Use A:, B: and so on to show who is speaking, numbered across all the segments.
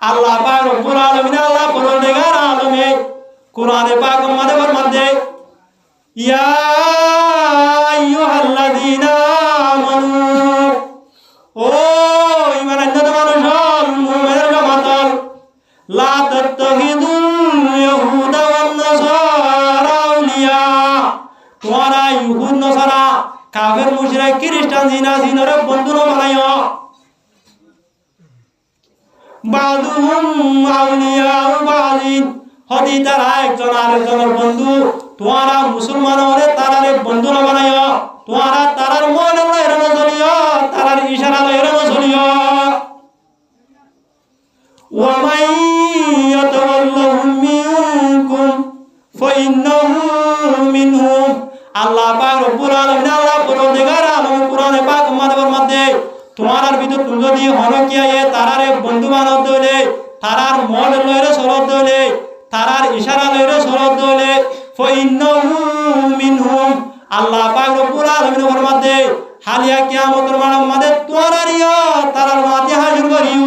A: আল্লাহ পাক রব্বুল আলামিন আল্লাহ পরওয়ারদিগার আলমে কোরআনে পাক মধ্যে ইয়া আইয়ুহাল্লাযীনা আমানু ও ঈমানদার মানুষ মুমিনের জামাত লা তাত্তাখিযুল ইয়াহুদা ওয়ান নাসারা আউলিয়া তোমরা ইহুদ নাসারা কাফের মুশরিক খ্রিস্টান জিনারে বন্ধু বানাইও বাদুহুম আউলিয়াউ বাদিন হদি তারা একজন আরেকজনের বন্ধু তোমরা মুসলমান হলে তারারে বন্ধু না বানাইও তোমরা তারার মন এরম চলিও তারার ইশারা এরম চলিও ওয়া মান ইয়াতাওয়াল্লাহুম মিনকুম ফাইন্নাহু মিনহুম আল্লাহ পাক রব্বুল আলামিন আল্লাহ পরওয়ারদিগার আলম কোরআনে পাক মধ্যে তোমার ভিতর তুমি যদি হনকিয়া তারারে বন্ধু বানাতে হলে তারার মন লইরে সরদ হলে তারার ইশারা লইরে সরদ হলে ফাইন্নাহু মিনহুম আল্লাহ পাক রব্বুল আলামিনের মধ্যে হালিয়া কিয়ামতের মধ্যে তোরারিও তারার মাঝে হাজির করিও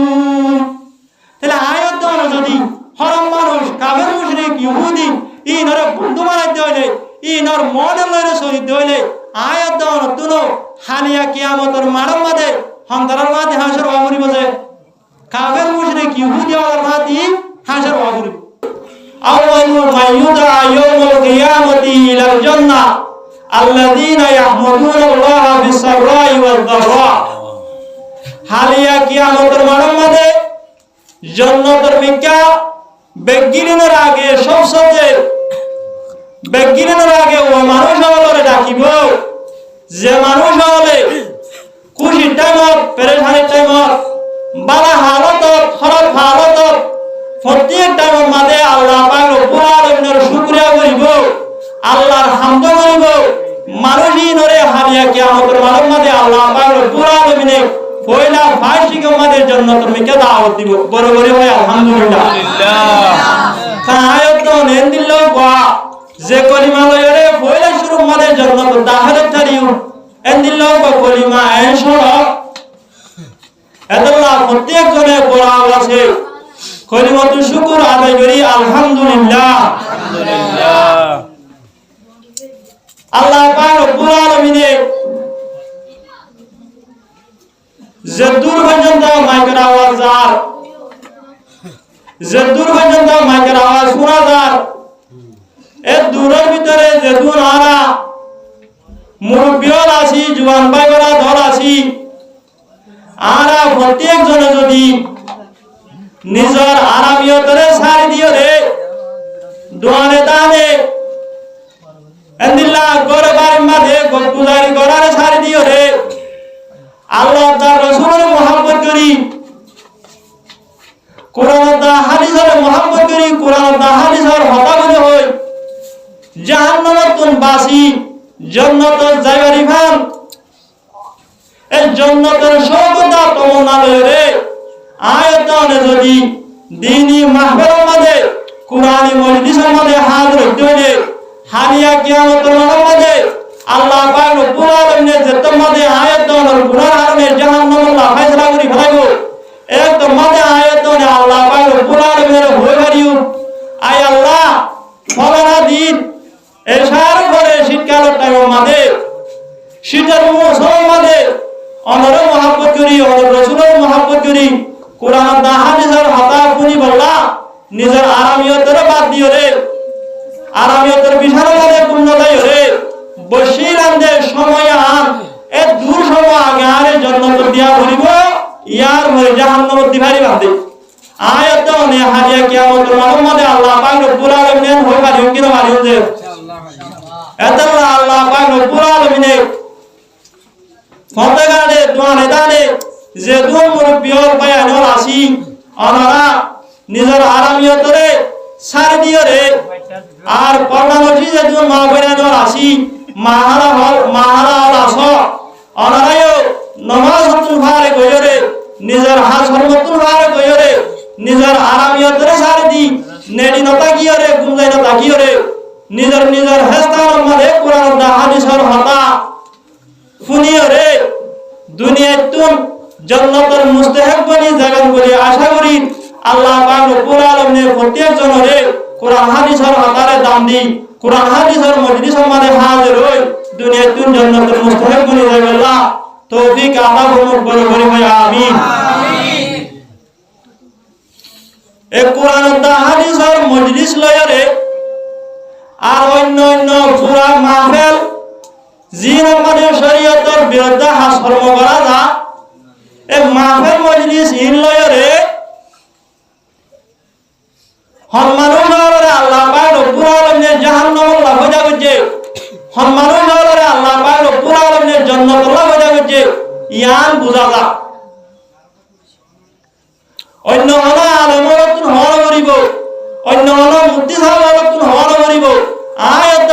A: তাহলে আয়াত দাও যদি হরাম মানুষ কাফের মুশরিক ইহুদি ইনরে বন্ধু বানাতে হলে ইনর মন লইরে শহীদ হলে আয়াত দাও তুনো হালিয়া কিয়ামতের মধ্যে হন্তারার মাঝে হাসর ওয়াগুরি বসে কাফের মুশরিক ইহুদি ওয়ালার মাঝে হাসর ওয়াগুরি আওয়ালু মাইয়ুদা ইয়াউমুল কিয়ামতি ইলাল জান্নাহ আল্লাযীনা ইয়াহমুদুনাল্লাহা বিস-সাররাই ওয়াদ-দাররা হালিয়া কিয়ামতের মধ্যে জান্নাতের মিকা বেগিনের আগে সবচেয়ে বেগিনের আগে ও মানুষ হলে ডাকিব যে মানুষ হলে খুশি টাইমত পেরেশানির টাইমত বালা হালত খারাপ হালত প্রত্যেক টাইমের মাঝে আল্লাহ পাক রব্বুল আলামিনের শুকরিয়া করিব আল্লাহর হামদ করিব মানুষই নরে হালিয়া কিয়ামতের মাঝে আল্লাহ পাক রব্বুল আলামিনে পয়লা ফার্স্ট আমাদের জন্য তুমি কে দাওয়াত দিব বড় বড় হয় আলহামদুলিল্লাহ তাআয়াত তো নেন দিল বা যে কলিমা লয়রে পয়লা শুরু আমাদের জন্য তো দাখিল তারিও এন্দিল বা কলিমা এনশর এতলা প্রত্যেক জনে পড়া আছে কলিমাতু শুকর আদায় করি আলহামদুলিল্লাহ আলহামদুলিল্লাহ আল্লাহ পাক রব্বুল আলামিনে জদুর পর্যন্ত মাইকের আওয়াজ আর জদুর পর্যন্ত মাইকের আওয়াজ শোনা যায় এর দূরের ভিতরে জদুর আরা মুরব্বিয়ল আছি জওয়ান ভাইরা দল আছি আরা প্রত্যেক জনে যদি নিজের আরামিয়তরে সারি দিও রে দোয়ানে দানে এন্দিল্লাহ গরে বাড়ির মাঝে গুজারি করারে সারি দিও রে আল্লাহ তার রাসূলের মুহাব্বত করি কোরআন দা হাদিসের মুহাব্বত করি কোরআন দা হাদিসের হতা বলে হয় জাহান্নামের তুন বাসি জান্নাতের জায়গারি ভান এই জান্নাতের সৌগতা তমন্না লরে আয়াতনে যদি দ্বীনি মাহফিলের মধ্যে কোরআনি মজলিসের মধ্যে হাজির হইতে হলে হালিয়া কিয়ামতের মধ্যে আল্লাহ পাক রব্বুল আলামিনের যেতম মধ্যে আয়াতনের গুনার কারণে জাহান্নামের ফায়সালা করি ফেলাইব একদম মধ্যে আয়াতনে আল্লাহ পাক রব্বুল আলামিনের হয়ে পারিও আয় আল্লাহ ফলানা দিন এশার করে শীতকালের টাইমের মধ্যে শীতের মৌসুমের মধ্যে অনর মহব্বত করি অনর রাসূলের মহব্বত করি কোরআন দা হাদিসের হতা শুনি বললা নিজের আরামিয়তের বাদ দিও রে আরামিয়তের বিছানা মধ্যে পূর্ণতাই রে বসির আনদে সময় আন এ দূর সময় আগে আরে জান্নাত দিয়া ভরিব ইয়ার মরে জাহান্নামের দিভারি বাঁধে আয়াত নে হাদিয়া কিয়ামতের মধ্যে আল্লাহ পাক রব্বুল আলামিন হই পারিও কি না পারিও যে এতলা আল্লাহ পাক রব্বুল আলামিন ফতেগাড়ে দোয়ানে দানে যে দুই মুরব্বিয়র বায়ানল আসি অনারা নিজের আরামিয়তরে সারি দিও রে আর পর্ণামজি যে দুই মা বায়ানল আসি মাহারা হল আস অনারায়ও নমাজ হতুন ভারে গয়রে নিজের হাত সর্বতুন ভারে গয়রে নিজের আরামিয়তরে সারি দি নেডি নতা গিয়রে গুঞ্জাই নতা গিয়রে নিজের নিজের হেস্তার মধ্যে কোরআন দা হাদিসের হতা শুনিও রে দুনিয়ায় তুম জান্নাতের মুস্তাহিক বনি জাগান বলি আশা করি আল্লাহ পাক রব্বুল আলামিন প্রত্যেকজনরে কোরআন হাদিসের হাতারে দাম দি কোরআন হাদিসের মজলিসের মধ্যে হাজির হই দুনিয়ার দুন জান্নাতের মুস্তাহিক বনি যায় আল্লাহ তৌফিক আতা করুক বলে বলি ভাই আমিন এই কোরআন ও হাদিসের মজলিস লয়রে আর অন্য পুরা মাহফিল জিন আমাদের শরীয়তের বিরুদ্ধে হাসর করা যা এই মাহফিল মজলিস ইন লয়রে সম্মানও হলরে আল্লাহ পাক রব্বুল আলামিনের জাহান্নাম লাভ যাবে সম্মানও হলরে আল্লাহ পাক রব্বুল আলামিনের জান্নাত লাভ যাবে ইয়ান বুঝা যা অন্য হলো আলেমরতুন হওয়া করিব অন্য হলো মুফতি সাহেবরতুন হওয়া করিব আয়াত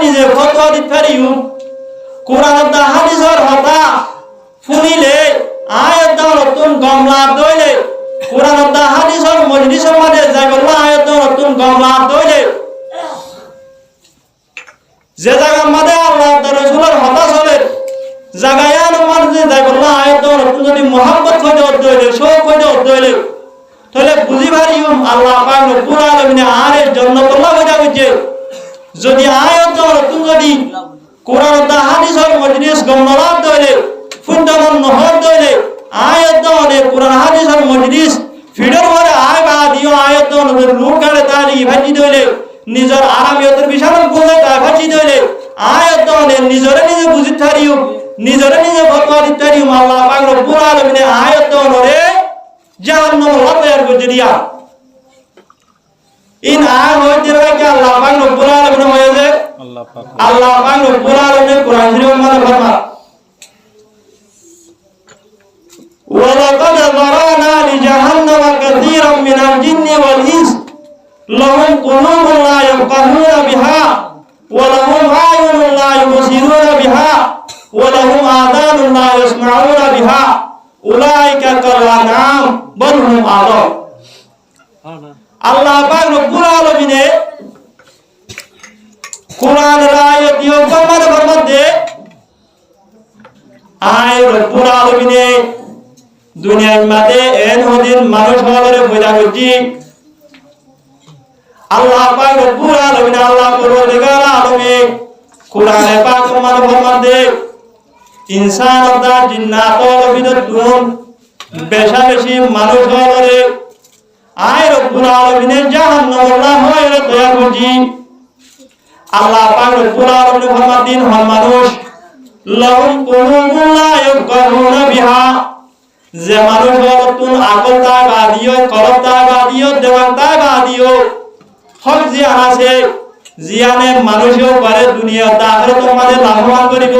A: নিজে ফতোয়া দিতে পারিও কোরআন ও হাদিসের হতা শুনিলে আয়াত নতুন গমলা দইলে কোরআন ও হাদিসের মজলিসের মধ্যে যাই বলবা আয়াত নতুন গমলা দইলে যে জায়গার মধ্যে আল্লাহ তাআলা রাসূলের হতা চলে জায়গায়ান মধ্যে যাই বলবা আয়াত নতুন যদি মোহাম্মদ কইতে দইলে শোক কইতে দইলে তাহলে বুঝি পারিও আল্লাহ পাক রব্বুল আলামিন আরে জান্নাত আল্লাহ বাজাবে যদি আয়াত নতুন যদি কোরআন ও হাদিসের মজলিস গমলা দইলে ফুন্ডামন নহর দইলে আয়াত নে কোরআন হাদিসের মজলিস ফিডর করে আয় বা দিও আয়াত নে রূপ গাড়ে তালি ভাজি দইলে নিজের আরামিয়তের বিশাল বলে তা ভাজি দইলে আয়াত নে নিজরে নিজে বুঝি থারিও নিজরে নিজে ফতোয়া দিতে পারিও আল্লাহ পাক রব্বুল আলামিন আয়াত নে জাহান্নাম লাতের গদিয়া ইন আয় হইতে রাখে আল্লাহ পাক রব্বুল আলামিন হয়ে যায় আল্লাহ পাক রব্বুল আলামিন কোরআন শরীফের মধ্যে ফরমান ولقد ذرأنا لجهنم كثيرا من الجن والإنس لهم قلوب لا يفقهون بها ولهم أعين لا يبصرون بها ولهم آذان لا يسمعون بها أولئك كالأنعام بل هم أضل আল্লাহ পাক রব্বুল আলামিন কোরআনের আয়াত দিয়ে ফরমাতে আয় রব্বুল আলামিন দুনিয়ার মধ্যে এন হদিন মানুষ হলরে পয়দা হইছি আল্লাহ পাক রব্বুল আলামিন আল্লাহ পরওয়ারদিগার আলামিন কোরআনে পাক ফরমাতে ইনসান ও জিন্নাত ও বিদতুন বেশি মানুষ হলরে আয় রব্বুল আলামিনের জাহান্নাম আল্লাহ হয়ে তৈরি করছি আল্লাহ পাক রব্বুল আলামিন ফরমাতেন হল মানুষ লাহুম কুলুবুন লা ইয়াফকাহুনা বিহা যে মানুষ নতুন আকল তা বাদিও কলব তা বাদিও দেওয়ান তা বাদিও হক জিয়ান আছে জিয়ানে মানুষও পারে দুনিয়া তা আখিরাত তোমাদের লাভবান করিব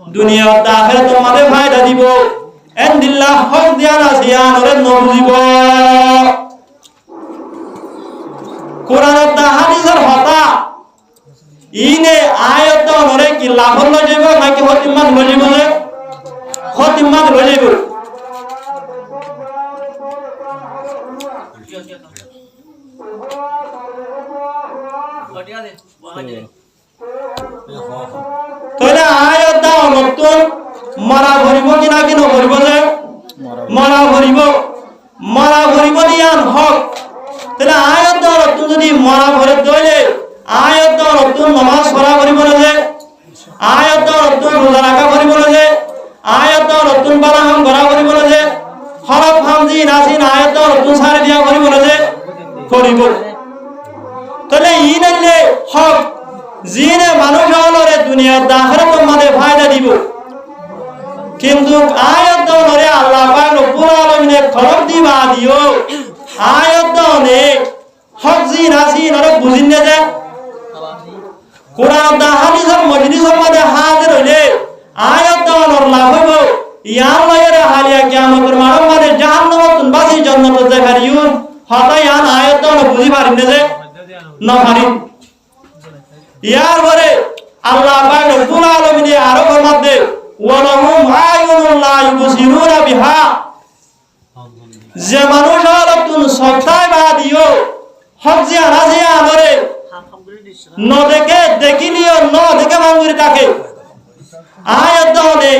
A: দুনিয়া তা আখিরাত তোমাদের ফায়দা দিব এন্দিল্লাহ হক জিয়ান আছে আনরে নবুজিব কোরআন ও হাদিসের হতা ইনে আয়াত নরে কি লাভ লই যাব নাকি হতিমান লই যাব না হতিমান লই যাব তাহলে আয়াত নতুন মারা ভরিব কিনা কি নভরিব যে মারা ভরিব ইয়ান হক তাহলে আয়াত নতুন যদি মারা ভরে দইলে আয়াত নতুন নামাজ পড়া ভরিব না যে আয়াত নতুন রোজা রাখা ভরিব না যে আয়াত নতুন বালাহাম করা ভরিব না যে হরফ হামজি নাসিন আয়াত নতুন সারে দিয়া ভরিব না যে করিব তাহলে ইনালে হক জিনে মানুষ হলরে দুনিয়ার আখিরাতের মধ্যে ফায়দা দিব কিন্তু আয়াত নরে আল্লাহ পাক রব্বুল আলামিনের খবর দিবা দিও আয়াত নে হক জিন আসিন আর বুঝিন না যে কোরআন ও হাদিসের মজলিসের মধ্যে হাজির হইলে আয়াত নর লাভ হইব ইয়ান লয়রে হালিয়া কিয়ামতের মাঠের মধ্যে জাহান্নামত বাসি জান্নাতে যাই পারিও হতা ইয়ান আয়াত নর বুঝি পারিন না যে না পারিন ইয়ার পরে আল্লাহ পাক রব্বুল আলামিন আরো ফরমাতে ওয়ালাহুম আয়ুনুন লা ইউবসিরুনা বিহা যে মানুষ আলাতুন সত্তায় বাদিও হক জিয়া রাজিয়া আমরে ন দেখে দেখিলিও ন দেখে মাঙ্গুরি তাকে আয়াত দনে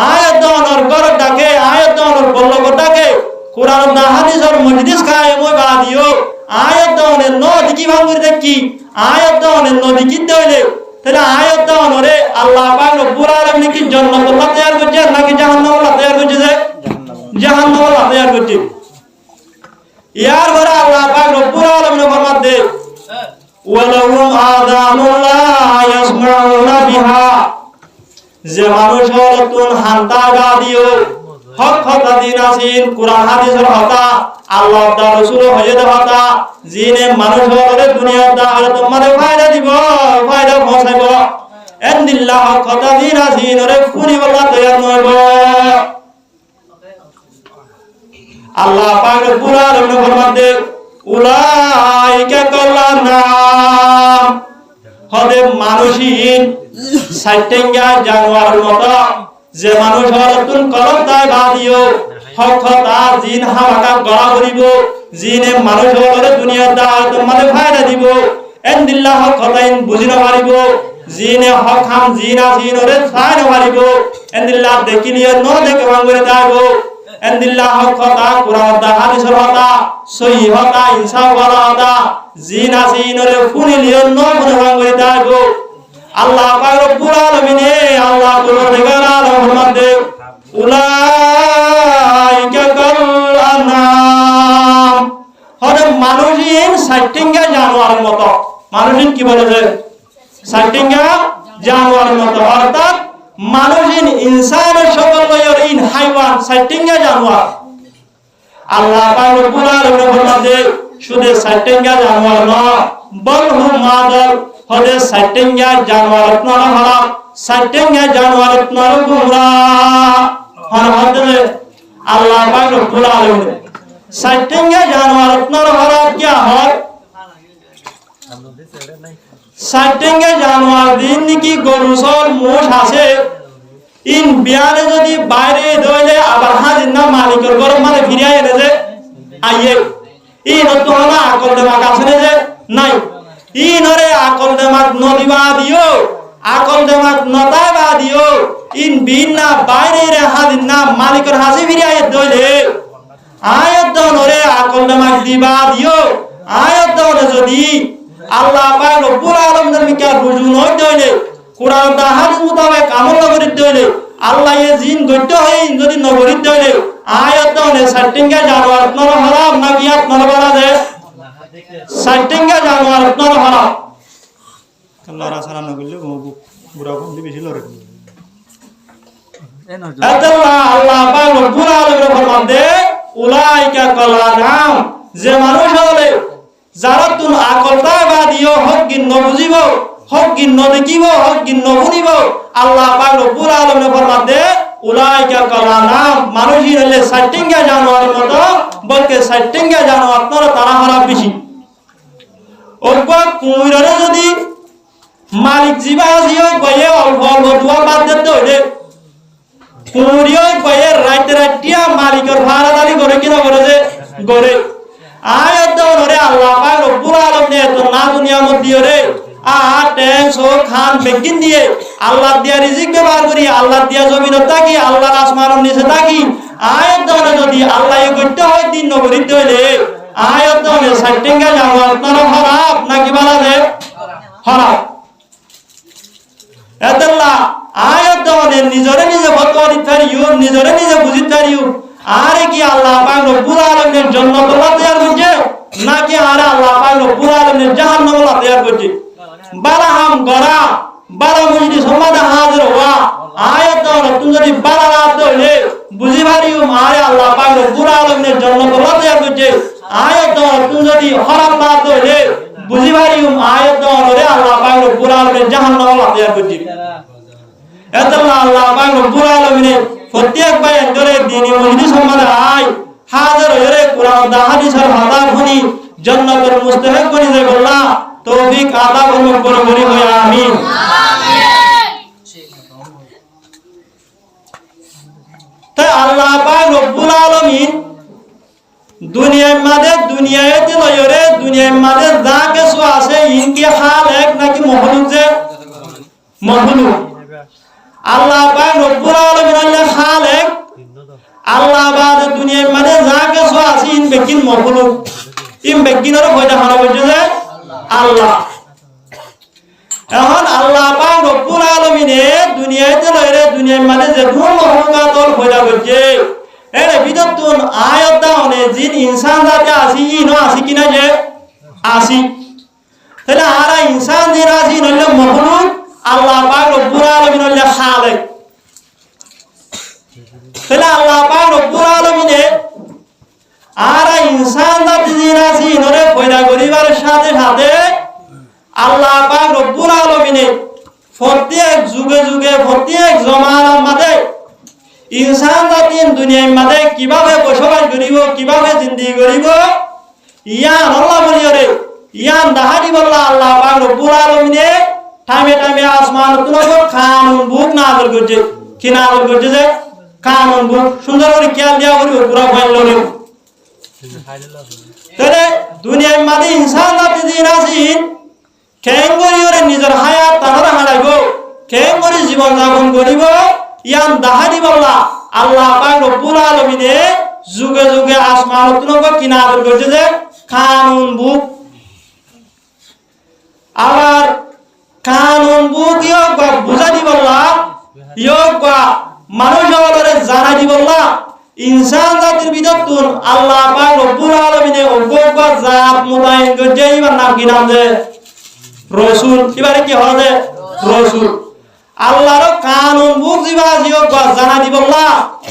A: আয়াত দনর গরব ডাকে আয়াত দনর বল্লভ ডাকে কোরআন না হাদিসের মজলিস কায়েম হই বাদিও আয়াত দাওনের নদী কি ভাঙুরি দেখি আয়াত দাওনের নদী কি দইলে তাহলে আয়াত দাওনরে আল্লাহ পাক রব্বুল আলামিন কি জান্নাতুল্লাহ তৈয়ার করছে নাকি জাহান্নামুল্লাহ তৈয়ার করছে যে জাহান্নামুল্লাহ তৈয়ার করছে ইয়ার পরে আল্লাহ পাক রব্বুল আলামিন ফরমান দে ওয়ালাহুম আযানুন লা ইয়াসমাউনা বিহা যে মানুষ হলতুন হান্তা গা দিও হক কথা দিন আসিন কোরআন হাদিসের কথা আল্লাহ দা রাসূল হয়ে কথা জিনে মানুষ হলরে দুনিয়ার দা হলে তোমারে ফায়দা দিব ফায়দা পৌঁছাইব এন্দিল্লাহ হক কথা দিন আসিন ওরে পুরি বলা তৈয়ার নইব আল্লাহ পাক রব্বুল আলামিন ফরমান দে উলাইকা কাল্লানাম হদে মানুষহীন সাইটেঙ্গা জানোয়ারের মতো যে মানুষ হলতুন কলম তাই বাদিও হক কথা জিন হামাকা গড়া করিব জিনে মানুষ হলরে দুনিয়ার দা তোমারে ফায়দা দিব এন্দিল্লাহ হক কথাইন বুঝিনা পারিব জিনে হক হাম জিনা জিনরে ফায়দা পারিব এন্দিল্লাহ দেখিলিও ন দেখে ভাঙরে যাইবো এন্দিল্লাহ হক কথা কোরআন দা হাদিসের কথা সহি কথা ইনসাফ ওয়ালা কথা জিনা জিনরে ফুনিলিও ন মনে ভাঙরে যাইবো আল্লাহ পাক রব্বুল আলামিন আল্লাহ পরওয়ারদিগার আলম ফরমান দে উলাইকা কাল আনাম হরে মানুষিন সাইটিঙ্গা জানোয়ারের মতো মানুষিন কি বলেছে সাইটিঙ্গা জানোয়ারের মতো অর্থাৎ মানুষিন ইনসানের সকল লয়ের ইন হাইওয়ান সাইটিঙ্গা জানোয়ার আল্লাহ পাক রব্বুল আলামিন ফরমান দে শুধু সাইটিঙ্গা জানোয়ার না বলহুম মাদাল হদে সাইটেঙ্গা জানোয়ারত নর হারাম সাইটেঙ্গা জানোয়ারত নর গুমরা হন হদে আল্লাহ পাক রব্বুল আলামিন সাইটেঙ্গা জানোয়ারত নর হারাম কি হয় সাইটেঙ্গা জানোয়ার দিন কি গরু সর মোষ আছে ইন বিয়ালে যদি বাইরে দইলে আবার হাজির না মালিকের ঘর মানে ফিরিয়ে এনে যে আইয়ে ইন তো না আকল দেওয়া আছে যে নাই ইনরে আকল দেমাক নদিবা দিও আকল দেমাক নতাবা দিও ইন বিনা বাইরে রে হাদিন না মালিকের হাসি ফিরিয়ে দইলে আয়াত দনরে আকল দেমাক দিবা দিও আয়াত দন যদি আল্লাহ পাক রব্বুল আলামিনের মিকা রুজু নয় দইলে কোরআন দা হাদিস মোতাবেক আমল করি দইলে আল্লাহ এ জিন গদ্য হই যদি নগরি দইলে আয়াত দনে সাইটিঙ্গা জানোয়ার নর হারাম না গিয়াত নর বলা দে সাইটিঙ্গা জানোয়ার নর হারাম আল্লাহ রাসানা নগলে বুড়া কোন বেশি লরে আল্লাহ পাক রব্বুল আলামিন ফরমান দে উলাইকা কালানাম যে মানুষ হলে যারা তুন আকলতা বাদিও হক গিন বুঝিব হক গিন দেখিব হক গিন শুনিব আল্লাহ পাক রব্বুল আলামিন ফরমান দে উলাইকা কালানাম মানুষ হলে সাইটিঙ্গা জানোয়ার মতো বলকে সাইটিঙ্গা জানোয়ার নর তারা হারাম বেশি ওরপর কুমিরে যদি মালিক জিবা আসিও বয়ে অল্প অল্প দোয়া বাদ দিতে হইলে কুমিরিও বয়ে রাইতে রাইটিয়া মালিকের ভাড়াদারি করে কিনা করে যে গড়ে আয়াত দরে আল্লাহ পাক রব্বুল আলামিন তো না দুনিয়া মধ্যে রে ট্যাক্স ও খান বেকিন দিয়ে আল্লাহ দিয়া রিজিক ব্যবহার করি আল্লাহ দিয়া জমিনত থাকি আল্লাহর আসমানের নিচে থাকি আয়াত দরে যদি আল্লাহ এই করতে হয় দিন নগরীতে হইলে আয়াত দরে সাইটিঙ্গা জানোয়ার নর হারাম নাকি বলা দে হারাম এতলা আয়াত দরে নিজরে নিজে ফতোয়া দিতে পারিও নিজরে নিজে বুঝিতে পারিও আরে কি আল্লাহ পাক রব্বুল আলামিনের জান্নাত আল্লাহ তৈয়ার করছে নাকি আরে আল্লাহ পাক রব্বুল আলামিনের জাহান্নাম আল্লাহ তৈয়ার করছে বালাহাম গরা বালা মুজদি সমাদা হাজির হওয়া আয়াত দরে তুমি যদি বালা রাত হইলে বুঝি পারিও আরে আল্লাহ পাক রব্বুল আলামিনের জান্নাত আল্লাহ তৈয়ার করছে আয়াত দরে তুমি যদি হারাম রাত হইলে বুঝি পারিও আয়াত দরে আল্লাহ পাক রব্বুল আলামিনের জাহান্নাম আল্লাহ তৈয়ার করছে এতলা আল্লাহ পাক রব্বুল আলামিনের প্রত্যেক ভাই ধরে দিনী মজলিস সম্মানে আয় হাজার হয়ে কোরআন দা হাদিসের হাদা শুনি জান্নাতের মুস্তাহিক বনি যায় আল্লাহ তৌফিক আতা করুন বলি হয় আমিন তাই আল্লাহ পাক রব্বুল আলামিন দুনিয়ার মাঝে দুনিয়াতে লয়রে দুনিয়ার মাঝে যা কিছু আছে ইনকি হাল এক নাকি মখলুক যে মখলুক আল্লাহ পাক রব্বুল আলামিন আল্লাহ খালেক আল্লাহ বাদ দুনিয়ার মাঝে যা কিছু বেগিন মখলুক ইম বেগিনের পয়দা করা হয়েছে যে আল্লাহ। এখন আল্লাহ পাক রব্বুল আলামিনে দুনিয়াতে লইরে দুনিয়ার মাঝে যে ধুম মখলুকাতল পয়দা করছে এর বিদতুন আয়াত দাওনে জিন ইনসান জাতি আসি ইনো আসি কিনা যে আসি। তাহলে আর ইনসান জিন আসি নইলে মখলুক আল্লাহ পাক রব্বুল আলামিন হইলে খালিক। তাহলে আল্লাহ পাক রব্বুল আলামিনে আর ইনসান জাতি জিন আসি নরে পয়দা করিবার সাথে সাথে আল্লাহ পাক রব্বুল আলামিনে প্রত্যেক যুগে যুগে প্রত্যেক জমানার মাঝে ইনসান জাতি দুনিয়ার মাঝে কিভাবে বসবাস করিব কিভাবে জিন্দেগি করিব ইয়ান আল্লাহ বলিয়রে ইয়ান দাহারি বল্লা আল্লাহ পাক রব্বুল আলামিনে টাইমে টাইমে আসমান তুলব কানুন বুক নাযিল করছে। কি নাযিল করছে যে কানুন বুক সুন্দর করে খেয়াল দিয়া করিব পুরো ফাইল লরে। তাহলে দুনিয়ার মাঝে ইনসান জাতি দিন আসিন কেন করিয়রে নিজের হায়াত তাহারা হারাইব কেন করে জীবন যাপন করিব ইয়ান দাহারি বল্লা আল্লাহ পাক রব্বুল আলামিনে যুগে যুগে আসমান তুলব কি নাযিল করছে যে কানুন বুক। আবার কানুন বুক ইয়োগ বুঝা দিবল্লা ইয়োগ মানুষ হলরে জানা দিবল্লা ইনসান জাতির বিদতুন আল্লাহ পাক রব্বুল আলামিনে অগোগ জাত মুতায়িন করছে ইবার নাম কি নাম যে রাসূল। এবারে কি হবে রাসূল আল্লাহর কানুন বুক জিবা ইয়োগ জানা দিবল্লা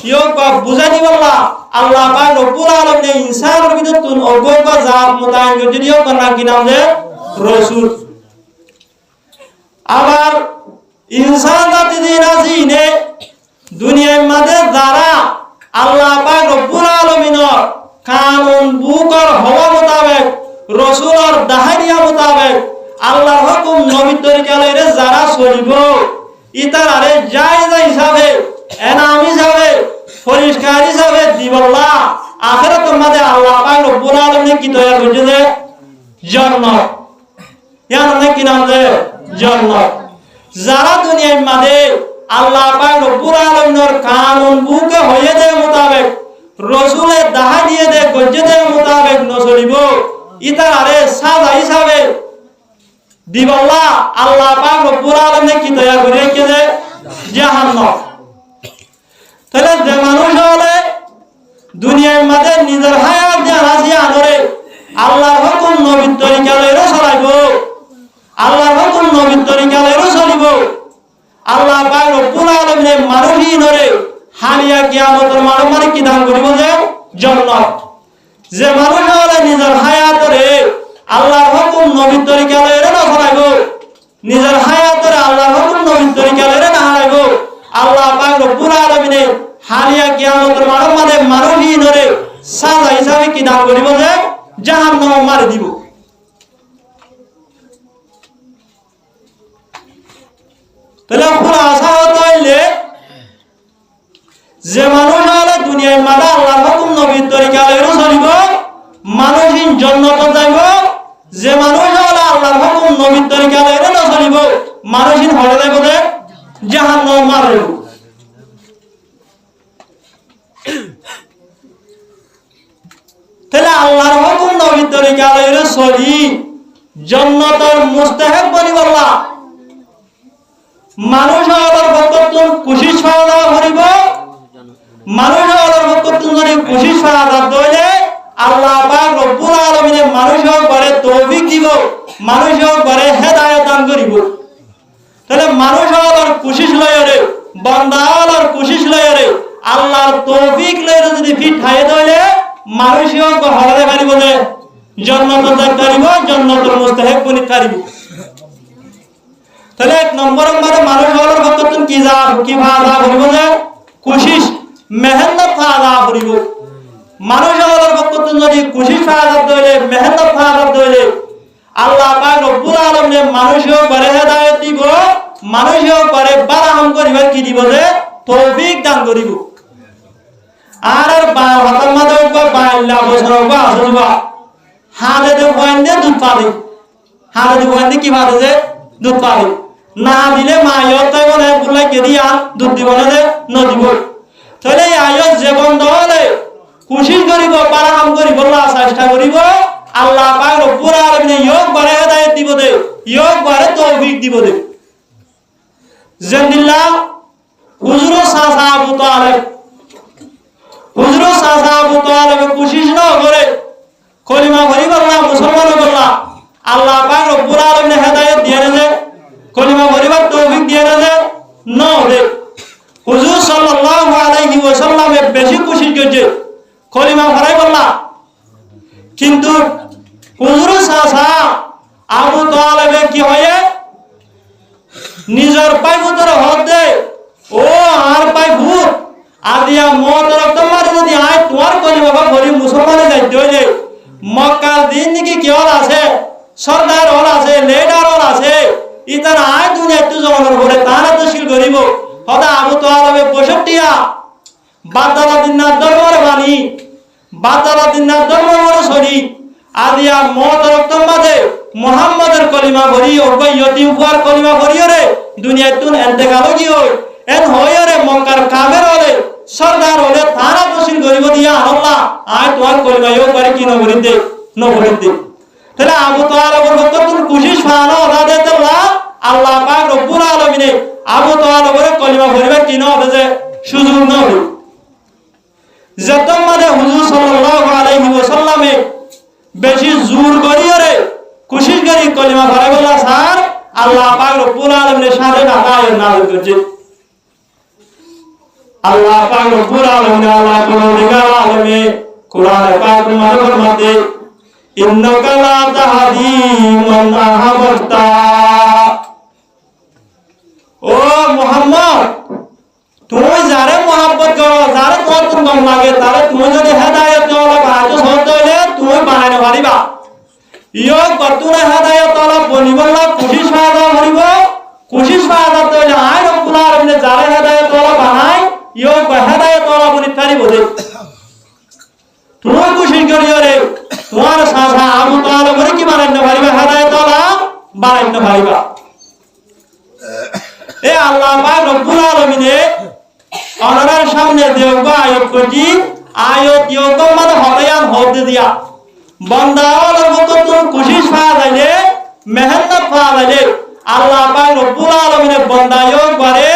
A: ইয়োগ বুঝা দিবল্লা আল্লাহ পাক রব্বুল আলামিনে ইনসানের বিদতুন অগোগ জাত মুতায়িন করছে ইয়োগ নাম কি নাম যে রাসূল। আবার ইনসান জাতি দিন আসিনে দুনিয়ার মাঝে যারা আল্লাহ পাক রব্বুল আলামিনের কানুন বুকর হওয়া মোতাবেক রাসূলের দাহারিয়া মোতাবেক আল্লাহর হুকুম নবীর তরিকা লইরে যারা চলিব ইতারারে জায়েজ হিসাবে এনাম হিসাবে পরিষ্কার হিসাবে দিবল্লাহ আখিরাতের মাঝে আল্লাহ পাক রব্বুল আলামিন কি তৈরি করছে যে জান্নাত। ইয়ান কি নাম যে জান্নাত। যারা দুনিয়ার মাঝে আল্লাহ পাক রব্বুল আলামিনের কানুন বুকে হয়ে দেয় মোতাবেক রাসূলের দাহারিয়ে দে গজ্জে দে মোতাবেক ন চলিব ইতারারে সাজা হিসাবে দিবল্লাহ আল্লাহ পাক রব্বুল আলামিন কি তৈরি করে রেখেছে জাহান্নাম। তাহলে যে মানুষ হলে দুনিয়ার মাঝে নিজের হায়াত দিয়ে হাসি আনরে আল্লাহর হুকুম নবীর তরিকা লইরে চলাইব আল্লাহর হুকুম নবীর তরিকা লইরে চলিব আল্লাহ পাক রব্বুল আলামিনে মানুষই নরে হালিয়া কিয়ামতের মানে কি দান করিব যে জান্নাত। যে মানুষ হলে নিজের হায়াতরে আল্লাহর হুকুম নবীর তরিকা লইরে না চলাইব নিজের হায়াতরে আল্লাহর হুকুম নবীর তরিকা লইরে না হারাইব আল্লাহ পাক রব্বুল আলামিনে হালিয়া কিয়ামতের মানে মানুষই নরে সাজা হিসাবে কি দান করিব যে জাহান্নামে মারি দিব। তাহলে খুলাসা হইলে যে মানুষ হলে দুনিয়ার মাঝে আল্লাহর হুকুম নবীর তরিকা লইরে চলিব মানুষিন জান্নাতে যাইব। যে মানুষ হলে আল্লাহর হুকুম নবীর তরিকা লইরে না চলিব মানুষিন হলে যাইব যে জাহান্নামে মারিব। তাহলে আল্লাহর হুকুম নবীর তরিকা লইরে চলি জান্নাতের মুস্তাহিক বলি বললা মানুষ হওয়ার বক্তব্য কোশিশ করা করিব মানুষ হওয়ার বক্তব্য যদি কোশিশ করা দইলে আল্লাহ পাক রব্বুল আলামিনে মানুষের করে তৌফিক দিব মানুষের করে হেদায়েত দান করিব। তাহলে মানুষ হওয়ার কোশিশ লয়রে বান্দা হওয়ার কোশিশ লয়রে আল্লাহর তৌফিক লয়রে যদি ফিট হায়ে দইলে মানুষের হলে পারিব যে জান্নাতে যাইতে পারিব জান্নাতের মুস্তাহিক বনি পারিব। তাহলে এক নম্বর মানে মানুষ হওয়ার বক্তব্য কি যা কি ভাড়া করিব যে কোশিশ মেহনত ভাড়া করিব মানুষ হওয়ার বক্তব্য যদি কোশিশ ভাড়া দইলে মেহনত ভাড়া দইলে আল্লাহ পাক রব্বুল আলামিন মানুষের করে হেদায়েত দিব মানুষের করে বারাহম করিব কি দিব যে তৌফিক দান করিব। আর বা হাতার মাঝে বাইল্লা বছর বা আসবা হাতে দে বন্ধে দুধ পাবে হাতে দে বন্ধে কি পাবে যে দুধ পাবে না দিলে মায়র তাই বলে বলে কে দিয়া দুধ দিব না যে ন দিব। তাহলে আয়ত যে বন্ধ হলে কোশিশ করিব পারাম করিব আল্লাহ চেষ্টা করিব আল্লাহ পাক রব্বুল আলামিন ইয়ক বারে হেদায়েত দিব দে ইয়ক বারে তৌফিক দিব দে জানিল্লাহ হুজুর সাসা আবু তালেব কোশিশ না করে কলিমা ভরিব আল্লাহ মুসলমান বললা আল্লাহ পাক রব্বুল আলামিন হেদায়েত দিয়ে দে কলিমা ভরিবার তৌফিক দিয়ে দে না দে হুজুর সাল্লাল্লাহু আলাইহি ওয়াসাল্লাম বেশি কোশিশ করছে কলিমা ভরাই বললা কিন্তু হুজুর সাসা আবু তালেব কি হয় নিজের পাই ভিতরে হাত দে ও আর পাই ভূত আদিয়া মত রক্ত মারি যদি আয় তোমার কলিমা ভরি মুসলমানে যাইতে হইলে মক্কার দিন নাকি কি হল আছে সর্দার হল আছে লিডার হল আছে ইতার আয় দুনিয়া একটু জমানোর পরে তারা তশকিল করিব হদা আবু তালেব 65 বাদালা দিনার দরবার বাণী বাদালা দিনার দরবার সরি আদিয়া মত রক্ত মাঝে মুহাম্মাদের কলিমা ভরি ওই ইয়তিম ফুয়ার কলিমা ভরি রে দুনিয়া তুন ইন্তেকাল কি হয় এন হয় রে মক্কার কাফের হলে সরদার হলে তারা তশকিল করিব দিয়া আল্লাহ আয় তোমার কলিমা ইও করে কি নবরিতে তাহলে আবু তালেবের কতক্ষণ কোশিশ ফানো ওলা দেতে আল্লাহ পাক রব্বুল আলামিন আবু তালেবের কলিমা ভরিবার কি না হবে যে সুযোগ না হবে যত মানে হুজুর সাল্লাল্লাহু আলাইহি ওয়াসাল্লামে বেশি জোর করিও রে কোশিশ করি কলিমা ভরাই বলা স্যার আল্লাহ পাক রব্বুল আলামিনের সাথে আয়াত নাযিল করেছে আল্লাহ পাক রব্বুল আলামিন আল্লাহ পরওয়ারদিগার আলমে কোরআনে পাক মধ্যে ইন্নাকা লা তাহদি মান আহবাবতা ও মুহাম্মদ তুমি যারে মহব্বত করো যারে তোমার কম লাগে তারে তুমি যদি হেদায়েত দাও কাজ হতে হলে তুমি বানাইতে পারিবা ইয়ক বর্তমানে হেদায়েত তলব বনিবল্লা কোশিশ ফায়দা করিব কোশিশ ফায়দা তো আয় রব্বুল আলামিন যারে হেদায়েত তলব বানাই ইয়ক হেদায়েত তলব বনি পারিব দে তুমি কোশিশ করিও রে তোমার সাসা আবু তালেব কি বানাইতে পারিবা হেদায়েত তলব বানাইতে পারিবা এ আল্লাহ পাক রব্বুল আলামিন অনার সামনে দেওগা আয়াত করি আয়াত ইয়ক মানে হদায়ান হতে দিয়া বান্দাওয়ালার মতো তুমি কোশিশ পাওয়া যাইলে মেহনত পাওয়া যাইলে আল্লাহ পাক রব্বুল আলামিনের বান্দা ইয়ক বারে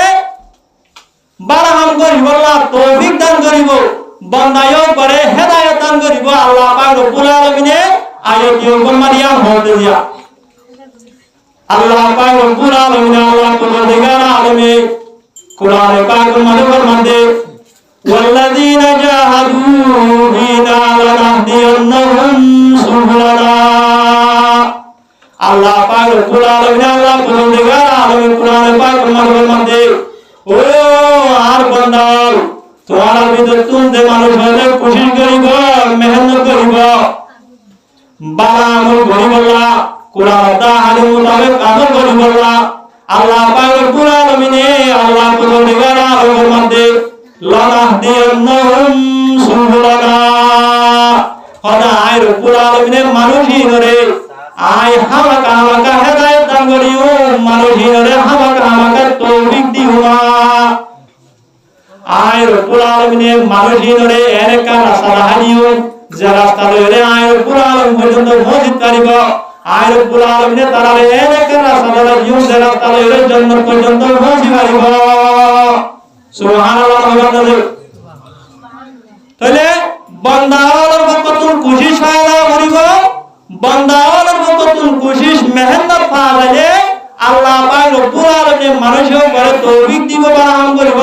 A: বারাহাম করিব আল্লাহ তৌফিক দান করিব বান্দা ইয়ক বারে হেদায়েত দান করিব আল্লাহ পাক রব্বুল আলামিনে আয়াত ইয়ক মারিয়াম হতে দিয়া আল্লাহ পাক রব্বুল আলামিন আল্লাহ পরওয়ারদিগার আলমে কোরআনে পাক মধ্যে والذين جاهدوا فينا لنهدينهم سبلنا আল্লাহ পাক রব্বুল আলামিন আল্লাহ পরওয়ারদিগার আলমে কোরআনে পাক মধ্যে ও আর বান্দা তোমার ভিতর তুমি মানুষ হলে কোশিশ করিব মেহনত করিব বালা আমল করিব কোরআন দা হাদিস মোতাবেক আমল করিব আল্লাহ পাক রব্বুল আলামিন আল্লাহ পরওয়ারদিগার আলমের মধ্যে লানাহদিয়ান্নাহুম সুবুলানা হদা আয় রব্বুল আলামিনের মানুষিনরে আয় হামাকা হেদায়েত দান করিও মানুষিনরে হামাকা তৌফিক দিও আয় রব্বুল আলামিনের মানুষিনরে এরকা রাস্তা হানিও যে রাস্তা লইলে আয় রব্বুল আলামিন পর্যন্ত পৌঁছিতে পারিব আয় রব্বুল আলামিন তারা এরকা রাস্তা দিও যে রাস্তা লইলে জান্নাত পর্যন্ত পৌঁছিতে পারিব সুবহানাল্লাহ তাহলে বান্দাওয়ালার কতক্ষণ কোশিশ ফায়দা করিব বান্দাওয়ালার কতক্ষণ কোশিশ মেহনত ফায়দা আল্লাহ পাক রব্বুল আলামিন মানুষের উপরে তৌফিক দিব বারাম করিব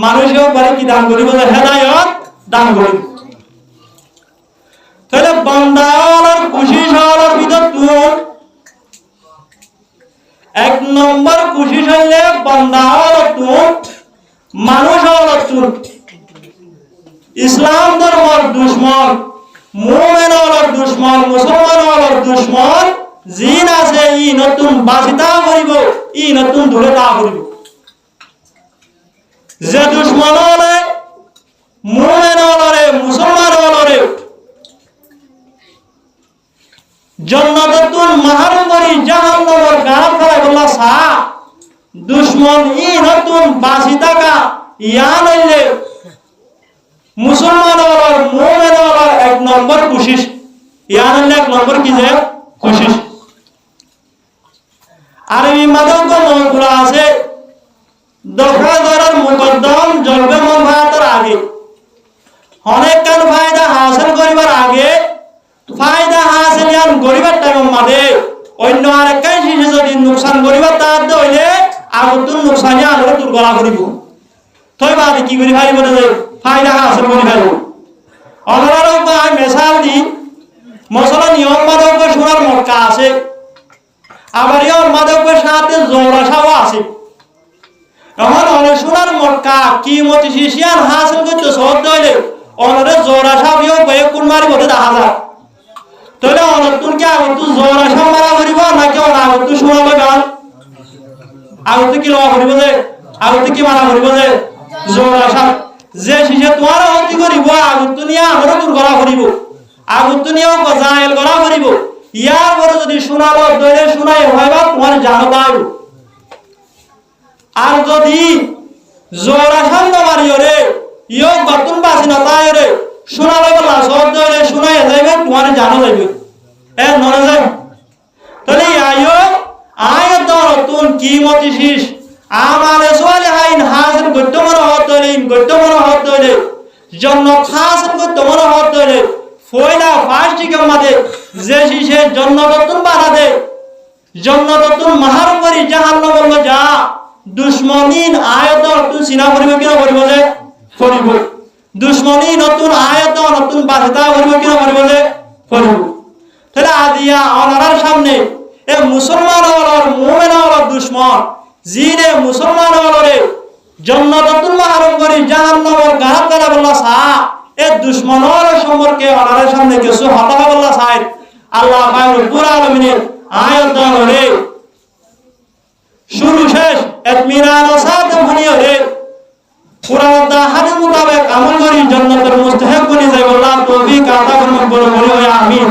A: মানুষের উপরে কি দান করিব হেদায়েত দান করিব তাহলে বান্দাওয়ালার কোশিশ হওয়ার ভিতর তুই এক নম্বর কোশিশ হইলে বান্দাওয়ালার তুই মানুষ হওয়ার তুই ইসলাম ধর্মের দুশমন মুমিন হওয়ার দুশমন মুসলমান হওয়ার দুশমন জিন আছে ই নতুন বাসিতা করিব ই নতুন দূরতা করিব যে দুশমন হলে মুমিন হলে মুসলমান হলে জান্নাতুল মাহরুম করি জাহান্নামের গাড় ফেলে বললা সা দুশমন ই নতুন বাসিতা কা ইয়া লইলে মুসলমান হওয়ার মুমিন হওয়ার এক নম্বর কোশিশ ইয়ান এক নম্বর কি যে কোশিশ আরবি মাদক মৌকুরা আছে দফা ধরার মুকদ্দম জলবে মন ভাতার আগে অনেক কান ফায়দা হাসিল করিবার আগে ফায়দা হাসিল ইয়ান করিবার টাইম মাদে অন্য আরেক কাই শিশে যদি নুকসান করিবার তার হইলে আগতুন নুকসানি আনরে দূর করা করিব তই বাদে কি করি ভাই বলে যে ফায়দা হাসিল করি ভাই অনরার উপায় মিসাল দি মশলা নিয়ম মাদক সোনার মক্কা আছে আবার ইয়র মাদকের সাথে জোরাসাও আছে এখন অনেক সোনার মক্কা কিমতি শিশিয়ান হাসিল করতে সহজ হইলে অনরে জোরাসাও ইয় বয়ে কোন মারি বলে দেখা যায় তাহলে অনতুন কি আগতু জোরাসাও মারা করিব নাকি আগতু সোনা লাগান আগতু কি লওয়া করিব যে আগতু কি মারা করিব যে জোরাসাও যে শিশে তোমার হতি করিব আগতু নিয়ে আমরা দূর করা করিব আগতু নিয়েও জায়েল করা করিব ইয়ার পরে যদি শোনালো দইলে শোনাই হয়বা তোমার জানো পাইব আর যদি জোরা সামনে মারিও রে ইয়ো গতুন বাসি না তাই রে শোনালো বলা সব দইলে শোনাই যাইবে তোমার জানো যাইবে এ নরে যাই তাহলে আয়ো আয়াত নতুন কিমতি শীষ আমালে সোয়ালে হাইন হাসিল করতে মনে হতলে করতে মনে হতলে জান্নাত হাসিল করতে মনে হতলে ফয়লা ফাস্টি কামাদে যে শিশে জান্নাতুন বানাদে জান্নাতুন মাহারম করি জাহান্নাম বলবো যা দুশমনিন আয়াত নতুন সিনা করিব কিনা করিব যে করিব দুশমনি নতুন আয়াত নতুন বাধা করিব কিনা করিব যে করিব তাহলে আদিয়া অনারার সামনে এ মুসলমান হওয়ার মুমিন হওয়ার দুশমন জিনে মুসলমান হওয়ারে জান্নাতুন মাহারম করি জাহান্নামের গাহাত করা বললা সা এ দুশমনের সম্পর্কে ওনার সামনে কিছু হতা বললা চাই আল্লাহ পাক রব্বুল আলামিনের আয়াত ধরে শুরু শেষ ইতমিনান সাথে ভনিও রে কুরআন দা হাদিস মোতাবেক আমল করি জান্নাতের মুস্তাহিক বনি যাই আল্লাহ তৌফিক আতা করুন বলে বলে আমিন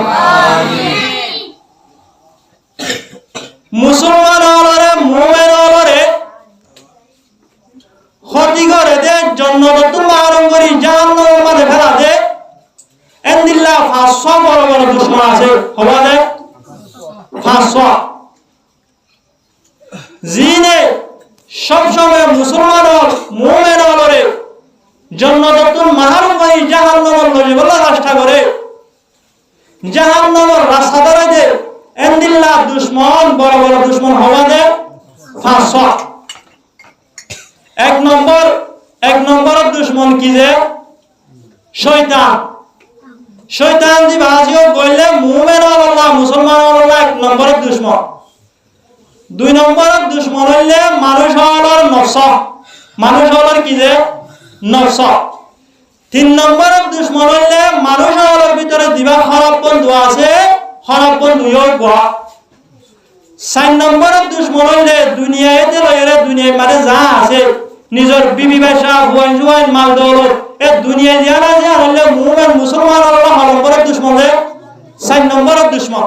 A: আমিন মুসলমান হলরে মুমিন হলরে ক্ষতি করে দে জান্নাতুল মাহরুম করি জাহান্নামের মধ্যে ফেলা দে এন্দিল্লাহ 500 বড় বড় দুশমন আছে হবা দে 500 জিনে সব সময় মুসলমান হল মুমিন হলরে জান্নাতুল মাহরুম করি জাহান্নামের মধ্যে বলা চেষ্টা করে জাহান্নামের রাস্তা ধরে দে এন্দিল্লাহ দুশমন বড় বড় দুশমন হবা দে 500 এক নম্বর দুশমন কি যে শয়তান শয়তান দি বাজিও কইলে মুমিন আল্লাহ মুসলমান আল্লাহ এক নম্বর দুশমন দুই নম্বর দুশমন হইলে মানুষ হওয়ার নফস মানুষ হওয়ার কি যে নফস তিন নম্বর দুশমন হইলে মানুষ হওয়ার ভিতরে দিবা খারাপ বন্ধু আছে খারাপ বন্ধু হইবা চার নম্বর দুশমন হইলে দুনিয়াতে লইরে দুনিয়ায় মানে যা আছে নিজের বিবি ভাষা হুয়ান জুয়ান মাল দৌলত এ দুনিয়া দিয়া না যে হলে মুমিন মুসলমান আল্লাহ নম্বর দুশমন রে চার নম্বর দুশমন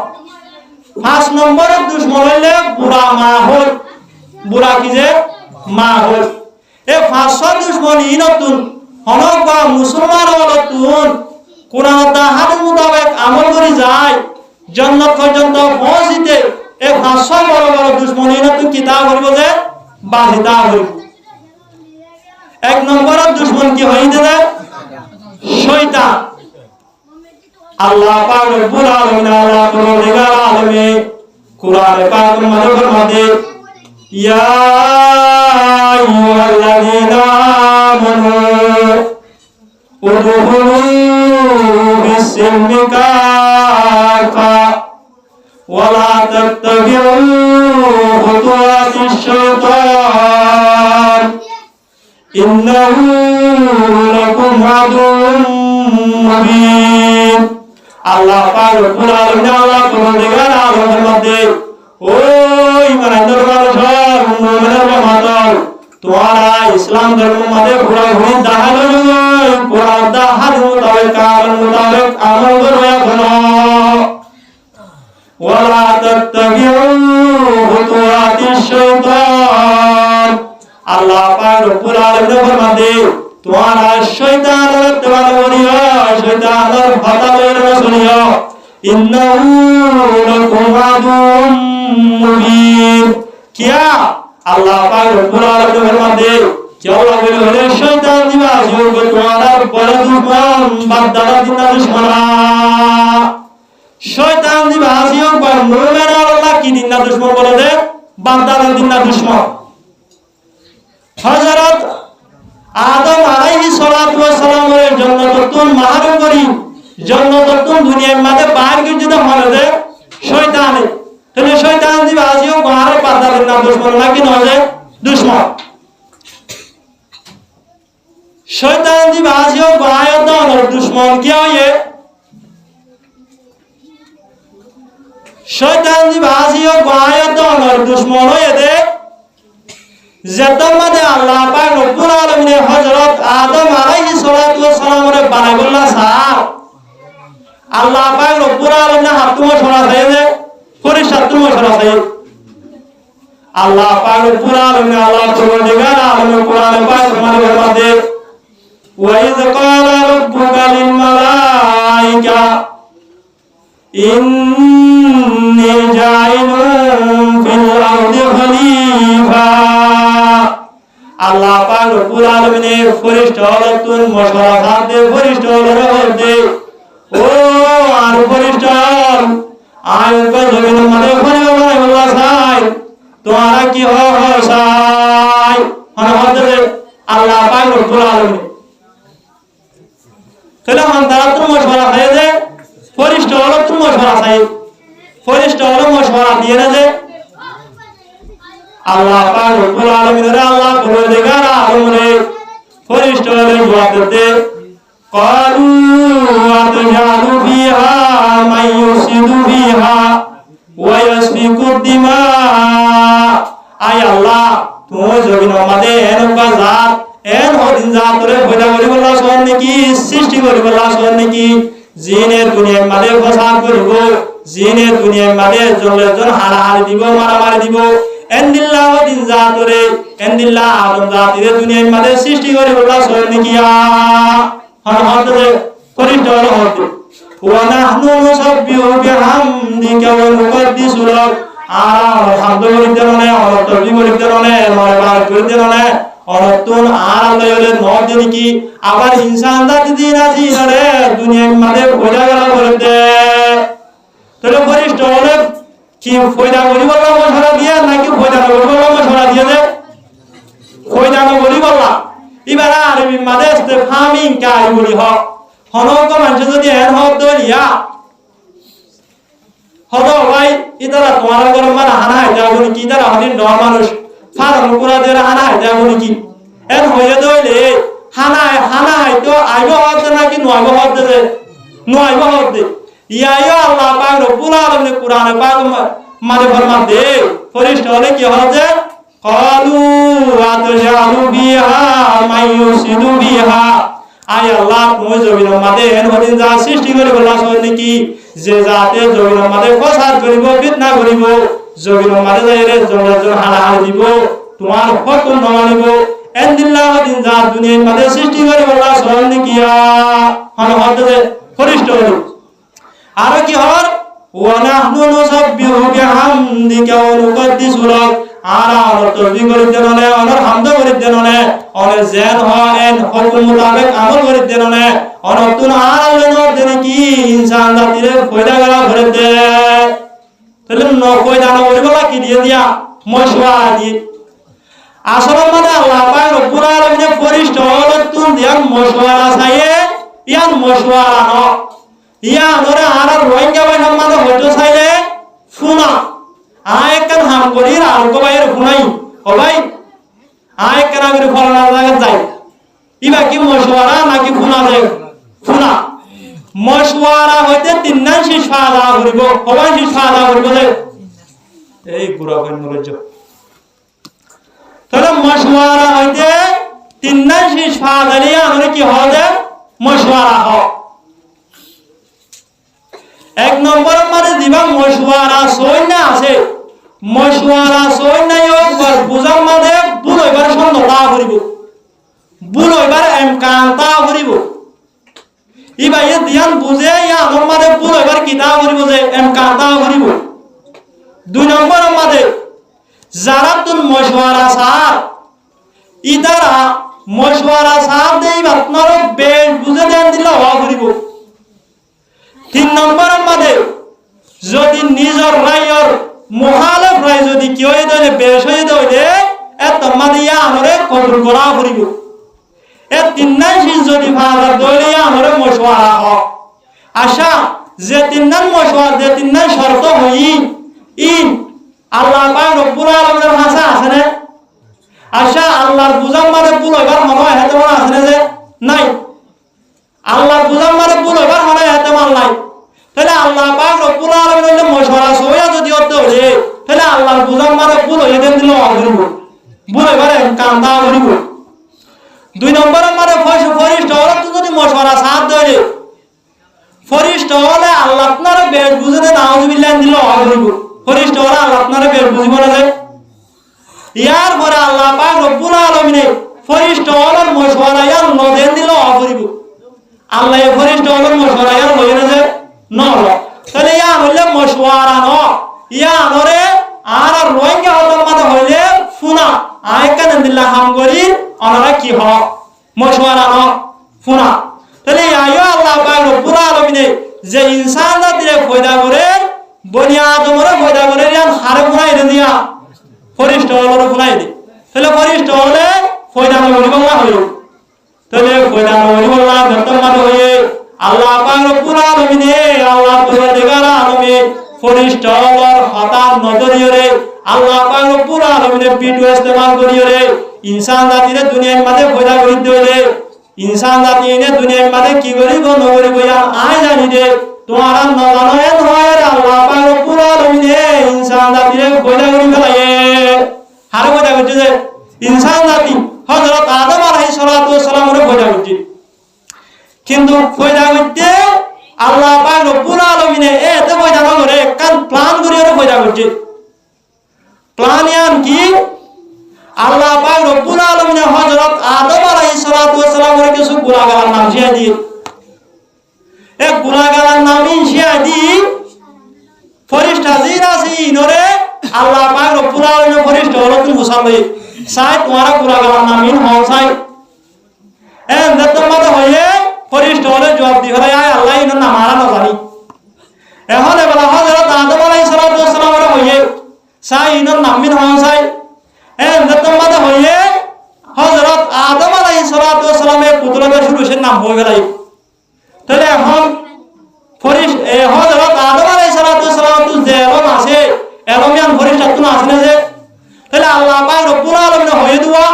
A: পাঁচ নম্বর দুশমন হইলে বুড়া মা হল বুড়া কি যে মা হল এ 500 দুশমন ই নতুন হনক বা মুসলমান হলতুন কোরআন দা হাদিস মোতাবেক আমল করি যায় জান্নাত পর্যন্ত পৌঁছিতে এ 500 বড় বড় দুশমন ই নতুন কিতাব হইব যে বাজিতা হইব এক নম্বর দুশমন কি হইতে দে শয়তান আল্লাহ পাক রব্বুল আলামিন আল্লাহ পরওয়ারদিগার আলমে কুরআন পাক মধ্যে ফরমাতে ইয়া আইয়ুহাল্লাযীনা আমানু উদখুলু বিসমিল্লাহি কাফা ওয়া লা তাত্তাবিউ খুতুওয়াতিশ শাইতান ইন্নাহু লাকুম আদুউম মুবিন আল্লাহ পাক রব্বুল আলামিন আল্লাহ পরওয়ারদিগার আলমের মধ্যে ওই ইমানদার মানুষ মুমিনের মাতাল তোমরা ইসলাম ধর্ম মধ্যে পুরা হই দাহাল পুরা দাহাল মোতাবেক কারণ মোতাবেক আমল করবে ভালো ওয়ালা তাত্তাবিউ খুতুওয়াতিশ শাইতান আল্লাহ পাক রব্বুল আলামিন ফরমাতে তোমারা শয়তানের দেওয়ান করিও শয়তানের কথা লইরা শুনিও ইন্নাহু লাকুম আদুউম মুবিন কিয়া আল্লাহ পাক রব্বুল আলামিন ফরমাতে কি আল্লাহ বলে শয়তান দিবা যোগ তোমারা বড় দুশ্মন বাদদারা দিন দুশ্মন শয়তান দিবা আসিও পর মুমিন আল্লাহ কি দিন দুশ্মন বলে দে বাদদারা দিন দুশ্মন হযরত আদম আলাইহিস সালাতু ওয়াস সালামের জান্নাতুল মাহরুম করি জান্নাতুল দুনিয়ার মধ্যে বাইরে যদি মনে দে শয়তান তাহলে শয়তান দিবা আসিও পর বাদদারা দিন দুশ্মন নাকি নয় দুশ্মন শয়তান দিবা আসিও গায়তর দুশ্মন কি হয় শয়তান দিবা আসিও গায়তর দুশ্মন হয়ে দে যেতমাদে আল্লাহ পাক রব্বুল আলামিন হযরত আদম আলাইহিস সালাতু ওয়াস সালামের বানাইবল্লা সার আল্লাহ পাক রব্বুল আলামিন হাতুম সরা দেয় ফরিশতা তুম সরা দেয় আল্লাহ পাক রব্বুল আলামিন আল্লাহ পরওয়ারদিগার আলমের কোরআনে পাক মানে বলে وَإِذْ قَالَ رَبُّكَ لِلْمَلَائِكَةِ إِنِّي جَاعِلٌ فِي الْأَرْضِ خَلِيفَةً আল্লাহ পাক রব্বুল আলামিনের ফেরেশতাদের মশওয়ারা দে ফেরেশতাদের হতে ও আর ফেরেশতা আয় গজবের মানে ফেরেশতা আল্লাহ সাই তোরা কি সাই হতে আল্লাহ পাক রব্বুল আলামিন তাহলে তারা তো মশওয়ারা খায় যে ফেরেশতা হলো তো মশওয়ারা খায় ফেরেশতা হলো মশওয়ারা দিয়ে না যে আল্লাহ পাক রব্বুল আলামিন রে আল্লাহ পরওয়ারদিগার আলমরে ফেরেশতাদের জবাব দিতে ক্বালু আতজালু ফিহা মান ইউসিদু ফিহা ওয়া ইয়াসফিকু দিমা আয় আল্লাহ তুমি জমিন আমাদের এনকা জাত এন হদিন জাতরে পয়দা করি বলা সর নাকি সৃষ্টি করি বলা সর নাকি জিনের দুনিয়ার মাঝে ফসাদ করিব জিনের দুনিয়ার মাঝে জনজন হারাহারি দিব মারামারি দিব এন্দিল্লাহ হদিন জাতরে এন্দিল্লাহ আদম জাতিরে দুনিয়ার মাঝে সৃষ্টি করি বলা সর নাকি হদরে করি দর হদ ওয়া নাহনু নুসাব্বিহু বিহামদিকা ওয়া নুকদ্দিসু লাক আলহামদুলিল্লাহ অনতবি করিদরনে মরবার করিদরনে অনতুন আর আল্লাহ হলে নদিন কি আবার ইনসান জাতি দিন আজি রে দুনিয়ার মাঝে পয়দা গলা বলতে তাহলে ফরিষ্ট হলে কি পয়দা করি বললা মশলা দিয়া নাকি পয়দা করি বললা মশলা দিয়ে দে পয়দা করি বললা এবার আরবি মাঝে ফার্মিং কাজ বলি হ হনক মানুষ যদি এর হদ দলিয়া হদ ভাই ইতারা তোমার গরম মানে হানা হয় যাবো কি তারা হদিন ড মানুষ ফারম পুরা দেরা হানা হয় যাবো কি এর হয়ে দইলে হানায় তো আইব হদ নাকি নয়ব হদ দে নয়ব হদ দে ইয়াইও আল্লাহ পাক রব্বুল আলামিন কোরআনে পাক মানে ফরমান দে ফরিশতা হলে কি হবে ক্বালু আতজালু বিহা মান ইউসিদু বিহা আয় আল্লাহ তুমি জমিনের মাঝে এন হদিন যা সৃষ্টি করি বলা সয় নাকি যে জাতে জমিনের মাঝে ফসাদ করিব ফিতনা করিব জমিনের মাঝে যাইরে জনজন হারাহারি দিব তোমার হুকুম মানিব এন্দিল্লাহ হদিন যা দুনিয়ার মাঝে সৃষ্টি করি বলা সয় নাকি হদে ফরিশতা হল আর কি হর ওয়া নাহনু নুসাব্বিহু বিহামদিকা ওয়া নুকদ্দিসু লাক আর তসবিহ করি দেননে অনর হামদ করি দেননে অনে জেন হন হুকুম মোতাবেক আমল করি দেননে অনতুন আর আল্লাহর দেন কি ইনসান জাতিরে পয়দা গলা ভরে দে তাহলে ন পয়দা না করি বলা কি দিয়ে দিয়া মশওয়ারা দি আসল মানে আল্লাহ পাক রব্বুল আলামিন ফরিশতা হলো তুন দিয়া মশওয়ারা চাইয়ে ইয়ান মশওয়ারা ন ইয়া নরে আর রোহিঙ্গা ভাই সম্মানে হয়তো চাইলে ফুনা আয় কান হাম করি আর কো ভাইয়ের ফুনাই ও ভাই আয় কান আগের ফলনা জায়গা যাই ইবা কি মশওয়ারা নাকি ফুনা যায় ফুনা মশওয়ারা হইতে তিন না শেষ ফাদা করিব কবাই শেষ ফাদা করিব যে এই গুড়া কই নরজ তাহলে মশওয়ারা হইতে তিন না শেষ ফাদা লিয়া আমরা কি হবে মশওয়ারা হ এক নম্বর মানে দিবা মশওয়ারা সৈন্য আছে মশওয়ারা সৈন্য একবার বুঝার মানে বুঝাইবার সন্ধ্যা করিব ভুল হইবার এমকানতা করিব ইবাই ধ্যান বুঝে ইয়া আমার মাঝে ভুল হইবার কিতা করিব যে এমকানতা করিব। 2 নম্বর মাঝে যারা তুন মশওয়ারা সার ইদারা মশওয়ারা সার দেই আপনার বেশ বুঝে দেন দিলে হওয়া করিব। 3 নম্বর মাঝে যদি নিজর রায়র মুখালেফ রায় যদি কেউ দলে বেশ হয়ে দইলে এত মাদিয়া আমরে কবুল করা করিব। এ 3 নাই যদি ভাড়া দইলে আমরে মশওয়ারা হোক আশা যে 3 নাই মশওয়ারা যে 3 নাই শর্ত হই ইন আল্লাহ পাক রব্বুল আলামিনের ভাষা আছে না আশা আল্লাহর বুঝাম মানে ভুল হইবার মনে হয় হেতে মনে আছে না যে নাই আল্লাহর বুঝাম মানে ভুল হইবার মনে হয় হেতে মান নাই। তাহলে আল্লাহ পাক রব্বুল আলামিনের মশওয়ারা সইয়া যদি হতে হলে তাহলে আল্লাহর বুঝাম মানে ভুল হইয়া দেন দিল অগরিব ভুল হইবারে কান্দা অগরিব। 2 নম্বর মানে ফরিষ্ট হলে তো যদি মশওয়ারা সাথ দেয় ফরিষ্ট হলে আল্লাহ আপনার বেশ বুঝে দেন আউযুবিল্লাহ দিল অগরিব ফরিষ্ট হলে আল্লাহ আপনার বেশ বুঝিব না যে ইয়ার পরে আল্লাহ পাক রব্বুল আলামিন ফরিষ্ট হলের মশওয়ারা ইয়ার নদেন দিল অগরিব আল্লাহ এই ফরিষ্ট হলের মশওয়ারা ইয়ার লইনে যে নল তাহলে ইয়া হইলে মশওয়ারা ন ইয়া নরে আর রোহিঙ্গা হতর মাঝে হইলে ফুনা আইকান দিল্লাহ হাম করি অনারা কি হ মশওয়ারা ন ফুনা। তাহলে আয়ো আল্লাহ পাক রব্বুল আলামিন যে ইনসান জাতিরে পয়দা করে বনি আদমরে পয়দা করে ইয়ান হারে ফুনাই দিয়া ফরিষ্ট হলরে ফুনাই দে তাহলে ফরিষ্ট হলে পয়দা নবী বাংলা হইল তাহলে পয়দা নবী বাংলা গতম মাঝে হয়ে আল্লাহ পাক রব্বুল আলামিন আল্লাহ পরওয়ারদিগার আলমে ফরিষ্ট হলর হতার নজরিয়রে আল্লাহ পাক রব্বুল আলামিন ভিডিও ইস্তেমাল করিয়রে ইনসান জাতিরে দুনিয়ার মাঝে পয়দা করি দিলে ইনসান জাতি এনে দুনিয়ার মাঝে কি করিব নগরিব ইয়ান আই জানি দে তোমার নজানো হয় আল্লাহ পাক রব্বুল আলামিন ইনসান জাতিরে পয়দা করি ফেলায়ে হারে পয়দা করছে যে ইনসান জাতি হযরত আদম আলাইহিস সালাতু ওয়াস সালামের পয়দা করছে কিন্তু পয়দা করতে আল্লাহ পাক রব্বুল আলামিন এতে পয়দা না করে কান প্ল্যান করিয়ে পয়দা করছে। প্ল্যান ইয়ান কি আল্লাহ পাক রব্বুল আলামিন হযরত আদম আলাইহিস সালাতু ওয়াস সালামের কিছু গুনাহগারের নাম শিয়া দিয়ে এক গুনাহগারের নাম শিয়া দিয়ে ফরিস্তা জিরা সি নরে আল্লাহ পাক রব্বুল আলামিন ফরিস্তা হলো তুমি মুসাল্লি সাই তোমার গুনাহগারের নাম ইন হল সাই এন দত্তম মাতে হয়ে ফরিস্তা হলে জবাব দি হলে আয় আল্লাহ ইন নাম মারা না জানি এখন এবারে হযরত আদম আলাইহিস সালাতু ওয়াস সালামের হয়ে সাই ইন নাম মিন হল সাই এন দত্তম মাতে হয়ে হযরত আদম আলাইহিস সালাতু ওয়াস সালামের পুত্রদের শুরুশের নাম হয়ে গেল তাহলে এখন হযরত আদম আলাইহিস সালাতু ওয়াস সালাম তো যে এলম আছে এলমিয়ান ফরিস্তা তো আছে না যে তাহলে আল্লাহ পাক রব্বুল আলামিন হয়ে দেওয়া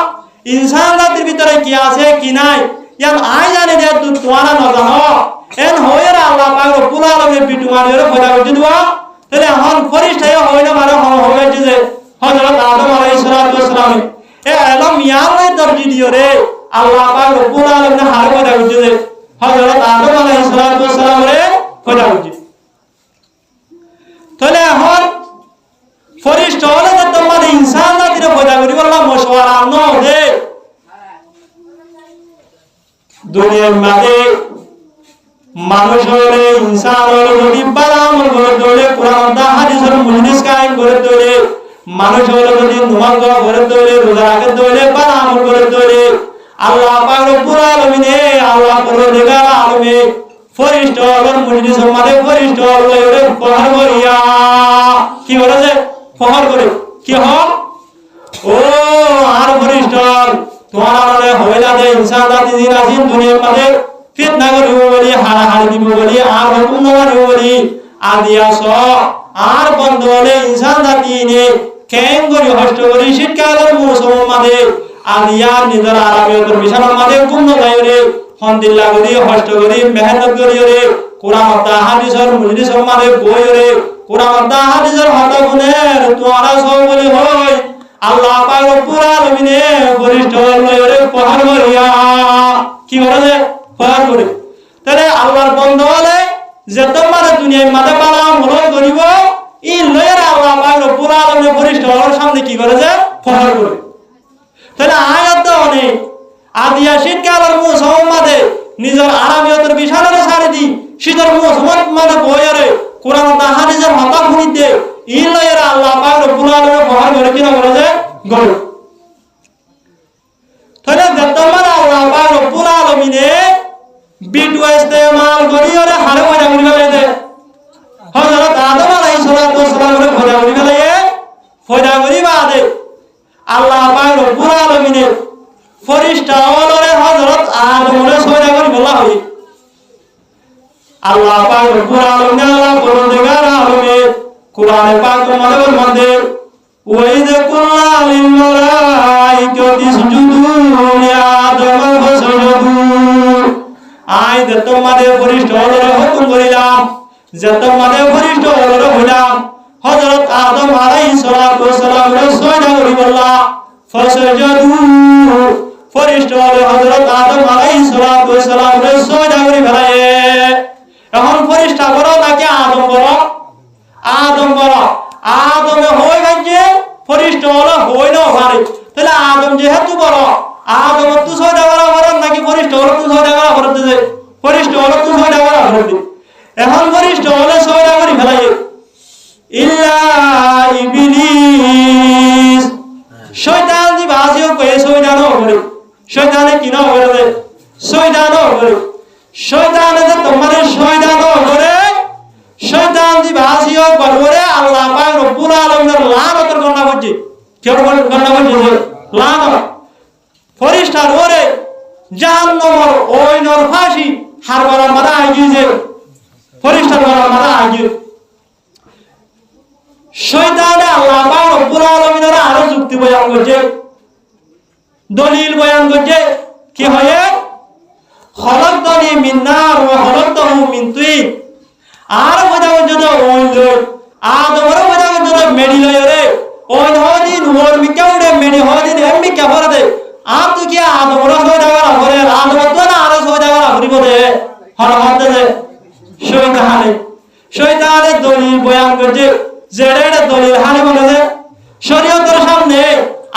A: ইনসান জাতির ভিতরে কি আছে কি নাই ইয়ান আই জানি যে তোমরা না জানো এন হয়ে আল্লাহ পাক রব্বুল আলামিন বিটুমানের পয়দা করে দেওয়া তাহলে এখন ফরিস্তা হয় না মানে হবে যে হযরত আদম আলাইহিস সালাতু ওয়াস সালাম এ এলম ইয়ারে দর্জি দিও রে আল্লাহ পাক রব্বুল আলামিন হার পয়দা করে যে হযরত আদম আলাইহিস সালাতু ওয়াস সালাম রে পয়দা করে তাহলে এখন ফরিস্তা হলে যে তোমাদের ইনসান জাতিরে পয়দা করি বললাম মশওয়ারা ন দে দুনিয়ার মাঝে মানুষ হলে ইনসান হলে যদি বালাম করে দৌড়ে কোরআন দা হাদিসের মুজলিস কায়েম করে দৌড়ে মানুষ হলে যদি নামাজ করে দৌড়ে রোজা রাখে দৌড়ে বালাম করে দৌড়ে আল্লাহ পাক রব্বুল আলামিন আল্লাহ পরওয়ারদিগার আলমে ফরিস্তা হলের মুজলিসের মাঝে ফরিস্তা হলে ওরে পহর করিয়া কি করে যে পহর করে কি হ ও আর ফরিস্তা তোমার হইলা যে ইনসান জাতি দিন আসিন দুনিয়ার মাঝে ফিতনা করিব বলি হারাহারি দিব বলি আর হুকুম না মারিব বলি আদিয়াস আর বন্ধ হলে ইনসান জাতি নে কেন করি হষ্ট করি শীতকালের মৌসুম মাঝে আদিয়ার নিজের আরামিয়তের বিশাল মাঝে গুণ যায় রে হন্দিল্লা করি হষ্ট করি মেহনত করি রে কোরআন দা হাদিসের মুজলিসের মাঝে বই রে কোরআন দা হাদিসের হতা গুণের তোরা সব বলি হয় আল্লাহ পাক রব্বুল আলামিন ফরিস্তা হলে পহর করিয়া কি করে পহর করে তাহলে আল্লাহর বন্ধ হলে যে তোমার দুনিয়ার মাঝে বালাম হলো করিব ই লয়ের আল্লাহ পাক রব্বুল আলামিন ফরিস্তা হলের সামনে কি করে যে পহর করে তাহলে আয়াত অনেক আদিয়া শীতকালের মৌসুম মাঝে নিজের আরামিয়তের বিশালের সারি দি শীতের মৌসুম মানে বইয়ারে কোরআন হাদিসের হতা শুনিতে ইল্লাইরা আল্লাহ পাক রব্বুল আলামিন বহার করে কিনা বলে যে গরু তাহলে যতমান আল্লাহ পাক রব্বুল আলামিনে বিটু ইস্তেমাল করিওরে হারে মজা করি ফেলে হযরত আদম আলাইহিস সালাতু ওয়াস সালামের মজা করি ফেলে ফয়দা করি বাদে আল্লাহ পাক রব্বুল আলামিনে ফেরেশতা ওলরে হযরত আদমরে সয়দা করি বলা হয় আল্লাহ পাক রব্বুল আলামিন আল্লাহ পরদিগার আলমে কুরআনে পাক মধ্যে মধ্যে ওয়াইদ কুল্লা লিল মালাইকাতি সুজুদু লি আদম ফাসজুদু আই যে তোমাদের ফেরেশতা ওলরে হুকুম করিলাম যে তোমাদের ফেরেশতা ওলরে হইলাম হযরত আদম আলাইহিস সালাতু ওয়াস সালামের সয়দা করি বলা ফাসজুদু ফেরেশতা ওলরে হযরত আদম আলাইহিস সালাতু ওয়াস সালামের সয়দা করি ফেলায়ে এখন ফেরেশতা বড় নাকি আদম বড় আদম বড় আদমে হই গেছে ফেরেশতা হলো হই না পারে তাহলে আদম যেহেতু বড় আদম তো সয়দা করা বড় নাকি ফেরেশতা হলো তো সয়দা করা বড় যে ফেরেশতা হলো তো সয়দা করা বড় এখন ফেরেশতা হলো সয়দা করি ফেলায় ইল্লা ইবলিস শয়তান দি বাসিও কয়ে শয়তানও করে শয়তানে কি না করে শয়তানও করে শয়তানে যে তোমার শয়তানও করে শয়তান দি বাসিও করে আল্লাহ পাক রব্বুল আলামিনের লানতের গণনা করছে কেউ গণনা করছে লানত ফেরেশতার ওরে জাহান্নামের ওই নর ফাঁসি হার করার মাথা আইছে ফেরেশতার করার মাথা আইছে শয়তানে আল্লাহ পাক রব্বুল আলামিনের আরো যুক্তি বয়ান করছে দলিল বয়ান করছে কি হয় খলকতনি মিন নার ওয়া খলকতাহু মিন তিন আর বোঝা যদি ওই আদমর বোঝা যদি মেডি লয়রে ওই হদিন ওর মিকাউডে মেডি হদিন এমনি কেবর দে আর তো কি আদমর সয়দা করা করে আদম তো না আর সয়দা করা করিব দে হর হতে দে শয়তানে দলিল বয়ান করছে যেটা দলিল হানি বলে যে শরীয়তের সামনে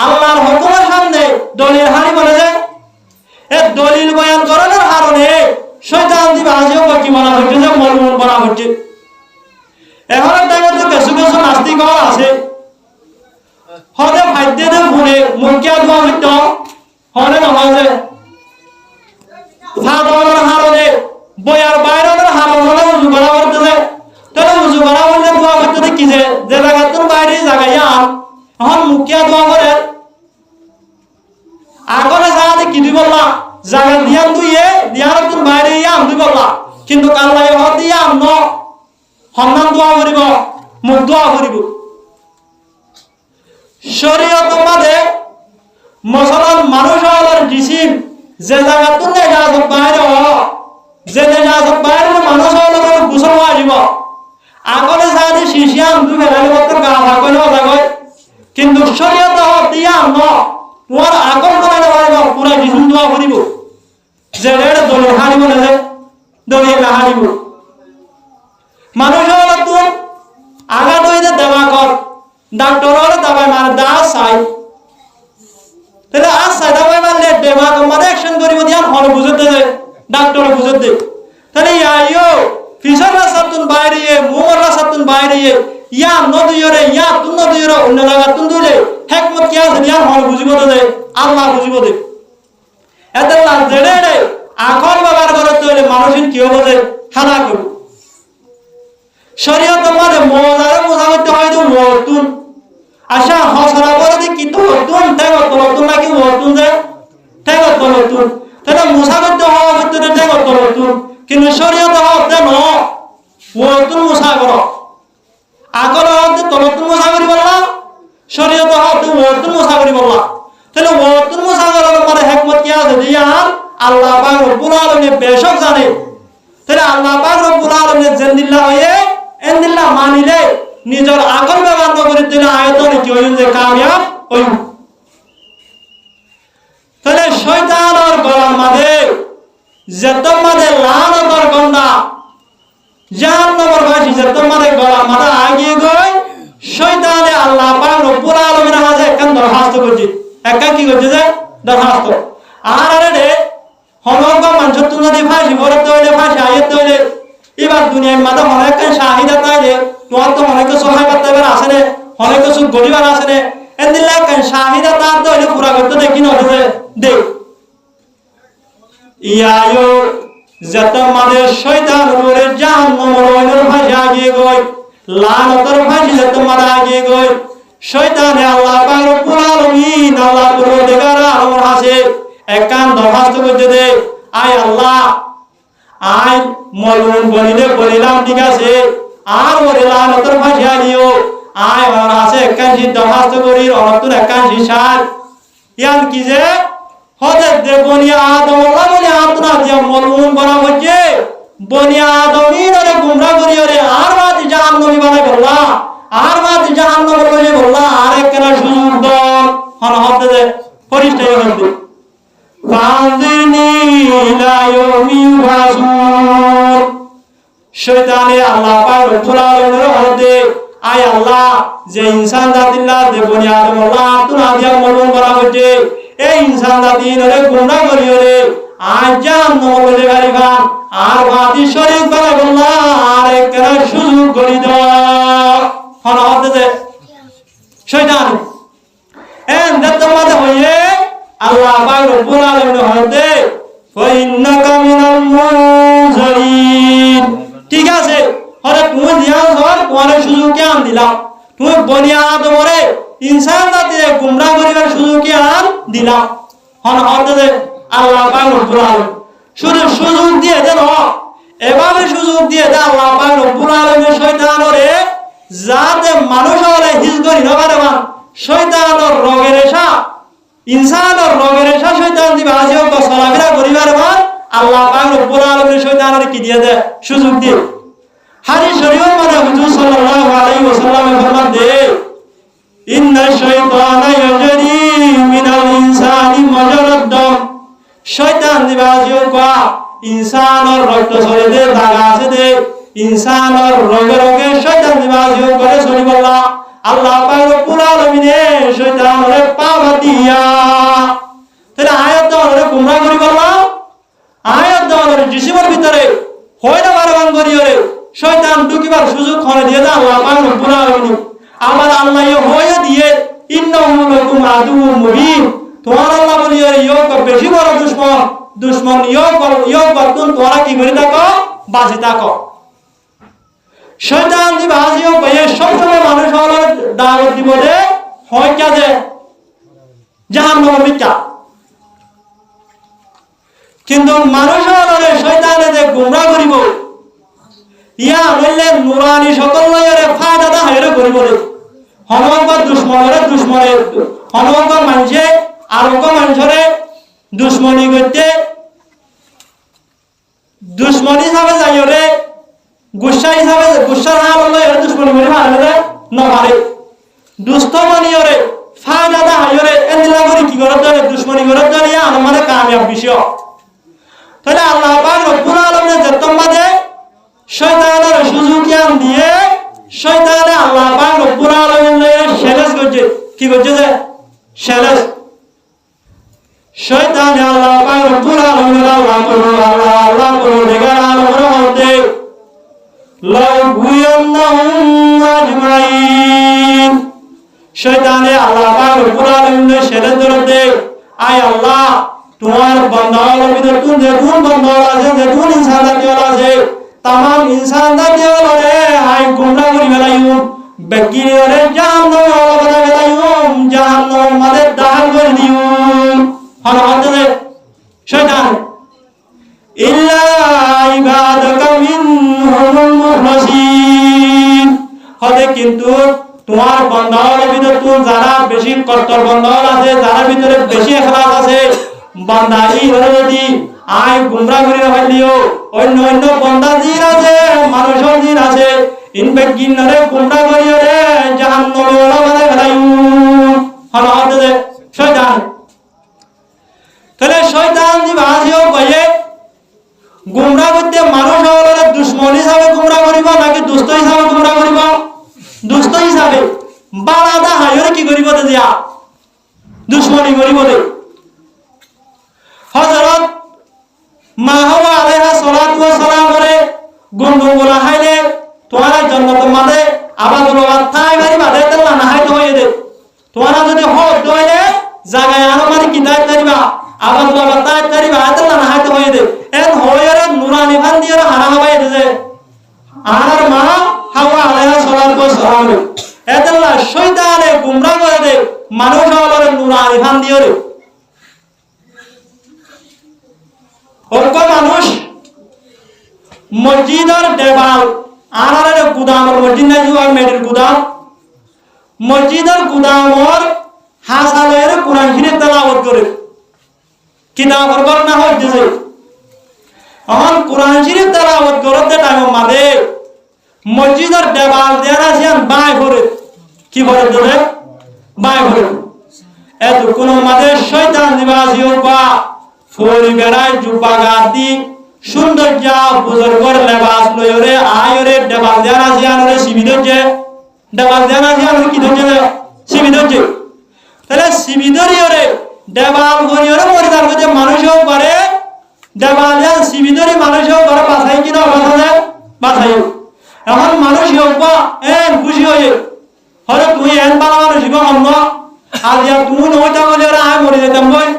A: আল্লাহর হুকুমের সামনে দলিল হানি বলে যে এ দলিল বয়ান করার কারণে শয়তান দিবা আজও কি বলা হচ্ছে যে মলমুল বলা হচ্ছে এখন দেখা তো কিছু কিছু নাস্তিক আছে হলে ভাইদ্যে দে ভুলে মুখিয়া দোয়া হইতো হলে নহয় যে সাধারণ হারণে বয়ার বাইরের হারণে উজু করা করতেছে তাহলে উজু করা বললে দোয়া করতে কি যে জায়গাতুন বাইরে জায়গায় এখন মুখিয়া দোয়া করে আগলে জায়গাতে কি দিব না জায়গা দিয়ান দুইয়ে দিয়ানতুন বাইরে ইয়াম দিব না কিন্তু আল্লাহ হতে ইয়াম ন সম্মান দোয়া করিব মুখ দোয়া করিব শরীয়ত মাঝে মুসলমান মানুষ হলার জিসিম যে জায়গাতুন নেজাজত বাইরে যে নেজাজত বাইরে মানুষ হলার গোসল হওয়া আগলে জায়গাতে শিশিয়াম দুই ফেলালে মতো গা ভাগলে যাবে কিন্তু শরীয়ত হতে ইয়াম ন তোমার আগল করালে পারিব পুরা জিসিম দোয়া করিব যে রেড দলিল হারিব না যে দলিল হারিব মানুষ হলো তো আগা দইতে দেওয়া কর ডাক্তার হলে দাবাই মারে দাস চাই তাহলে আজ চাই দাবাই মারলে দেওয়া মানে অ্যাকশন করিব দিয়া হল বুঝতে দে ডাক্তার বুঝতে দে তাহলে ইয়াইও ফিসার রাসাতুন বাইরে মোমর রাসাতুন বাইরে ইয়া নদীরে ইয়া তুন নদীরে অন্য জায়গা তুন দিলে হিকমত কি আছে দিয়া হল বুঝিব দে আল্লাহ বুঝিব দে এতে না জেড়ে আকল ব্যবহার করতে হলে মানুষের কি হবে যে হানা করব শরীয়ত মানে মজারে বোঝা করতে হয় তো মতুন আশা হসরা বলে যে কি তো তুন তেগো তুন নাকি মতুন যে তেগো তুন তাহলে মুসা করতে হওয়া করতে তেগো তুন কিন্তু শরীয়ত হতে ন মতুন মুসা করো আকল হতে তুন মুসা করি বললা শরীয়ত হতে মতুন মুসা করি বললা তাহলে মতুন মুসা করার মানে হিকমত কি আছে দিয়ান আল্লাহ পাক রব্বুল আলামিন বেশক জানে তাহলে আল্লাহ পাক রব্বুল আলামিন জিন্দিল্লাহ হয়ে এন্দিল্লাহ মানিলে নিজের আকল ব্যবহার করে দিলে আয়তনে কি হইল যে কামিয়াব হইল তাহলে শয়তানের গলার মাঝে যত মাঝে লানতর গন্ধা জাহান্নামের বাসী যত মাঝে গলার মাথা আগিয়ে গই শয়তানে আল্লাহ পাক রব্বুল আলামিনের মাঝে একখান দরখাস্ত করছে একা কি করছে যে দরখাস্ত আর দুনিয়ার মাঝে অনেক শাহিদা তাই রে তোমার তো অনেক সহায় করতে পারে আসে রে অনেক কিছু গরিবার আসে রে এদিন শাহিদা তার তো পুরা করতে দেখি না দে ইয়ায়ো যত মাঝে শয়তান উপরে জাহান্নামের ফাঁসি আগিয়ে গই লানতের ফাঁসি যত মারা আগিয়ে গই শয়তানে আল্লাহ পাক রব্বুল আলামিন আল্লাহ পরওয়ারদিগার আলমের কাছে একখান দরখাস্ত করতে দে আয় আল্লাহ আয় মলুন বলিলে বলিলাম ঠিক আছে আর ওরে লানতের ফাঁসি আগিও আয় ওর কাছে একখান দরখাস্ত করি অনতুন একখান শিশার ইয়ান কি যে হতে দে বনি আদম আল্লাহ বনি আদম দিয়া মলুন বনা হচ্ছে বনি আদমিন ওরে গুমরা করি ওরে আর বাদ জাহান্নামী বানাই বললা আর বাদ জাহান্নামে বলে বললা আর একখানা সুযোগ দাও হন হতে দে পরিষ্কার হতে ফাযিনি লা ইউমিবাসুর শয়তানে আল্লাহ পাক রব্বুল আলামিনের হতে আয় আল্লাহ যে ইনসান জাতিল্লাহ যে বনি আদম আল্লাহ তুনা দিয়া মলুন বনা হচ্ছে এই ইনসান জাতির ওরে গুমরা করি ওরে আজ জাহান্নামে বলে গারিবা আর বাদি শরীক বানাই বললা আর একখানা সুযোগ করি দাও হন হতে দে শয়তান এন দত্তমাতে হইয়ে আল্লাহ পাক রব্বুল আলামিন হতে ফাইন্নাকা মিনাল মুনজারিন ঠিক আছে হরে তুমি দিয়া হর কোনে সুযোগ কি আন দিলাম তুমি বনি আদমরে ইনসান জাতিরে গুমরা করিবার সুযোগ কি আন দিলাম হন হতে দে আল্লাহ পাক রব্বুল আলামিন শুধু সুযোগ দিয়ে দেন এভাবে সুযোগ দিয়ে দে আল্লাহ পাক রব্বুল আলামিন শয়তানরে যাতে মানুষ হলে হিজ করি না পারে মান শয়তানর রোগের রেশা ইনসানর রোগের রেশা শয়তান দিবে আজিও চলাফেরা করিবার মান আল্লাহ পাক রব্বুল আলামিন শয়তানরে কি দিয়ে দে সুযোগ দিয়ে হাদিস শরীফের মধ্যে হুজুর সাল্লাল্লাহু আলাইহি ওয়াসাল্লাম ফরমান দে ইন্না শাইতানা ইয়াজরি মিনাল ইনসানি মাজারাদ দাম শয়তান দিবে আজিও কা ইনসানর রক্ত ছড়ে দে দাগা আছে দে ইনসানর রোগে রোগে শয়তান দিবে আজিও করে চলি বললা আল্লাহ পাক রব্বুল আলামিন শয়তানরে পাওয়া দিয়া তাহলে আয়াত দাওরে গুমরা করি বললা আয়াত দাওরে জিসিমের ভিতরে হয় না বারবান করি ওরে শয়তান ঢুকিবার সুযোগ করে দিয়ে দে আল্লাহ পাক রব্বুল আলামিন আমার আল্লাহ হয়ে দিয়ে ইন্নাহু লাকুম আদুউম মুবিন তোমার আল্লাহ বলি ওরে ইয়ো বেশি বড় দুশমন ইয়ো বর্তন তোরা কি করে থাকো বাঁচে থাকো শয়তান দিবে আজিও কয়ে সবসময় মানুষ হলো দাওয়াত দিব দে হয় কাজে জাহান্নামের ভিতর কিন্তু মানুষ হলো শয়তানে যে গুমরা করিব ইয়া হইলে নুরানি সকল লয়রে ফায়দা দা হেরে করিব রে হনগর দুশমনের হনগর মানুষে আর কোন মানুষরে দুশমনি করতে দুশমনি হিসাবে যাইরে গুসা হিসাবে গুসার হাল হলো এর দুশমনি করে মারে না মারে দুষ্ট মানিয়রে ফায়দা দা হায়রে এন্দিলা করে কি করে দে দুশমনি করে দে ইয়া আমারে কামিয়াব বিষয় তাহলে আল্লাহ পাক রব্বুল আলামিন যতমাদে শয়তানের সুযোগ জ্ঞান দিয়ে শয়তানে আল্লাহ পাক রব্বুল আলামিন শেলেস করছে কি করছে যে শেলেস শয়তানে আল্লাহ পাক রব্বুল আলামিন আল্লাহ করো দেগার আলমের মধ্যে লাউ গুয়ান্নাহুম আজমাইন শয়তানে আল্লাহ পাক রব্বুল আলামিন শেলেস ধরতে আয় আল্লাহ তোমার বান্দার ভিতর কোন দেখুন বান্দা আছে দেখুন ইনসান জাতি আছে तमाम इंसान दाते वाले हाय गुमराह करी बेलायु बेगिरी वाले জাহান্নামে वाला बना बेलायु জাহান্নাম माने दाल कर दियो हन हाथे शैतान इल्ला इबादाका मिनहुल मुखलासिन হতে কিন্তু তোমার বান্দার ভিতর তো যারা বেশি কর্তব্য বান্দা আছে যারা ভিতরে বেশি ইখলাস আছে বান্দাই যদি আয় গুমরাহ করি হইলিও অন্য অন্য বান্দা জিন আছে মানুষের জিন আছে ইনবে গিনরে গুমরাহ করি রে জাহান্নামে ওলা বানাই ফেলাইউ হন হতে শয়তান তাহলে শয়তান দি বাজিও কয়ে গুমরাহ করতে মানুষ হলে দুশমন হিসাবে গুমরাহ করিব নাকি দুষ্ট হিসাবে গুমরাহ করিব দুষ্ট হিসাবে বাড়াদা হায়রে কি করিব দিয়া দুশমনি করিব দে হযরত মা হাওয়া আলাইহা সালাতু ওয়া সালাম করে গুনগুনগুলা জান্নাত মাঝে আবাদুল ওয়াতাই বাড়ি বাদে তেলা না হাইতে হয়ে দে তোমরা যদি হদ দইলে জায়গায় আনো মানে কি দায়িত্ব দিবা আবাদুল ওয়াতাই করিবা তেলা না হাইতে হয়ে দে এন হয়রে নুরানি ভান দিয়ে হারা হয়ে দে আর মা হাওয়া আলাইহিস সালাতু ওয়াস সালাম এতেলা শয়তানে গুমরাহ করে দে মানুষ হলরে নুরানি ভান দিয়ে রে অল্প মানুষ মসজিদের দেওয়াল আনারে গুদামর মসজিদ নাই জুয়ার মেডির গুদাম মসজিদের গুদামর হাসালের কোরআন শরীফ তেলাওয়াত করে কিতাবের বর্ণনা হইতেছে এখন কোরআন শরীফ তেলাওয়াত করতে টাইম মাদে মসজিদের দেওয়াল দেয়া আছেন বাই করে কি করে দেবে বাই করে এত কোন মাদে শয়তান নিবাসী বা ফরি বেড়ায় জুব্বা গাদি সুন্দর যা বুজুর্গর লেবাস লয়রে আয়রে দেবাল দেনা জিয়ানরে শিবিদজে দেবাল দেনা জিয়ানরে কি দজে শিবিদজে তাহলে শিবিদরিয়রে দেবাল গরিয়রে পরিদার করতে মানুষও পারে দেবাল দেন শিবিদরি মানুষও পারে বাছাই কিনা বাছালে বাছাই এখন মানুষ হোকবা এন খুশি হয়ে হরে তুই এন পালা মানুষ হিবা অন্য আর যা তুমি নইটা বলে আয় মরে যেতাম বই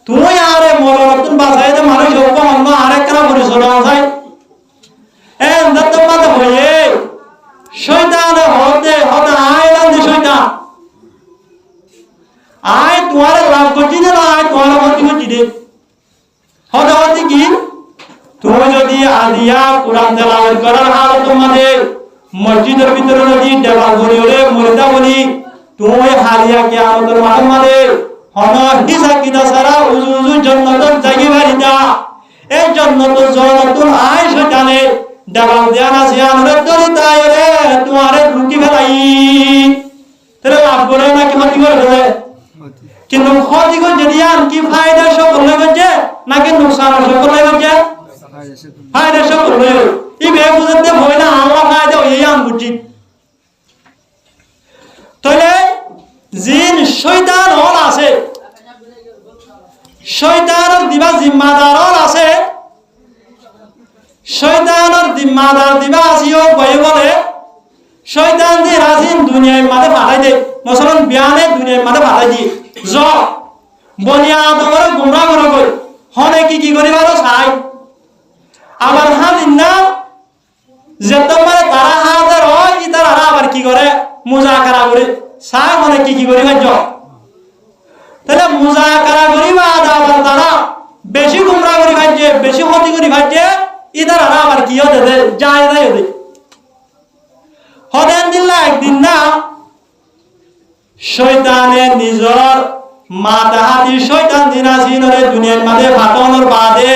A: তুই আরে মরণ বাছাই তো মানুষ হোক অন্য আরেক কেনা করে চলে যায় এন দত্ত মাতে হয়ে শয়তান হতে হতে আয় লান্দি শয়তান আয় তোমার লাভ করছি না আয় তোমার ক্ষতি করছি রে হতে হতে কি তুমি যদি আদিয়া কোরআন তেলাওয়াত করার হালত তোমাদের মসজিদের ভিতরে যদি দেওয়াল গড়িয়ে মরিদা বলি তুমি হালিয়া কে আমাদের মাঠে হন হিসাব কিনা সারা উজু উজু জন্নতর জাগি বাড়িটা এই জন্নতর জন্নতুল আয় শয়তানে দেওয়াল দেয়ান আছে আমরা তরি তাই রে তোমারে লুকি ফেলাই তাহলে লাভ করে না কি ক্ষতি করে ফেলে কিন্তু ক্ষতি করছে দিয়ান কি ফায়দা সকল লাগছে নাকি নুকসান সকল লাগছে ফায়দা সকল লাগে এই বে বুঝতে ভয় না আল্লাহ ফায়দা এই আন বুঝি তাহলে জিন শয়তান হল আছে শয়তানের দিবা জিম্মাদার আছে শয়তানের জিম্মাদার দিবা আসিও বই বলে শয়তান দি রাজিন দুনিয়ার মাঝে পাঠাই দে মসলন বিয়ানে দুনিয়ার মাঝে পাঠাই দি জ বনিয়া আদমরে গুমরাহ করে কই হনে কি করিবারো চাই আবার হাদিন না যেতমারে তারা হাজার হয় কি তারা আবার কি করে মুজাকারা করে চাই মানে কি করিবার জ তাহলে মুজাকারা করিবা আবার তারা বেশি গুমরাহ করি ভাজছে বেশি ক্ষতি করি ভাজছে ইদার আবার কি হতে দে যায় যায় দে হদেন দিল্লা একদিন না শয়তানে নিজর মাথা হাতি শয়তান দিনা সিনরে দুনিয়ার মাঝে ফাটানোর বাদে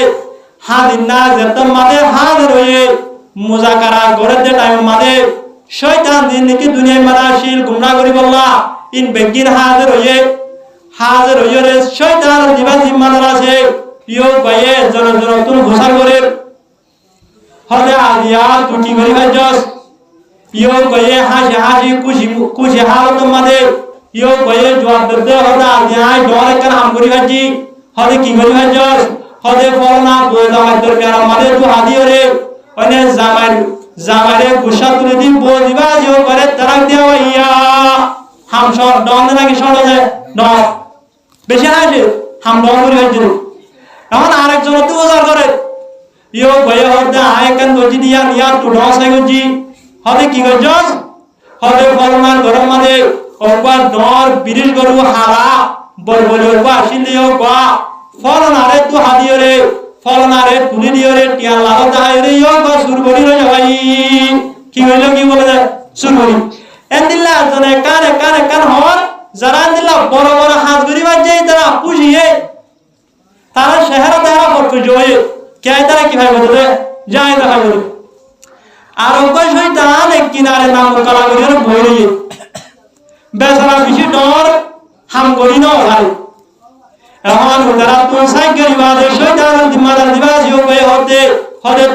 A: হাদিন না যেতম মাঝে হাত রয়ে মুজাকারা করে দে টাইম মাঝে শয়তান দিন নাকি দুনিয়ার মাঝে আসিল গুমরাহ করি বললা ইন বেগিন হাত রয়ে রে শয়তান দিবা জিম্মাদার আছে ইও বাইয়ে জন জন তুন ঘোষার করে হলে আদিয়া তুটি করি ভাজস ইও বাইয়ে হাসি হাসি খুশি খুশি হালত মাঝে ইও বাইয়ে জবাব দিতে হলে আদিয়া ডর একটা হাম করি ভাজি হলে কি করি ভাজস হলে ফলনা বই জামাই দরকার মাঝে তো হাদিও রে অনে জামাইরে গুসা তুলে দিন বই দিবা ইও করে তারাক দেওয়া ইয়া হাম সর ডন নাকি সর যায় ডর বেশি আছে হাম ডর করি ভাজি এখন আরেকজন তো বাজার করে ইও ভয়ে হতে আয় কান গজি দিয়া নিয়া টু ডস আই গজি হতে কি গজস হতে ফলমান গরম মানে ওবা ডর বিরিশ গরু হারা বলবলে ওবা আসিলিও গা ফলনারে তো হাদিও রে ফলনারে তুলি দিও রে টিয়া লাগা যায় রে ইও গা সুর করি রে ভাই কি হইলো কি বলে দে সুর করি এন্দিল্লা জনে কানে হর যারা দিলা বড় বড় হাত গরি বাজে তারা পুষিয়ে তারা শহরে তারা পড়তে জয়ে কে তারা কিভাবে বলতে যায় দেখা বলে আর ওই শয়তান এক কিনারে নাম কলা করে বইরে বেচারা বেশি ডর হাম করি না ভাই এখন তারা তো সাইকেল বাদে শয়তান দিমাদার দিবাস ইও বে হতে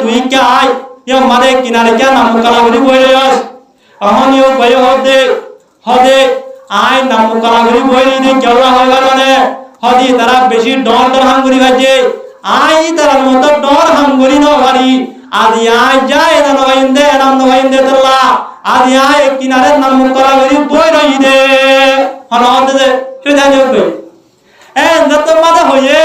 A: তুই কে আয় ইও মারে কিনারে কে নাম কলা করে বইরে আস এখন ইও বে হতে আয় নাম কলা করে বইরে নে কেওয়া হয় কারণে হদি তারা বেশি ডর হাম করি ভাজে আই তারা মত ডর হাম করি না পারি আদি আয় যায় না নবাইন্দে নাম নবাইন্দে দল্লা আদি আয় কিনারে নাম মুকরা করি বই রই দে হন দে শয়তান হবে যত মাথা হয়ে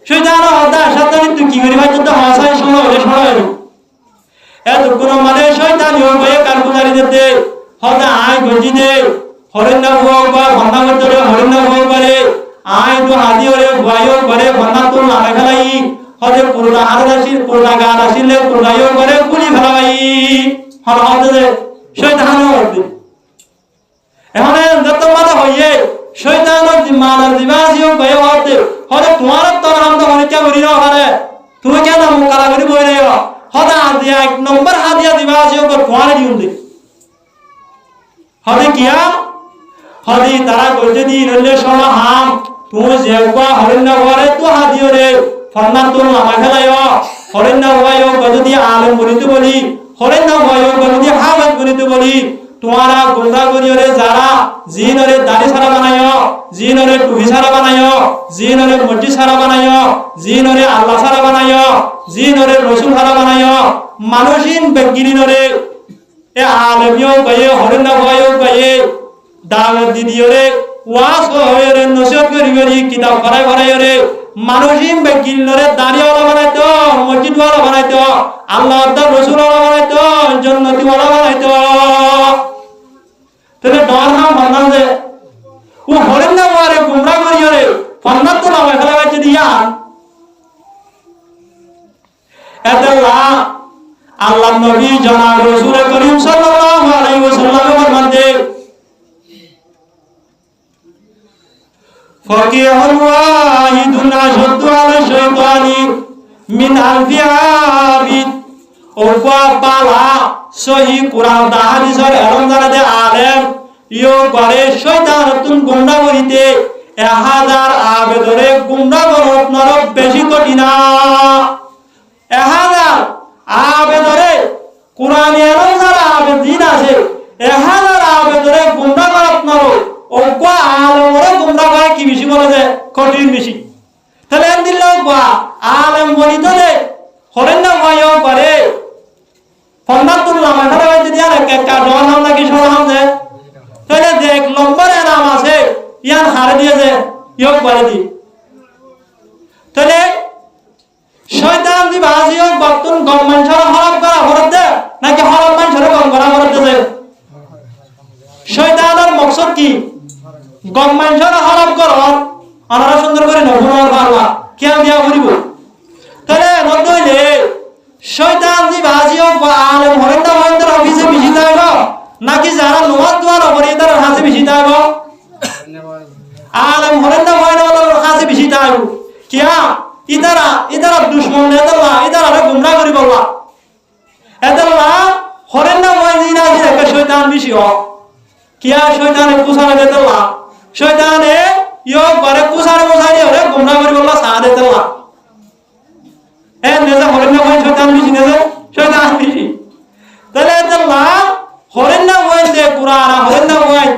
A: শয়তান হদা শয়তানি তুই কি করি ভাই যত হাসাই শোনো রে শোনো এত কোন মানে শয়তান হবে কার গুজারি দিতে হদা আয় গজি দে হরেন না হো বা ভন্না করতে হরেন না হো পারে আয় তো হাদি ওরে ভয় করে ভন্না তো না খেলাই হদে পুরোটা হারাশির পুরোটা গান আসিলে পুরোটাইও করে গুলি ফেলাই হন হদে শয়তান হবে এখন যত মাথা হয়ে শয়তানের জিম্মাদার দিবাসিও গয়ে হতে হরে তোমার তোর নাম তো হরিকা করি না পারে তুমি কেন মুকালা করি বই রে হদা হাদিয়া এক নম্বর হাদিয়া দিবাসিও কো তোমার দিউন দে হদে কিয়া হদি তারা কইতে দি নলে সমা হাম তুমি যেবা হরিনা ঘরে তো হাদিও রে ফন্না তো নামা খেলায়ো হরিনা হওয়ায়ো যদি আলেম বলিতে বলি হরিনা হওয়ায়ো যদি হাফেজ বলিতে বলি তোমারা গুন্ডা করিয়রে যারা জিনরে দাড়ি সারা বানায়ো জিনরে টুপি সারা বানায়ো জিনরে মসজিদ সারা বানায়ো জিনরে আল্লাহ সারা বানায়ো জিনরে রসুল সারা বানায়ো মানুষিন বেগিরিনরে এ আলেমিও গয়ে হরিনা হওয়ায়ো গয়ে দাওয়াত দিদিওরে ওয়াজ হয়রে নসিহত করি কিতাব পড়াইরে মানুষিন বেগিরিনরে দাড়িওয়ালা বানাইতো মসজিদওয়ালা বানাইতো আল্লাহর দা রসুলওয়ালা বানাইতো জান্নাতিওয়ালা বানাইতো তেনে ডর হাম বন্ধন দে ও হরেন না ওরে গুমরা করিয়রে ফন্নাত তো নামে খেলা বাইছে দিয়া এতলা আল্লাহ নবী জনাব রাসূল করিম সাল্লাল্লাহু আলাইহি ওয়াসাল্লাম ফরমাতে ফাকিহুল ওয়াহিদুন আশাদু আলা শাইতানি মিন আলফি আবিদ ওবা বালা সহি কুরআন দা হাদিসের এলম জানা দে আলেম ইও করে শয়তান তুন গুমরা করিতে 1000 আবেদরে গুমরা করত নর বেশি কঠিনা 1000 আবেদরে কুরআনে এলম যারা আবেদিন আছে 1000 আবেদরে গুমরা করত নর ওবা আলেমরে গুমরা করে কি বেশি বলে যে কঠিন বেশি তাহলে এম দিল ওবা আলেম বলিতে দে হরেন না হয়ও করে ফন্নাতুল্লাহ মাথাটা বাইতে দিয়া একটা ডর নাম নাকি শোনা নাম দে তাহলে দেখ লম্বরে নাম আছে ইয়ান হারে দিয়েছে ইয়োগ বলে দি তাহলে শয়তান দি বাজিও বর্তন গম মানুষের হরপ করা হরপ দে নাকি হরপ মানুষের গম করা হরপ দে শয়তানের মকসদ কি গম মানুষের হরপ কর আনারা সুন্দর করে নবুনার বারবা কেউ দিয়া করিব তাহলে নদইলে শয়তান দি বাজিও আলেম হরেন না হরেন অফিসে বেশি থাকব নাকি যারা নোয়াজ দোয়ার অপরে তার হাসে বেশি থাকব আলেম হরেন না হরেন হাসে বেশি থাকব কিয়া ইদারা দুশ্মন ইদারা গুমরা করি বললা এদারা হরেন না হরেন দিনা একটা শয়তান বেশি হ কিয়া শয়তানে কুসারে দেতলা শয়তানে ইয়ো করে কুসারে কুসারে হরে গুমরা করি বললা সাদে দেতলা নেজা হরেন না হরেন শয়তান বেশি নেজা শয়তান বেশি তাহলে এদারা হরেন না হরেন দে কুরআন হরেন না হরেন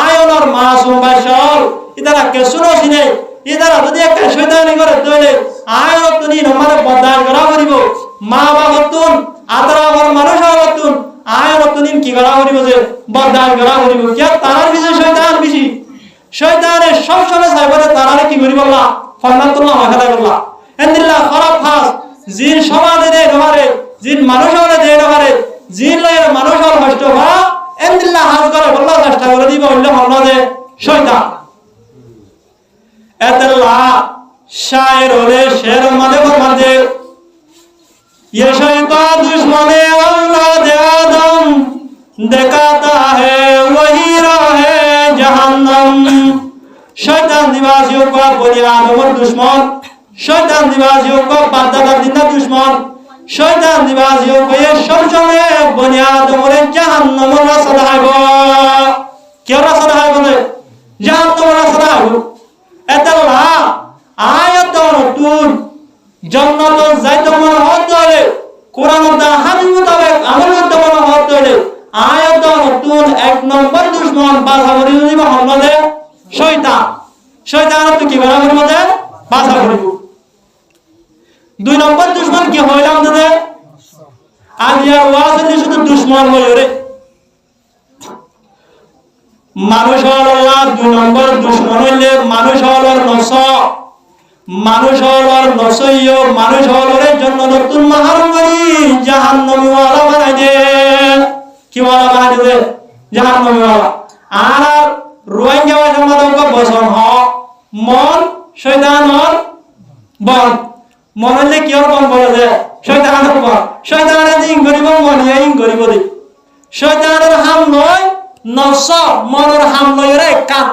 A: আয়নর মাসুম বাশার ইদারা কেসুনো সিনে ইদারা যদি একটা শয়তানি করে তইলে আয়ন তুনি নমানে বদান করা করিব মা বাবাতুন আদরা আমার মানুষ হওয়াতুন আয়ন তুনি কি করা করিব যে বদান করা করিব কি তারার বিষয় শয়তান বেশি শয়তানের সব সময় চাইবতে তারারে কি করিব আল্লাহ ফরমাতুল্লাহ মাখাদা করলা এন্দিল্লাহ খারাপ ফাস জিন সমাজে দে নমারে জিন মানুষ হলে দে নমারে জিন লয়ে মানুষ হল কষ্ট হওয়া এন্দিল্লাহ হাজ করে বললা চেষ্টা করে দিব হইলে হল্লা দে শয়তান এতলা শায়ের হলে শের মাঝে ফরমাতে ये शैतान दुश्मने औलाद आदम दिखाता है वही राह जहन्नम शैतान दिवासियों का बनी आदम और दुश्मन शैतान दिवासियों का बाददादा दिना दुश्मन शैतान दिवासियों को ये सब समय बनी आदम और जहन्नम रास्ता है वो क्या रास्ता है बोले जहन्नम रास्ता है वो এতলা আয়াতর তুন জান্নাত যাইতে মন হতে কোরআন দা হাদিস মোতাবেক আমল করতে মন হতে আয়াতর তুন এক নম্বর দুশমন বাধা করিব মোহাম্মদে শয়তান শয়তান তো কি বরাবর মধ্যে বাধা করিব দুই নম্বর দুশমন কি হইলাম দে আর ওয়াজ শুধু দুশ্মন হয়ে রে মানুষ হল আল্লাহ 2 নম্বর দুশ্মন হইলে মানুষ হল নস মানুষ হল নসইয় মানুষ হলের জন্য নতুন মহারঙ্গী জাহান্নামী ওয়ালা বানাই দে কি ওয়ালা বানাই দে জাহান্নামী ওয়ালা আর রোহিঙ্গা ভাষা বসন হ মন শয়তানর বন মন হইলে কি বন বলে যে শয়তানের বন শয়তানের ইং করিব মন ইং করিব দি শয়তানের হাম নয় নফস মনের হাম নয় রে কান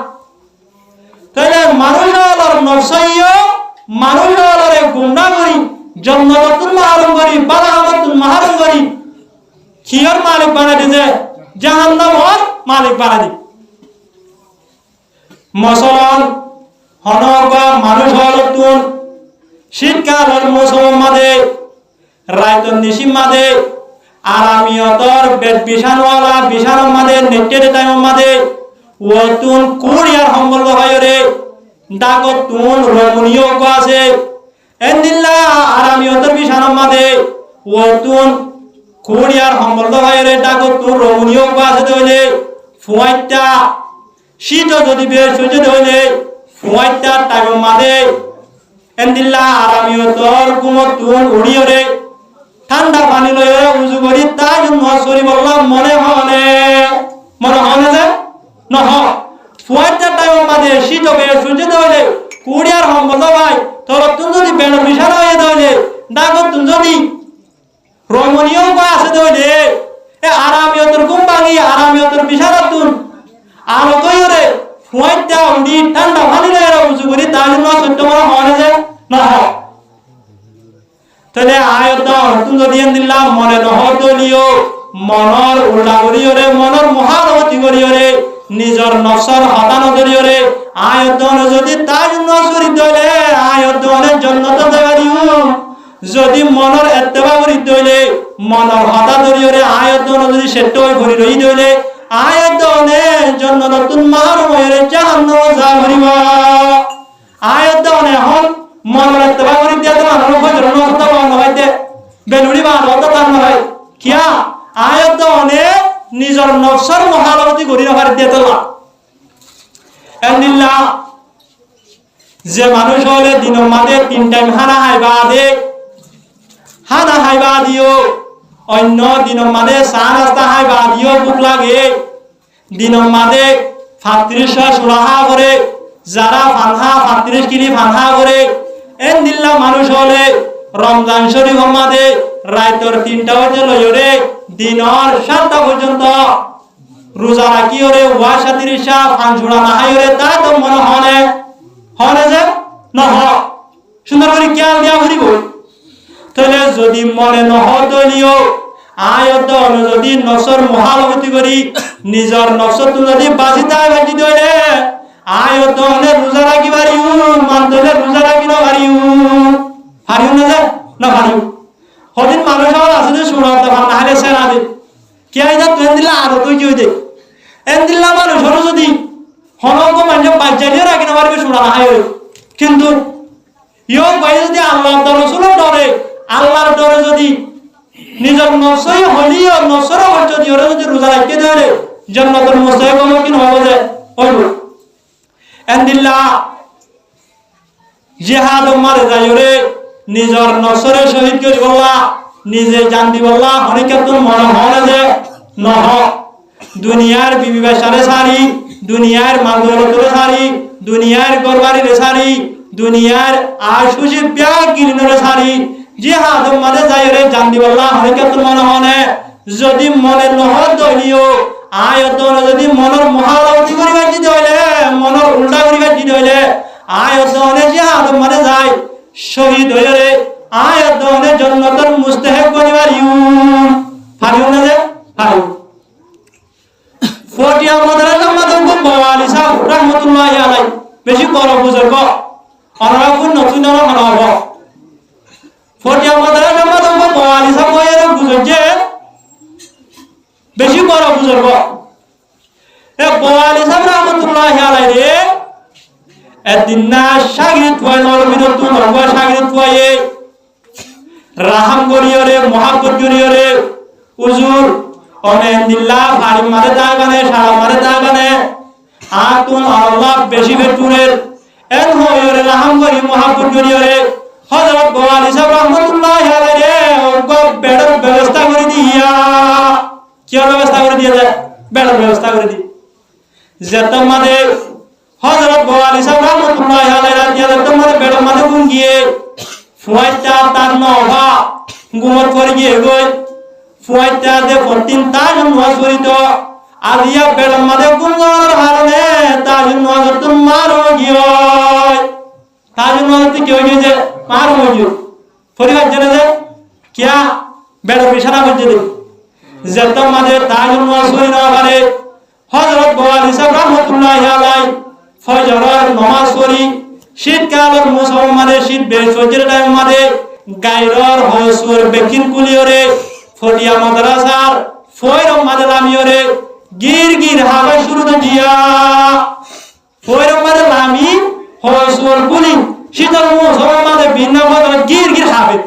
A: তাইলে মানুষ হলর নফসইয় মানুষ হলরে গুমরা করি জন্নতুল মাহরুম করি বালাহাতুল মাহরুম করি কিয়র মালিক বানাই দিছে জাহান্নামর মালিক বানাই দি মসলন হনবা মানুষ হল তুন শীতকালের মৌসুম মাদে রায়তন নিশিম মাদে আরামিয়তর বেদ বিশানওয়ালা বিশান মাদে নেটের টাইম মাদে ও তুন কুড়িয়ার সম্বল হয়রে ডাকত তুন রমণীয় আছে এন্দিল্লা আরামিয়তর বিশান মাদে ও তুন কুড়িয়ার সম্বল হয়রে ডাকত তুন রমণীয় আছে দইলে ফুয়াইটা শীত যদি বের সূর্য দইলে ফুয়াইটা টাইম মাদে এন্দিল্লা আরামিয়তর কুমত তুন উড়িয়রে ঠান্ডা পানি লয়ে উজু করি তাই নসরি বললাম মনে হনে যে নহ ফুয়াইটা টাইম মাদে শীত বের সূর্য দইলে কুড়িয়ার সম্বল ভাই তোর তুন যদি বেড় বিশাল হয়ে দইলে ডাকত তুন যদি রমণীয় আছে দইলে এ আরামিয়তর ঘুম ভাঙি আরামিয়তর বিশাল তুন আলো কইরে ফুয়াইটা উড়ি ঠান্ডা পানি লয়ে উজু করি তাই নসরি মনে হনে যে নহ তাহলে আয়ত তুমি যদি দিলাম মনে নহতলিও মনৰ উল্টা করিয়রে মনৰ মহারতি করিয়রে নিজর নফসর হতানো করিয়রে আয়তন যদি তাই নসরি দইলে আয়তনের জন্নত দেবা দিও যদি মনৰ এত্তেবা করি দইলে মনৰ হতা করিয়রে আয়তন যদি সেট হই করি রই দইলে আয়তনে জন্নত তুন মহারময়রে জাহান্নাম যা করিবা আয়তনে হন মনের এত্তেবা করি দিয়া তো মানুষ হজর নহতা হইতে বেলুড়ি বা হতা তার নয় কিয়া আয়তনে নিজর নফসর মহারতি করি রাখার দিয়ে তোলা এন্দিল্লা যে মানুষ হলে দিন মাদে 3 টাইম হানা হাইবা দিও অন্য দিন মাদে চা নাস্তা হাইবা দিও ভোক লাগে দিন মাদে 35 সুরাহা করে যারা ফানহা 35 কিলি ফানহা করে এন্দিল্লা মানুষ হলে রমজান শরীফ মাদে রাইতর 3টা বাজে লয়রে দিনর 7টা পর্যন্ত রোজা রাখি ওরে ওয়াশা 30 ফানছুড়া না হাইরে তা তো মনে হনে যে নহ সুন্দর করে খেয়াল দিয়া ঘুরিব তাহলে যদি মনে নহতলিও আয়ত যদি নসর মহালগতি করি নিজর নসর যদি বাজিতা বাজি দইলে আয়তনে রোজা রাখি পারিও মানতলে রোজা রাখি না পারিও না পারিও হদিন মানুষ আছে যে শুনার দরকার না হলে সেনা দে কি আইদা তুই দিলা আর তুই কি হইতে এন্দিল্লা মানুষ হলো যদি হনক মানে বাজ্জালিও রাখি না পারবে শুনা না হয় কিন্তু ইয়ো ভাই যদি আল্লাহর রাসূলের ডরে আল্লাহর ডরে যদি নিজের নসই হলিও নসর যদি ওরা যদি রোজা রাখতে দেয় জান্নাতের মুস্তাহিক মুমকিন হবে যে হইব এন্দিল্লা জিহাদ মারে যায়রে নিজর নসরে শহীদ করি বললা নিজে জান দি বললা অনেকে তো মনে হয় যে নহ দুনিয়ার বিবি বাসারে সারি দুনিয়ার মালদৌলতরে সারি দুনিয়ার গরবারিরে সারি দুনিয়ার আশুষি ব্যাগ গিরিনরে সারি জিহাদ মারে যায়রে জান দি বললা অনেকে তো মনে হয় যদি মনে নহ দলিও আয়তন যদি মনের মহালতি করি বাজি দইলে মনের উল্টা করি বাজি দইলে আয়তনে জিহাদ মারে যায় শহীদ হয়ে আয়তনে জান্নাতের মুস্তাহিক বনিবার পারিও না যে পারিও ফটিয়া মাদ্রাসা মাদক বাওয়ালি সাহেব রাহমাতুল্লাহি আলাইহি বেশি বড় বুজুর্গ অনারাফুন নতুন হনব ফটিয়া মাদ্রাসা মাদক বাওয়ালি সাহেব এর বুজুর্গে বেশি বড় বুজুর্গ এ বাওয়ালি সাহেব রাহমাতুল্লাহি আলাইহি একদিন না শাগিদ ওয়ানোর বিরুদ্ধে নরবা শাগিদ ওয়ায়ে রাহাম করিয়রে মহাব্বত করিয়রে উজুর অমেন্দিল্লা ভারী মারে দায় বানে সারা মারে দায় বানে আতুন আল্লাহ বেশি বেটুরের এন হইরে রাহম করি মহাপুর করিরে হযরত গোয়ালি সাহেব রহমাতুল্লাহি আলাইহি ওগো বেড়ার ব্যবস্থা করে দিয়া কি ব্যবস্থা করে দিয়া যায় বেড়ার ব্যবস্থা করে দি যেত মাদে হযরত গোয়ালি সাহেব রহমাতুল্লাহি আলাইহি দিয়া যেত মাদে বেড়ার মাদে গুন গিয়ে ফুয়াইতা তার নভা গুমত করে গিয়ে গই ফুয়াইতা দে ফতিন তাজ নজরিত আদিয়া বেড়ার মাদে গুনর হারনে তাজ নজর তোমারো গিয়ে তাজ নজর কি হয়ে যে মার হইও পরিবার জানে যে কিয়া বেড়ার বিছানা করতে দে যেত মাদে তাজ নজরি না পারে হযরত গোয়ালি সাহেব রহমাতুল্লাহি আলাইহি ফজরের নামাজ পড়ি শীতকালের মুসলমানের শীত বেশ হজের টাইম মাদে গায়রর হসুর বেকিন কুলিওরে ফটিয়া মাদ্রাসার ফয়রম মাদে লামিওরে গির গির হাওয়া শুরু দিয়া ফয়রম মাদে লামি হসুর কুলি শীতল মুসলমানের ভিন্ন মাদে গির গির হাবে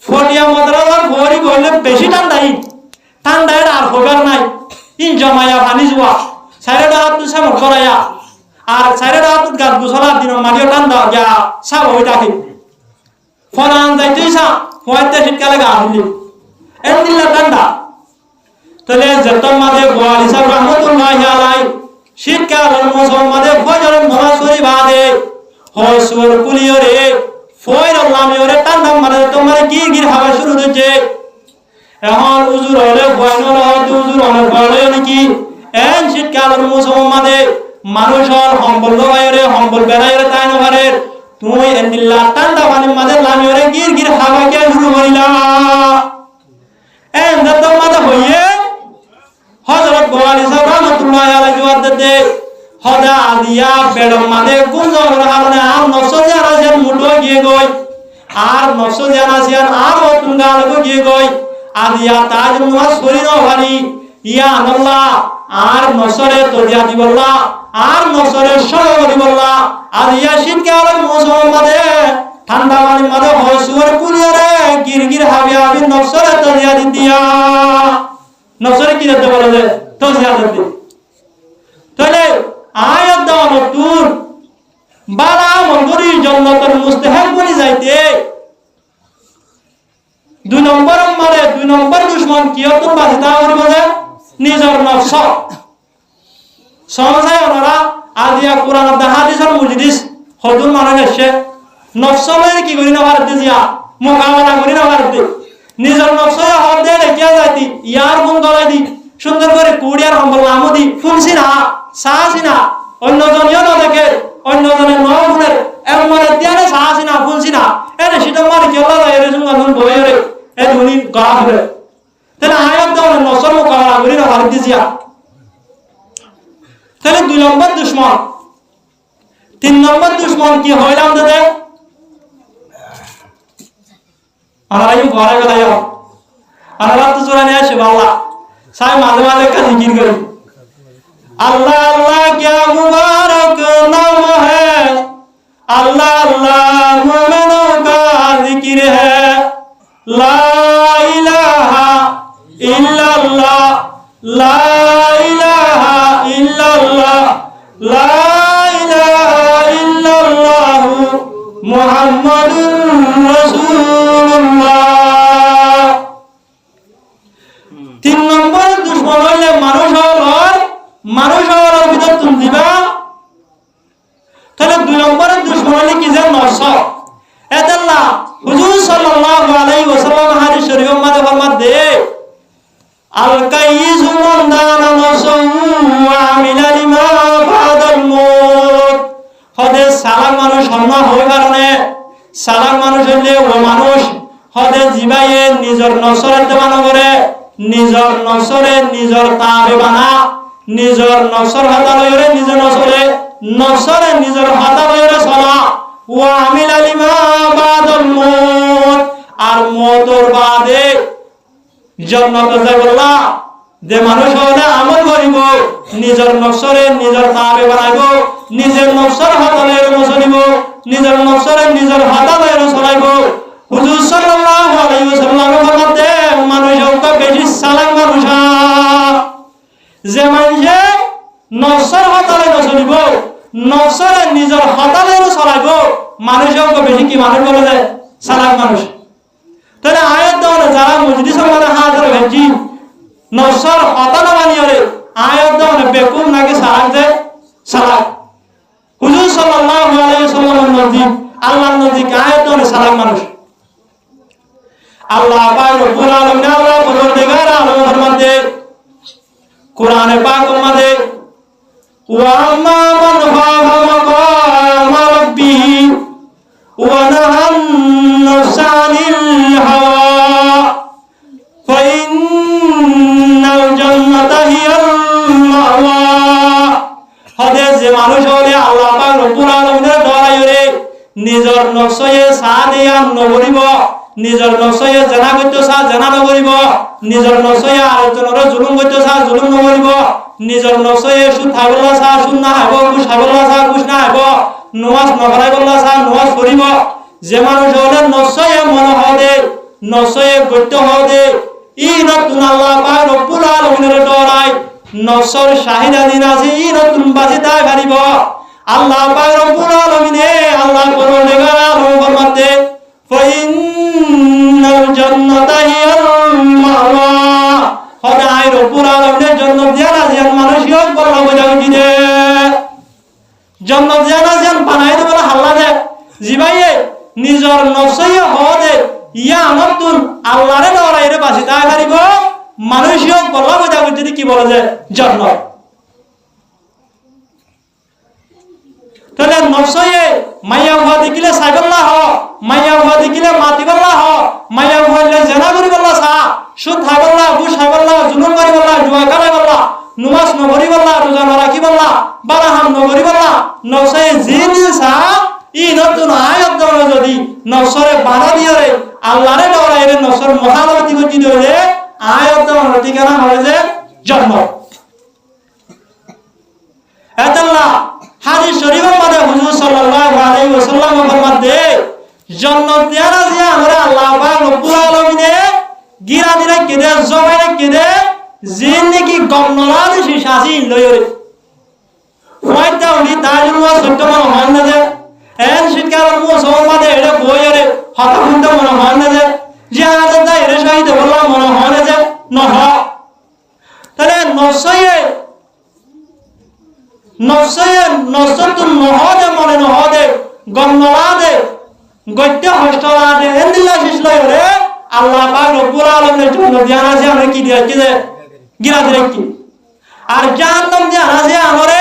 A: ফটিয়া মাদ্রাসার ফরি বললে বেশি ঠান্ডাই আর হবার নাই ইন জমায়া পানি জোয়া সাইরে দাঁত তুই সামর করাইয়া আর সাইরে দাঁত গাছ গুছালার দিন মাটিও ঠান্ডা গিয়া সাব হয়ে থাকে ফলান যাইতেই সা হয়তো শীতকালে গা হইলি এর দিল্লা ঠান্ডা তাহলে যেত মাঝে গোয়ালি সাহেব রহমাতুল্লাহি আলাইহি শীতকালের মৌসুম মাঝে ফজরের নামাজ পড়ি বাদে হসুর কুলিওরে ফয়র লামিওরে ঠান্ডা মাঝে তোমার গির গির হাওয়া শুরু হচ্ছে এখন উজুর হলে ভয় নলহতে উজুর হলে ভয় হলে নাকি এন শীতকালের মৌসুম মাঝে মানুষের সম্বল লগাইরে সম্বল বেড়াইরে তাই নভারে তুমি এন্দিল্লা ঠান্ডা পানির মাঝে লামিওরে গির গির হাওয়া কে শুরু করিলা এন যত মাঝে হইয়ে হযরত গোয়ালি সাহেব রহমাতুল্লাহি আলাইহি জবাব দে হদা আদিয়া বেড়ম মাঝে গুঞ্জর কারণে আর নফস জানাসিয়ান মুটো গিয়ে গই আর নফস জানাসিয়ান আর তুঙ্গাল গিয়ে গই আদিয়া তাজ নামাজ পড়ি না ভারি ইয়া আল্লাহ আর নসরে তরিয়া দিবল্লা আর নসরে সরব দিবল্লা আদিয়া শীতকালের মৌসুম মাঝে ঠান্ডা পানির মাঝে হসুর কুলিয়ারে গির গির হাবি হাবি নসরে তরিয়া দিয়া নসরে কি দিতে বলে যে তরিয়া দিতে তাহলে আয়াত দেওয়া নতুন বালা মঙ্গরির জন্য তোর মুস্তাহাব বনি যাইতে দুই নম্বর দুশ্মন কি হতো বাধিতা করিব যে নিজের নফস সমাজে ওনারা আদিয়া কোরআন হাদিসের মুজলিস হদুন মানুষ এসে নফসলের কি করি না ভারত দিয়া মোকাবেলা করি না ভারত নিজের নফসে হদ দিয়ে রেখে যাইতি ইয়ার গুণ গলাই দি সুন্দর করে কুড়িয়ার সম্বল নামও দি শুনছি না চাহাছি না অন্যজনীয় না দেখে অন্যজনের ন গুণের এমন মানে দিয়া চাহাছি না শুনছি না এনে সেটা মারি কেলা যায় এর সঙ্গে বই রে এ ধনী গা ধরে তাহলে আয়াত দেওয়া নসর মোকাবেলা করি না ভারত দিয়া তাহলে দুই নম্বর দুশ্মন তিন নম্বর দুশ্মন কি হইলাম দাদা আমরা এই ঘরে গেলাই আমরা তো জোড়া নিয়ে আসে বাবা সাই মাঝে মাঝে একটা জিকির করি আল্লাহ আল্লাহ क्या मुबारक नाम है अल्लाह अल्लाह मोमिनों का जिक्र है ला इलाहा इल्लल्लाह ला इलाहा इल्लल्लाह ला इलाहा इल्लल्लाह मुहम्मदुर রাসূলুল্লাহ তিন নম্বর দুশ্মন হইলে মানুষ হওয়ার ভিতর তুমি দিবা তাহলে দুই নম্বরের দুশ্মন হইলে কি যে নফস এদাল্লাহ হুজুর সাল্লাল্লাহু আলাইহি ওয়াসাল্লাম হাদিস শরীফের মধ্যে ফরমান দে আল কাইয়িসু মান দানা নফসহু ওয়া আমিলা লিমা বাদাল মউত হদে সালাম মানুষ অন্য হই কারণে সালাম মানুষ হইলে ও মানুষ হদে জিবাইয়ে নিজের নফসের দেবানো করে নিজের নফসরে নিজের তাবে বানা নিজের নফসর হাতা লইরে নিজের নফসরে নিজের হাতা লইরে চলা ওয়া আমিলা লিমা বাদাল মউত আর মওতের বাদে জান্নাতে যাইবল্লা যে মানুষ হলে আমল করিব নিজের নফসরে নিজের তাবে বানাইব নিজের নফসর হাতা লইরে চলিব নিজের নফসরে নিজের হাতা লইরে চলাইব হুজুর সাল্লাল্লাহু আলাইহি ওয়াসাল্লাম ফরমাতে মানুষ হোক বেশি চালাক মানুষ যে মানুষে নফসের হতালে নচলিব নফসের নিজের হতালে চলাইব মানুষ হোক বেশি কি মানুষ বলে যে চালাক মানুষ। তাহলে আয়াত দেওয়া যারা মজলিসের মধ্যে হাজির হয়েছি নফসের হতালে মানিয়ে আয়াত দেওয়া বেকুম নাকি চালাক যে চালাক। হুজুর সাল্লাল্লাহু আলাইহি ওয়াসাল্লাম নজিব আল্লাহর নজিব আয়াত দেওয়া চালাক মানুষ। আল্লাহ পাক রব্বুল আলামিন আল্লাহ পরওয়ারদিগার আলম ফরমাতে কোরআনে পাক মধ্যে ওয়া আম্মা মান খাফা মাকামা রাব্বিহি ওয়া নাহান নাফসা আনিল হাওয়া ফাইন্নাল জান্নাতা হিয়াল মাওয়া। হদে যে মানুষ হলে আল্লাহ পাক রব্বুল আলামিনের ডরাইরে নিজের নফসয়ে সাদিয়া নবরিব নিজের নফসয়ে জানা করতে চা জানা নকরিব নিজের নফসয়ে আলোচনার জুলুম করতে চা জুলুম নকরিব নিজের নফসয়ে সুদ খাইবলা চা সুদ না খাইব ঘুষ খাইবলা চা ঘুষ না খাইব নমাজ নকরাইবলা চা নমাজ পড়িব। যে মানুষ হলে নফসয়ে মন হদে নফসয়ে গত্য হদে ই নতুন আল্লাহ পাক রব্বুল আলামিনের ডরাই নফসর শাহিদা দিন আছে ই নতুন বাজি তাই পারিব। আল্লাহ পাক রব্বুল আলামিনে আল্লাহ পরওয়ারদিগার আলম ফরমাতে ফাইন্নাল জান্নাতা হিয়াল মাওয়া। খোদাই রব্বুল আলামিনের জান্নাত দিয়া রাজিয়ান মানুষ হোক বলা বোঝা উঠিতে জান্নাত দিয়া রাজিয়ান বানাই দেব হাল্লা দে জিবাইয়ে নিজর নফসয়ে হদে ইয়া নতুন আল্লাহরে ডরাইরে বাঁচি তাই পারিব মানুষ হোক বলা বোঝা উঠিতে কি বলে যে জান্নাত। তাহলে নফসয়ে মাইয়া হুয়া দেখিলে সাইবল্লাহ মাইয়া হুয়া দেখিলে মাতিবল্লাহ মাইয়া হুয়ালে জেনা করিবল্লাহ সা সুদ খাইবল্লাহ ঘুষ খাইবল্লাহ জুলুম করিবল্লাহ জুয়া খেলাইবল্লাহ নমাজ নকরিবল্লাহ রোজা নরাখিবল্লাহ বারাহাম নকরিবল্লাহ নফসয়ে জিন সা ই নতুন আয়াত দেওয়া যদি নফসরে বাধা দিয়রে আল্লাহরে ডরাইরে নফসর মহালতি গতি দিয়রে আয়াত দেওয়া ঠিকানা হয় যে জন্ম। এতাল্লাহ হাদিস শরীফের মধ্যে হুজুর সাল্লাল্লাহু আলাইহি ওয়াসাল্লাম ফরমাতে জান্নাত দিয়া রাজিয়া আমরা আল্লাহ পাক রব্বুল আলামিনে গিরা দিরা কেদে জবাইরে কেদে জিন নাকি গন্নলাল শিশাসি লয়রে ওয়াইতা উনি তাজুয়া সত্য মন হয় না যে এন শিকার মু সমাদে এড়ে বইরে হতাহুন্দ মন হয় না যে জিহাদ দা এড়ে শহীদ বলা মন হয় না যে নহ। তাহলে নসয়ে নফসয়ে নফসতুন নহদে মনে নহদে গন্নলাদে গত্য হস্তলাদে এন্দিলা শিশলয়রে আল্লাহ পাক রব্বুল আলামিনের জন্য ধ্যান আছে আমরা কি দিয়া কি যে গিরা দিরে কি আর জাহান্নাম ধ্যান আছে আমরে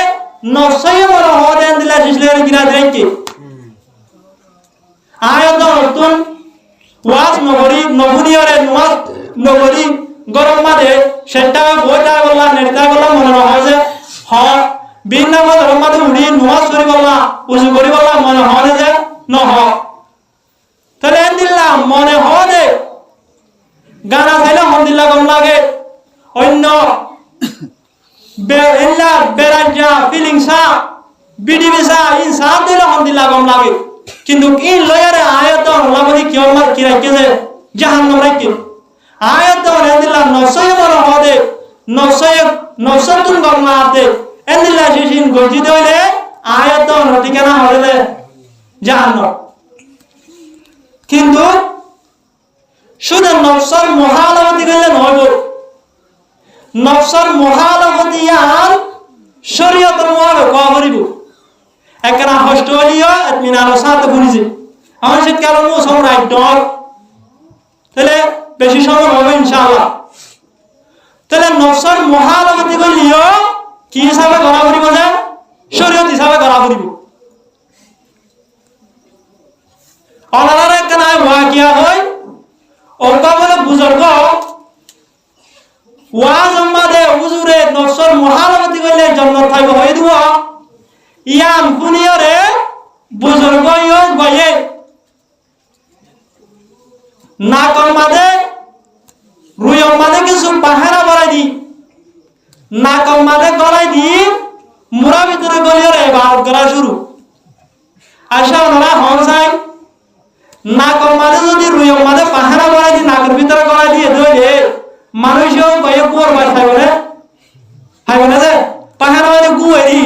A: নফসয়ে মনে হদে এন্দিলা শিশলয়রে গিরা দিরে কি। আয়াত নতুন ওয়াজ নগরী নবুনিয়রে নমাজ নগরী গরম মাদে সেটা বইটা বললা নেতা বললা মনে হয় যে হ বিন নামাজ রহমাতে উড়ি নমাজ করিবল্লাহ উজু করিবল্লাহ মনে হয় যে নহ। তাহলে এন্দিল্লা মনে হদে গানা চাইলে হন্দিল্লা কম লাগে অন্য এল্লা বেরাজ্জা ফিলিংসা বিডিবিসা ইনসাফ দিলে হন্দিল্লা কম লাগে কিন্তু কি লয়ারে আয়াত হলাবদি কি আমার কি রাখে যে জাহান্নাম রাখে আয়াত এন্দিল্লা নফসয়ে মনে হদে নফসয়ে নফসতুন গন্নাতে এন্দিল্লা শিশিন গর্জিত হইলে আয়াত ঠিকানা হলে জাহান্নাম। কিন্তু শুধু নফসর মহালগতি করলে নহব নফসর মহালগতি আর শরীয়তের মহালগ করিব একখানা হস্টলীয় মিনার সাথে ঘুরিছে আমার শীতকাল সম্রাট ডর তাহলে বেশি সময় হবে ইনশাআল্লাহ। তাহলে নফসর মহালগতি করলিও কি হিসাবে করা করিব যে শরীয়ত হিসাবে করা করিব। অনার একখানা ওয়াকিয়া হয় ওটা বলে বুজুর্গ ওয়াজ আমাদে হুজুরে নফসর মহালগতি করলে জান্নাত থাইব হয়ে দিব ইয়াম কুনিয়রে বুজুর্গ ইয়ক বয়ে না কর মাদে রুয়ম মাদে কিছু পাহারা বড়াই দি না কর মাদে গলাই দি মুরা ভিতরে গলিয়রে বাদ করা শুরু আশা ওনারা হন চাই না কর মাদে যদি রুয়ম নাকের ভিতরে গলা দিয়ে ধরে মানুষও কয়ে কুয়ার বাস থাকবে না খাইবে না যে পাহাড় মানে গুয়েরি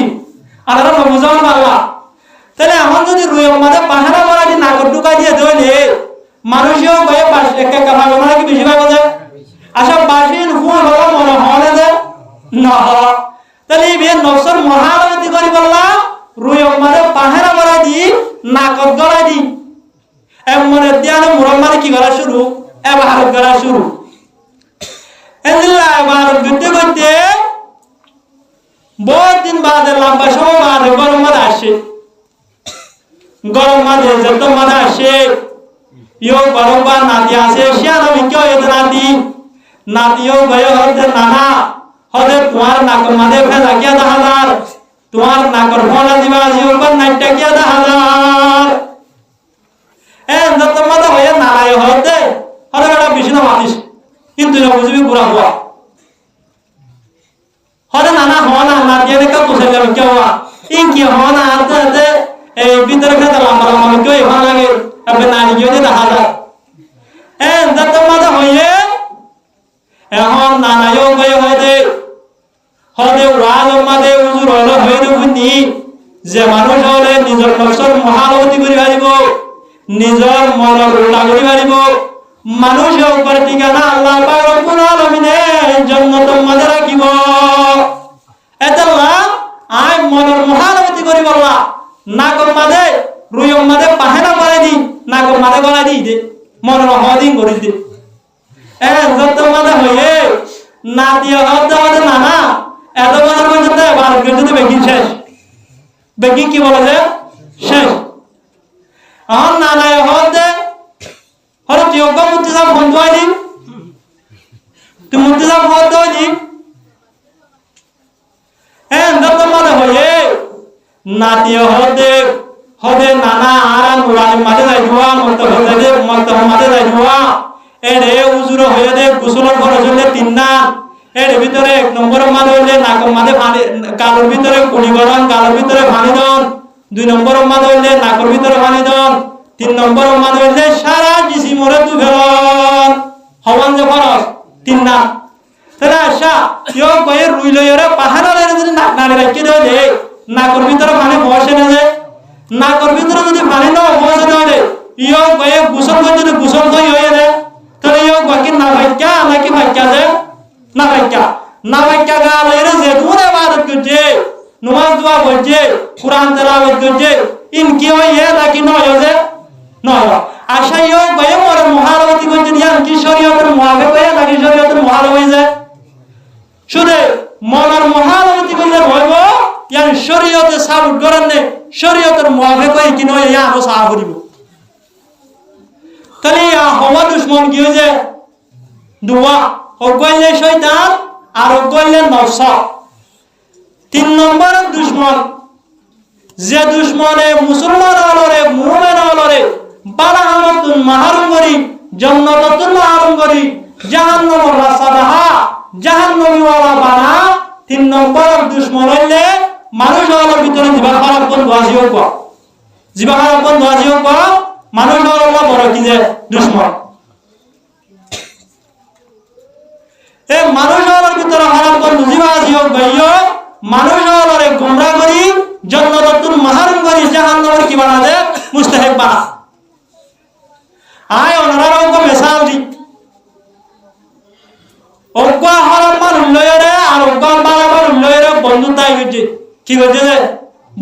A: আর নবুজন পারলা তাহলে এখন যদি রুই আমাদের পাহাড়া মারা দিয়ে নাকর ঢুকাই দিয়ে ধরে মানুষও কয়ে বাস একা একা ভাবে না কি বেশি ভাবে যায় আচ্ছা বাসিন হুঁ হলো মনে হয় যে না তাহলে এই বিয়ে নবসর মহারতি করি বললাম রুই আমাদের পাহাড়া মারা দি নাকর গলা দি এমন দিয়ানো মুরম্মারে কি করা শুরু এবার করা শুরু এদিল্লা এবার করতে করতে बहुत दिन बाद लंबा समय बाद गरम मादा আসে गरम मादे जब तो मादा আসে यो गरम बा नाती আসে শিয়ানো বিক্য এদ নাতিও গয় হতে নানা হতে তোমার নাক মাদে ফেলা কিয়া দাহাদার তোমার নাকর ফলা দিবা জিও পর নাইটা কিয়া দাহাদার যত মাদা হয়ে নারায় হতে হতে বড় বিষ্ণু মাতিস কিন্তু না বুঝবি পুরা হওয়া হরে নানা হনা না দিয়ে কা বুঝে যাবে কেউ ইনকি হনা আতে এই ভিতরে খেতে লম্বা লম্বা কেউ ভালো লাগে আপনি নারী কেউ দিতে হাজার যত মাদা হইয়ে এখন নানায়ও গয়ে হদে হদে ওয়াল মাদে উজুর হলো হইরে বুনি যে মানুষ হলে নিজের নফসর মহালতি করি পারিব নিজের মনের উল্টা করি পারিব মানুষের উপর ঠিকানা আল্লাহ পাক রব্বুল আলামিনের জান্নাত মধ্যে রাখিব এতলা আই মনের মহালতি করি বললা নাকর মাদে রুইয়ম মাদে পাহেনা করে দি নাকর মাদে গলা দি দে মনের হদিন করে দি যত মাদে হয়ে না দিয়ে হতে হতে নানা এত বছর পর্যন্ত ভারত কিন্তু বেকিং শেষ বেকিং কি বলে যে শেষ এখন নানায় হতে হরে তুই অজ্ঞ মুক্তি সাহেব বন্ধু আইলি তুই মুক্তি সাহেব হতে হইলি যত মাদে হয়ে নাতিয় হতে হতে নানা আরাম উড়ানি মাঝে যাই ধোয়া মত হতে দে মত মাঝে যাই ধোয়া এরে উজুর হয়ে দে গোসলের খরচ হইলে 3 না এর ভিতরে 1 নম্বর মাদে হইলে নাক মাদে পানি কালোর ভিতরে কুড়ি গরম কালোর ভিতরে পানি দন 2 নম্বর মাদে হইলে নাকের ভিতরে পানি দন 3 নম্বর মাদে হইলে সারা জিসিমরে তু ফেলন হওয়ান যে খরচ 3 না তাহলে আশা ইয়ো কয়ে রুই লইরে পাহাড়ে যদি নাক নাড়ি রাখি দে নাকের ভিতরে পানি বসে না যায় নাকের ভিতরে যদি পানি না বসে না ইয়ো কয়ে গোসল করে যদি গোসল কই হয়ে যায় তাহলে ইয়ো বাকি না ভাইকা নাকি ভাইকা যে না ভাইকা গালের যে দূরে ইবাদত করছে নামাজ দোয়া করছে কুরআন তেলাওয়াত করছে ইনকি হয়ে নাকি নয় যে নয় আশা ইয়ো কয়ে মোর মহালতি করছে ইয়ান কি শরীয়তের মুআফিক হয়ে নাকি শরীয়তের মুআফিক হয়ে যায় শুনে মনের মহালতি করলে হইব ইয়ান শরীয়তে সাবুত করেন নে শরীয়তের মুআফিক হয়ে কি নয় ইয়া আরো সাহা করিব তাহলে হওয়া দুশ্মন কি হয়েছে দুয়া অগলে শয়তান আর অগলে নফস 3 নম্বর দুশ্মন যে দুশ্মনে মুসলমান হলরে মুমিন হলরে বালাহামতুন মাহরুম করি জান্নাতুন মাহরুম করি জাহান্নামের রাস্তা দেখা জাহান্নামী ওয়ালা বানা 3 নম্বর দুশ্মন হইলে মানুষ হলার ভিতরে জিবা খারাপ বন্ধু আসিও কো জিবা খারাপ বন্ধু আসিও কো মানুষ হলা বড় কি যে দুশ্মন এ মানুষ হলার ভিতরে খারাপ বন্ধু জিবা আসিও গাইও মানুষ হলারে গোমরা করি জান্নাতুন মাহরুম করি জাহান্নামের কি বানা দে মুস্তাহিক বানা আয় ওনারা ওকে মিসাল দি ওকা হারাম মানুষ লয়রে আর ওকা বালা মানুষ লয়রে বন্ধুতাই হইছে কি হইছে যে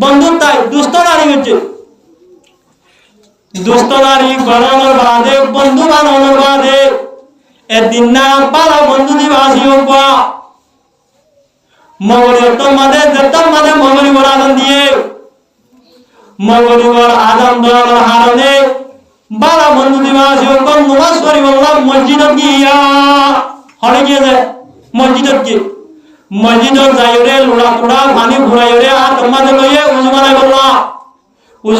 A: বন্ধুতাই দুষ্ট নারী হইছে দুষ্ট নারী গণনার বাদে বন্ধু বানানোর বাদে এদিন না বালা বন্ধু দিবা আসিও পা মগরি তোমাদের মগরি বড় আনন্দ দিয়ে মগরি বড় আনন্দ হারনে বালা বন্ধু দিবা আসিও পা নমাজ পড়ি বললাম মসজিদে গিয়া হরে গিয়ে যায় মসজিদত গিয়ে মসজিদত যাইরে লোড়া তোড়া পানি ঘুরাইরে আর তোমাদের লইয়ে উজু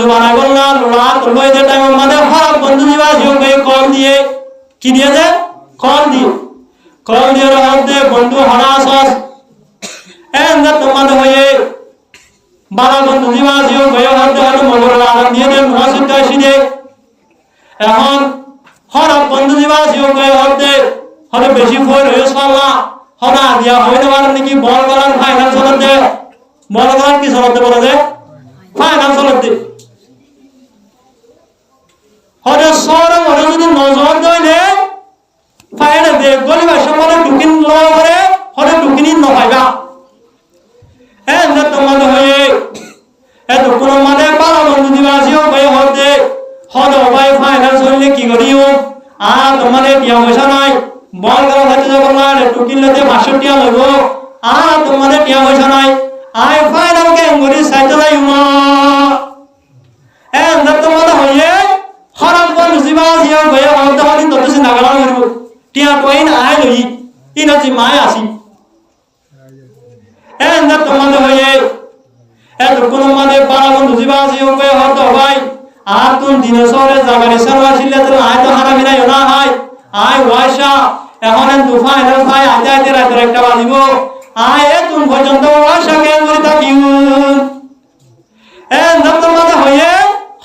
A: বানাই বললা লোড়া তোলাই যে টাইম মানে খারাপ বন্ধু দিবা জিও গিয়ে কল দিয়ে কি দিয়ে যে কল দিয়ে রাতে বন্ধু হরাসস এন্ড তোমাদের হয়ে বালা বন্ধু দিবা জিও গিয়ে হতে হতে মগর আরাম দিয়ে দে মসজিদ আসি দে এখন হরব বন্ধু দিবা জিও গয়ে হতে বেশি ফোর হয়ে সাল্লা হনা দিয়া হইতে পারে নাকি বল গলার ফাইনাল চলতে বল গলার কি চলতে বলে দে ফাইনাল চলতে হতে সরে হতে যদি নজর দইলে ফাইনাল দে গলি ভাষা বলে টুকিন লওয়া করে হতে টুকিনি নপাইবা তোমাদের হয়ে এত কোনো মানে পালা বন্ধু দিবা জিও গয়ে হতে ভাই ফাইনাল চললে কি করিও তোমাদের টিয়া পয়সা নাই বল গলা হতে যাব না টুকিন লতে 500 টিয়া লইব তোমাদের টিয়া পয়সা নাই আই ফাইনাল গেম করি সাইতে যাই তোমাদের হয়ে হরাম বন্ধু দিবা জিও গয়ে হতে হদিন তত চিন্তা করা করব টিয়া টইন আই লই ইনজি মাই আসি তোমাদের হয়ে এত কোনো মানে পালা বন্ধু দিবা জিও গয়ে হতে ভাই তুম দিনে সরে জাগারে সারবা ছিলে তো আয় তো হারা মিলাই না হয় আয় ওয়াশা এখন তু ফাইনাল ফাই আইতে আইতে রাতে একটা বাজিব আয় তুমি পর্যন্ত ওয়াশা কে করি থাকিউ তোমাদের হয়ে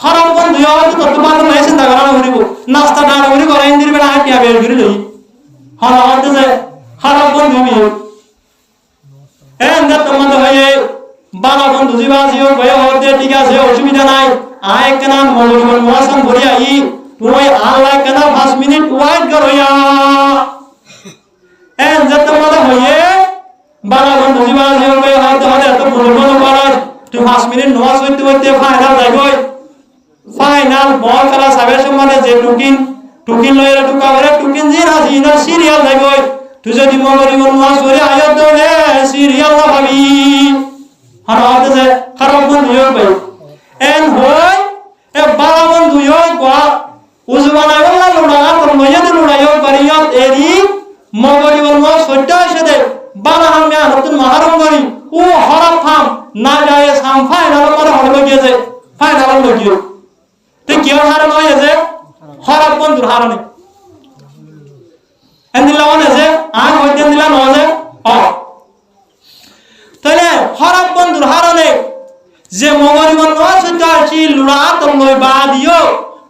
A: হারাম বন্ধু হয়তো তত বাদ নাই চিন্তা করা করিব নাস্তা ডাড়া করি করাই দির বেলা আটিয়া বের করে লই হারা হতে যে হারাম বন্ধু বি তোমাদের হয়ে বালা বন্ধু জিবা জিও গয়ে হতে ঠিক আছে অসুবিধা নাই আয় কেনা মৌলবন ওয়াসান ভরি আই তুই আল্লাহ কেনা 5 মিনিট ওয়েট করইয়া তোমাদের হয়ে বালা বন্ধু জিবা জিও গয়ে হতে হতে এত মৌলবন করার তুই 5 মিনিট নোয়াজ হইতে হইতে ফাইনাল যাইবই ফাইনাল বল খেলা সাবে সম্মানে যে টুকিন লইরা টুকা করে টুকিন জিন হাসি না সিরিয়াল যাইবই তুই যদি মৌলবন নোয়াজ করে আয়ত দৌড়ে সিরিয়াল না ভাবি হারা হতে যে খারাপ বন্ধু হই হই বালা বন্ধু গা উজবানা বললা লোড়া তোর মইয়াতে লোড়াইও পারিয়ত এরি মগরি বলম সত্য এসে বালা হামিয়া নতুন মাহারম করি ও হরাপ থাম না যায় সাম ফাইনাল করে হলো গিয়েছে ফাইনাল হলো গিয়ে তুই কি হারানো হয়েছে হরাপ বন্ধুর হারানে এন্দিলা মানে যে আর হইতে দিলা নয় তাহলে হরাপ বন্ধুর হারানে যে মগরিবন ওয়াজ হইতাছি লুড়া তোর লই বা দিও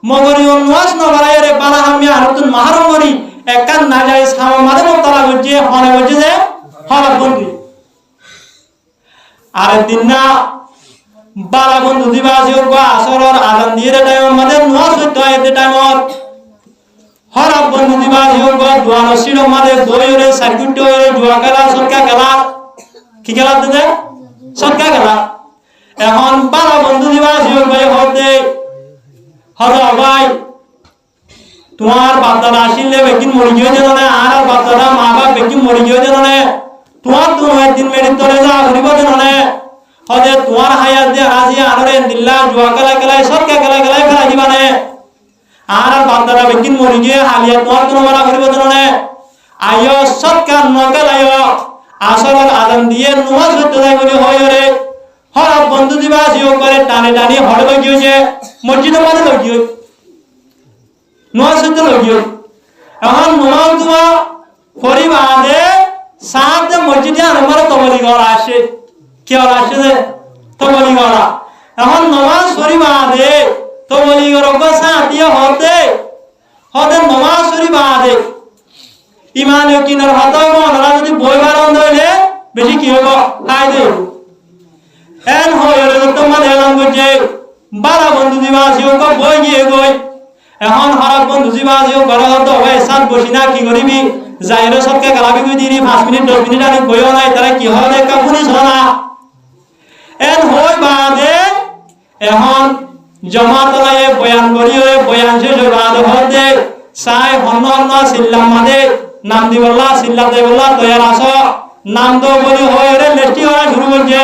A: মগরিবন ওয়াজ নগরায় রে বালা হামিয়া নতুন মাহারম করি একান না যায় সামা মাদে মতলা গজে হনে গজে যে হরাপ বন্ধু আর দিন না বালা বন্ধু দিবা জিও গা আসরর আজান দিয়ে টাইম আমাদের ওয়াজ হইতো এতে টাইমত হরাপ বন্ধু দিবা জিও গা দুয়ানো সিড়ো মাদে দইরে সার্কিট হয়ে দুয়া খেলা সরকা খেলা কি খেলা দিতে সরকা খেলা এখন বালা বন্ধু দিবা জিও ভাই হতে হলো ভাই তোমার বাচ্চারা আসিলে বেকিন মরি গিয়ে যেন না আর বাচ্চারা মা বাপ বেকিন মরি গিয়ে যেন না তোমার তুমি একদিন মেডিত করে যা ঘুরিব যেন না হতে তোমার হায়াত দিয়ে রাজি আনরে দিল্লা জুয়া খেলা খেলায় সবকে খেলা খেলায় খেলা দিবা না আর বাচ্চারা বেকিন মরি গিয়ে হালিয়া তোমার কোনো মারা ঘুরিব যেন না আইয় সবকার নকল আইয় আসরের আজান দিয়ে নামাজ পড়তে যাই বলে হয় রে হরাপ বন্ধু দিবা জিও করে টানে টানি হড় লাগিয়েছে মসজিদের মাঝে লাগিয়ে নামাজ পড়তে লাগিয়ে এখন নামাজ তোমা পরিবারে সাথে মসজিদে আমার তবলি ঘর আসে কি আর আসে যে তবলি ঘর এখন নামাজ পরিবারে তবলি ঘর সাথে হতে হতে নামাজ পরিবারে ইমান কিনার হাতে মনরা যদি বই বারণ হইলে বেশি কি হবো খাই দেব এন হইলে তোমার এলাম যে বালা বন্ধু দিবা জিও বই গিয়ে গই এখন হরাপ বন্ধু দিবা জিও ঘর হতো ভাই সাত বসি না কি করিবি যাইরে সবকে গালাবি কই দিনি 5 মিনিট 10 মিনিট আমি বইও নাই তারা কি হয় দেখা পুলিশ হনা এন হই বাদে এখন জমাত লাই বয়ান করিও বয়ান শেষ বাদ হতে সাই হন্ন হন্ন সিল্লাম মাদে নাম দিবল্লা সিল্লা দেবল্লা তৈয়ার আসো নাম তো বলি হয় রে লেস্টি হয় শুরু করছে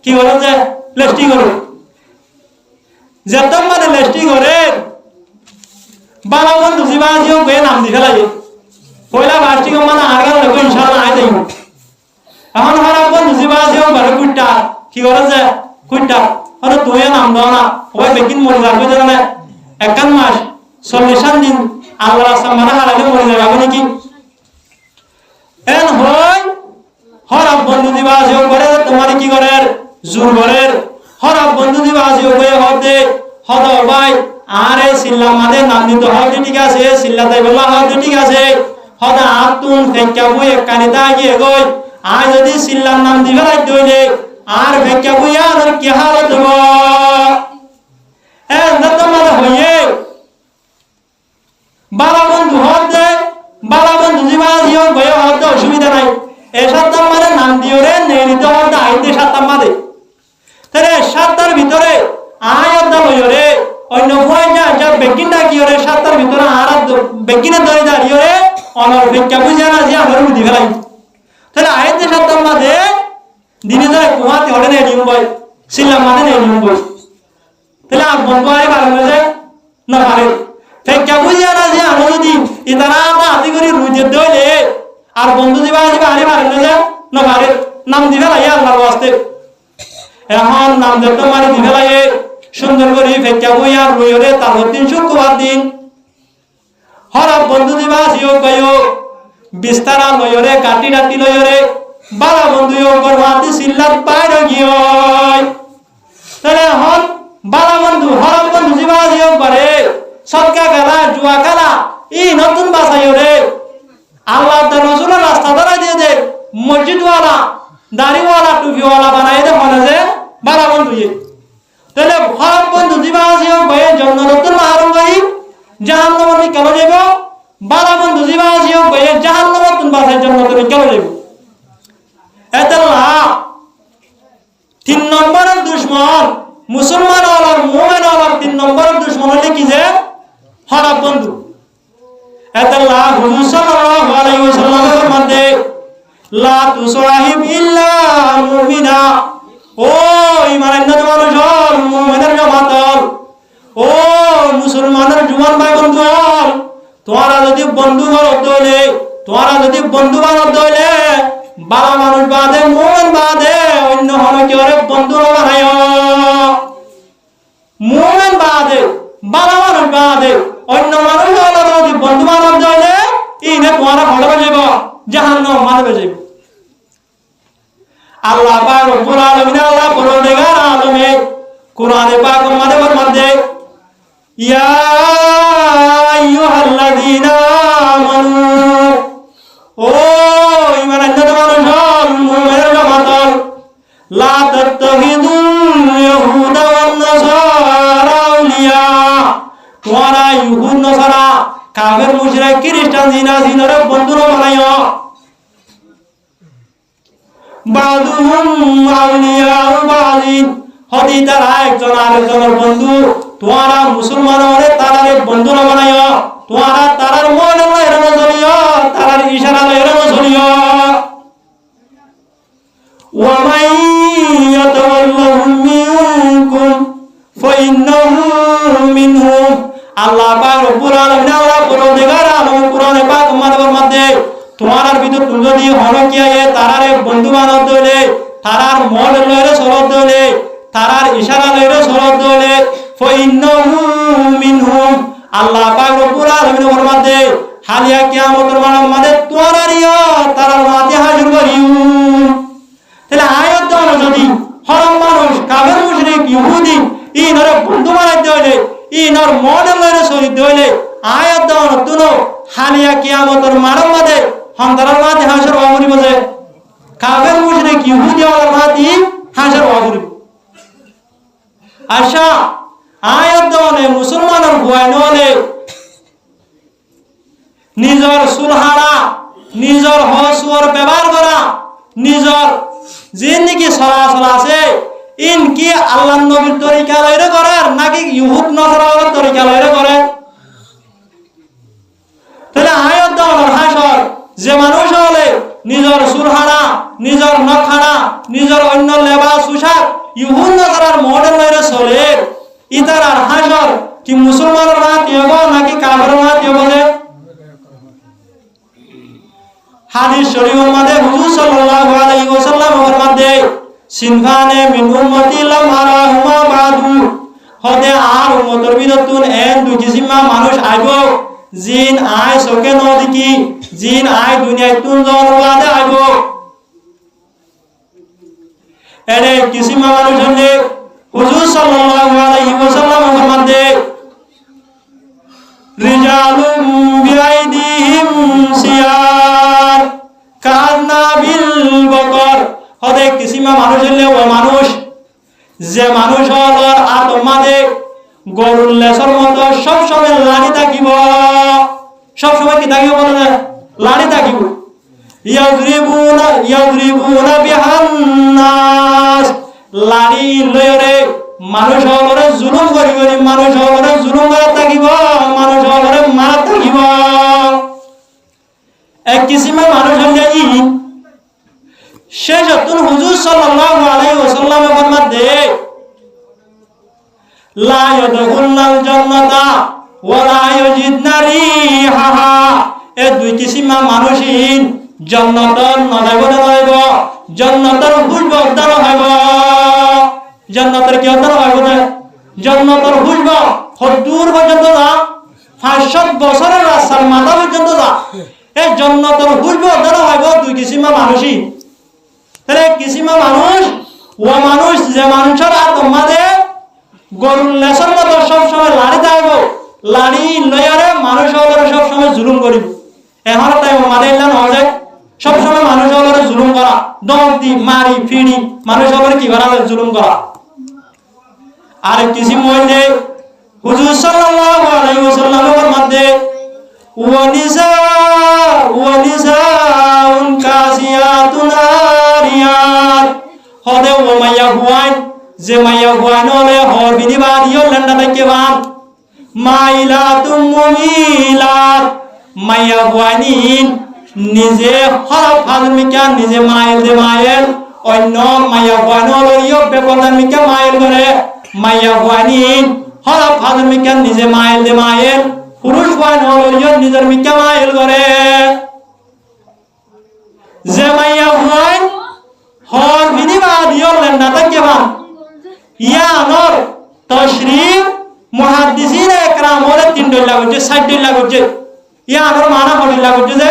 A: কি হলো যে লেস্টি করো যেতম মানে লেস্টি করে বালা বন্ধু জিবা জিও বে নাম দি ফেলাই পয়লা বাস্টি মানে আগার লগে ইনশাআল্লাহ আই দেব এখন হারা বন্ধু জিবা জিও বড় কুট্টা কি করে যে কুট্টা আরে তুই নাম দাও না ওই বেকিন মরে যাবে জানা একান মাস 40 দিন আল্লাহ সামনে হারালে মরে যাবে নাকি এন হয় হরাপ বন্ধু দিবা জিও করে তোমার কি করে জোর করে হরাপ বন্ধু দিবা জিও হয়ে হতে হদ ভাই আর এই সিল্লা মাদের নাম দিতে হবে ঠিক আছে, সিল্লাতে বলা হবে ঠিক আছে, হদা আতুন ফেক্কা বই কানি দা গিয়ে গই আর যদি সিল্লার নাম দিবে রাখ দইলে আর ফেক্কা বই আর কি হালত হবো এ যত মাদে হইয়ে বালা বন্ধু হতে বালা বন্ধু জিবা দিও গয় হতে অসুবিধা নাই এ সাতটা মাদের নাম দিও রে নেরিতে হতে আইতে সাতটা মাদে তাহলে সাতটার ভিতরে আয়াত লইও রে অন্য ভয় যা যা বেকিনটা কি রে সাতটার ভিতরে আর বেকিনে ধরে দাঁড়িয়ে রে অনর ফেক্কা বুঝে না যে আমার বুদ্ধি ফেলাই তাহলে আয়াতে সাতটার মাঝে দিনে ধরে কুমাতে হলে নেই নিয়ম বই সিল্লাম মাঝে নেই নিয়ম বই তাহলে আর বন্ধু আরে পারে না যে না পারে ফেক্কা বুঝে না যে আমরা যদি ইতারা হাতি করে রুজে দইলে আর বন্ধু দিবা দিবা আরে পারে না যে না পারে নাম দিবে লাগে আল্লাহর ওয়াস্তে এখন নাম দেখতে মারি দিবে লাগে সুন্দর করে ফেক্কা বই আর রইরে তার দিন শুক্রবার দিন হরব বন্ধু দিবা জিও গয়ো বিস্তারা লয়রে কাটি রাতি লয়রে বালা বন্ধু গরমাতি সিল্লাত বাইরে গিয়ে তাহলে এখন বালা বন্ধু হরব বন্ধু দিবা জিও করে সদকা গালা জুয়া গালা এই নতুন বাসাইও রে আল্লাহ তার রাসূলের রাস্তা ধরাই দিয়ে দে মসজিদওয়ালা দাড়িওয়ালা টুপিওয়ালা বানাই দে মনে যে বালা বন্ধু তাহলে হরব বন্ধু দিবা জিও বয়ে জন্য নতুন মাহারম গই জাহান্নামে কেন যাব বালা বন্ধু দিবা জিও বয়ে জাহান্নামে তুন বাসার জন্য তুমি কেন যাব এতলা তিন নম্বরের দুশমন মুসলমান আর মুমিন আর তিন নম্বরের দুশমন হলে কি যে হরব বন্ধু এতলা হুজুর সাল্লাল্লাহু আলাইহি ওয়াসাল্লামের মধ্যে লা তুসাহিব ইল্লা মুমিনা ও ঈমানদার মানুষ মুমিনের জামাত ও মুসলমানের জুয়ান ভাই বন্ধু তোমরা যদি বন্ধু বানাতে হইলে তোমরা যদি বন্ধু বানাতে হইলে বালা মানুষ বাদে মুমিন বাদে অন্য হলো কি ওরে বন্ধু বানাইও মুমিন বাদে বালা মানুষ বাদে অন্য মানুষ হলো যদি বন্ধু বানাতে হইলে ইনে তোমরা ভালো যাইব জাহান্নাম মানবে যাইব আল্লাহ পাক রব্বুল আলামিন আল্লাহ পরওয়ারদিগার আলমে কোরআনে পাক মধ্যে ইয়া আইয়ুহাল্লাযীনা আমানু ও ঈমানদার মানুষ মুমিনের জামাত লা তাত্তাখিযু ইয়াহুদা ওয়ান নাসারা আউলিয়া তোমরা ইহুদ নাসারা কাফের মুশরিক খ্রিস্টান জিনারে বন্ধু বানাইও বাদুহুম আউলিয়া বাদিন হদি তারা একজন আরেকজনের বন্ধু তোমরা মুসলমান হলে তারারে বন্ধু না বানাইও তোমরা তারার মন এরম চলিও তারার ইশারা এরম চলিও ওয়া মান ইয়াতাওয়াল্লাহুম মিনকুম ফাইন্নাহু মিনহুম আল্লাহ পাক রব্বুল আলামিন আল্লাহ পরওয়ারদিগার আলম কোরআনে পাক মধ্যে তোমার ভিতর তুমি যদি হলো কি তারারে বন্ধু বানাতে হলে তারার মন লইরে চলতে হলে তারার ইশারা লইরে চলতে হলে ফাইন্নাহু মিনহুম আল্লাহ পাক রব্বুল আলামিন ফরমাতে হালিয়া কিয়ামতের মাঠে তোরারিও তারার মাঝে হাজির করিও তাহলে আয়াত দাও যদি হরম মানুষ কাফের মুশরিক ইহুদি ইনরে বন্ধু বানাতে হলে ইনর মন লইরে চলতে হলে আয়াত দাও তুনো হালিয়া কিয়ামতের মাঠে হন্দারার মাঝে হাজির হওয়া বলে কাফের মুশরিক ইহুদি ওয়ালার মাঝে হাজির হওয়া বলে আশা আয়াত দনে মুসলমানের ভয় নলে নিজর সুলহারা নিজর হসুর ব্যবহার করা নিজর জিন্দেগি চলাচল আছে ইনকি আল্লাহ নবীর তরিকা লইরে করে নাকি ইহুদ নসরার তরিকা লইরে করে তাহলে আয়াত দনের হাসর যে মানুষ হলে নিজর সুলহারা নিজর নখানা নিজর অন্য লেবাস পোশাক ইহুদ নসরার মডেল লইরে চলে ইতারার হাসর কি মুসলমানের মাটি হবো নাকি কাফেরের মাটি হবো হাদিস শরীফের মধ্যে হুজুর সাল্লাল্লাহু আলাইহি ওয়াসাল্লামের মধ্যে সিনফানে মিন উম্মতি লাম আরাহুমা বাদু হদে আর উম্মতের ভিতরতুন এন দুই কিসিমা মানুষ আইব জিন আয় সকে নদিকি জিন আয় দুনিয়ায় তুন জনবাদে আইব এনে কিসিমা মানুষ হলে হুজুর সাল্লাল্লাহু আলাইহি ওয়াসাল্লামের মধ্যে রিজালুম বিআইদিহিম সিয়ার কানাবিল বকর হদে কিসিমা মানুষ হলে ও মানুষ যে মানুষ হলর আত্মাদে গরুর লেসর মতো সবসময় লাড়ি থাকিব সবসময় কি থাকিব বলে না লাড়ি থাকিব ইয়াদরিবুনা বিহান্নাস লাড়ি লয়রে মানুষ হলরে জুলুম করি করি মানুষ হলরে জুলুম করা থাকিব মানুষ হলরে মারা থাকিব এক কিসিমে মানুষ হলে ই শেষতুল হুজুর সাল্লাল্লাহু আলাইহি ওয়াসাল্লামের ফরমাতে লা ইয়াদখুলুল জান্নাতা ওয়া লা ইয়াজিদনা রিহাহা এ দুই কিসিমা মানুষিন জান্নাতর নজাইব নজাইব জান্নাতর খুশবু উদ্ধার হইব জান্নাতের কি উদ্ধার হইব না জান্নাতর খুশবু হদূর পর্যন্ত যা 500 বছরের রাস্তার মাথা পর্যন্ত যা এই জান্নাতর খুশবু উদ্ধার হইব দুই কিসিমা মানুষই তাহলে কিসিমা মানুষ ও মানুষ যে মানুষের আত্মাদে গরুর লেসর মতো সবসময় লাড়ি থাকবো লাড়ি লয়ারে মানুষ হলরে সবসময় জুলুম করিব এখন তাই আমাদের এলান হওয়া যায় সবসময় মানুষ হলরে জুলুম করা দম দি মারি ফিরি মানুষ হলরে কি করা জুলুম করা আর কিসিম হইলে হুজুর সাল্লাল্লাহু আলাইহি ওয়াসাল্লামের মধ্যে ওয়ানিসাউন কাসিয়াতুন আরিয়াত হদে ও মাইয়া হুয়াইন যে মাইয়া হুয়াইন হলে হর বিনিবাদ ইয়লেন্ডা থেকে বান মাইলাতুম মুমিলাত মাইয়া হুয়াইন নিজে হরফ হাজমিকা নিজে মাইল দে মাইল অন্য মাইয়া হুয়াইন হলো ইয় বেপরদান মিকা মাইল করে মাইয়া হুয়াইন হরফ হাজমিকা নিজে মাইল দে মাইল পুরুষ হুয়াইন হলো ইয় নিজের মিকা মাইল করে যে মাইয়া হুয়াইন হর বিনিবাদ ইয়লেন্ডা থেকে বান ইয়ানোর তশরিফ মুহাদ্দিসিন একরাম ওরে 3 ডলা করছে 60 ডলা করছে ইয়ানোর মানা হলিলা করছে যে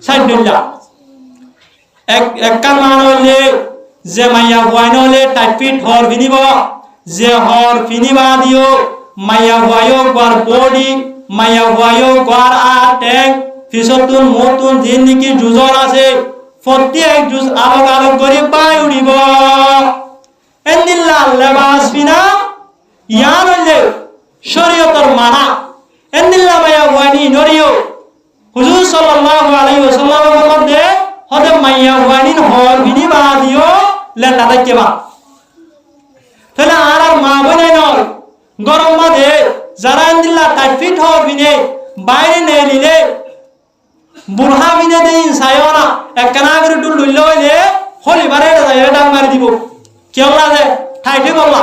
A: 60 ডলা এক কান মান হইলে যে মাইয়া হুয়াইন হলে টাইপিট হর বিনিব যে হর বিনিবা দিও মাইয়া হুয়ায়ো গর বডি মাইয়া হুয়ায়ো গর আ ট্যাঙ্ক ফিসতুন মতুন জিন নিকি জুজর আছে প্রত্যেক জুজ আলোক আলোক করে পাই উড়িব এন্দিল্লাহ লেবাস ফিনা ইয়ান হইলে শরীয়তের মানা এন্দিল্লাহ মাইয়া হুয়াইনি নরিও হুজুর সাল্লাল্লাহু আলাইহি ওয়াসাল্লামের মধ্যে হদে মাইয়া হুয়াইনি হর বিনিবা দিও লেন্ডা দেখবা তাহলে আর মা বনে নর গরম মাঝে যারা এন্দিল্লাহ টাইফিট হর বিনে বাইরে নে লিলে বুড়হা বিনে দেই সায়না একখানা করে ডুল লইলে হইলে হলিবারে যায় ডাং মারি দিব কেউ লাগে ঠাইতে বললা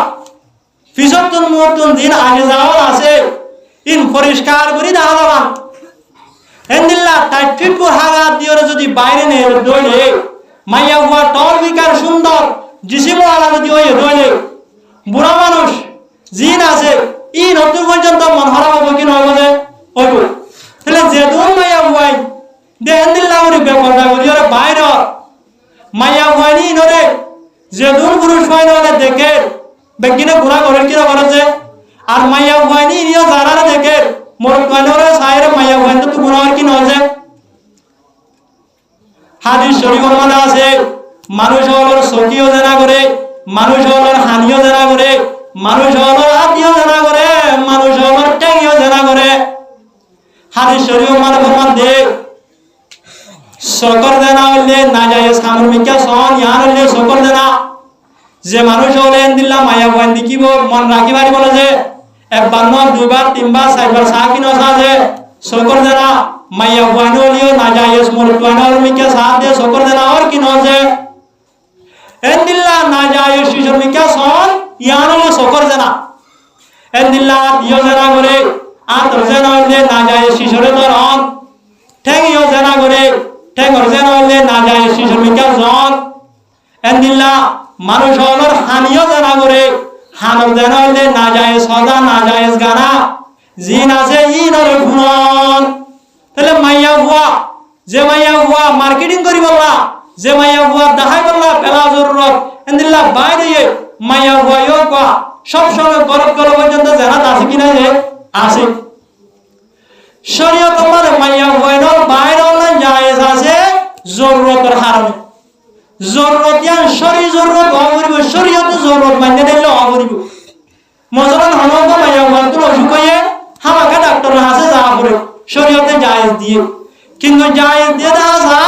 A: ফিসতুন মুতুন দিন আগে যাওয়ার আছে ইন পরিষ্কার করি দেখা যাবা এন্দিল্লাহ টাইফিট বুড়হা দিও যদি বাইরে নে দইলে মাইয়া হুয়া টল বিকার সুন্দর জিসিম আলা যদি ওই দইলে বুড়া মানুষ জিন আছে ই নতুন পর্যন্ত মন হারা হবে কি নয় বলে হইব তাহলে যে দূর মাইয়া হুয়াই দেন দিল্লাহ ওরে ব্যাপারটা করি ওরে বাইরে মাইয়া হুয়াইনি নরে যে দূর পুরুষ হয় নলে দেখে বেগিনে ঘোরা করে কি করেছে আর মাইয়া হুয়াইনি নিয়ে যারা দেখে মোর কয়নরে সাইরে মাইয়া হুয়াইন তো গুনাহ কি নয় হাদিস শরীফের মধ্যে আছে মানুষ হলর সকিও জানা করে মানুষ হলর হানিও জানা করে মানুষ হলর আত্মীয় জানা করে মানুষ হলর ট্যাঙ্গিও জানা করে হাদিস শরীফের মধ্যে সকর দেনা হইলে না যায় সামর মিকা সন ইয়ার হইলে সকর দেনা যে মানুষ হলে দিল্লা মায়া বয়ান দেখিব মন রাখিবারি বলে যে একবার নয় দুইবার তিনবার চারবার চা কিনো চা যে সকর দেনা মাইয়া বয়ান হলিও না যায় মোর টুয়ানোর মিকা চা দে সকর দেনা আর কিনো যে এন্দিল্লা না যায় শিশর মিকা সন ইয়ার হলে সকর দেনা এন্দিল্লা দিও জানা করে আর জানা হইলে না যায় শিশরে ধরন ঠেঙ্গিও জানা করে ঠেঙ্গর জানা হইলে না যায় শিশর মিকা জন এন্দিল্লা মানুষ হলর হানিও জানা করে হানর জানা হইলে না যায় সদা না যায় গানা জিন আছে ই নরে ফুনন তাহলে মাইয়া হুয়া যে মাইয়া হুয়া মার্কেটিং করি বললা যে মাইয়া হুয়া দেখাই বললা পেলা জরুরত এন্দিল্লা বাইরে মাইয়া হুয়া ইও কোয়া সব সময় গরব গরব পর্যন্ত জানা আছে কিনা যে আছে শরীয়ত মানে মাইয়া হইনর বাইরে না জায়েজ আছে জরুরতের কারণে জরুরত ইয়ান শরীর জরুরত অপরিব শরীয়তে জরুরত মানে দিলে অপরিব মজলান হনক মাইয়া হইতো অসুখ হয়ে হামাকা ডাক্তার আছে যা করে শরীয়তে জায়েজ দিয়ে কিন্তু জায়েজ দিয়ে দেখা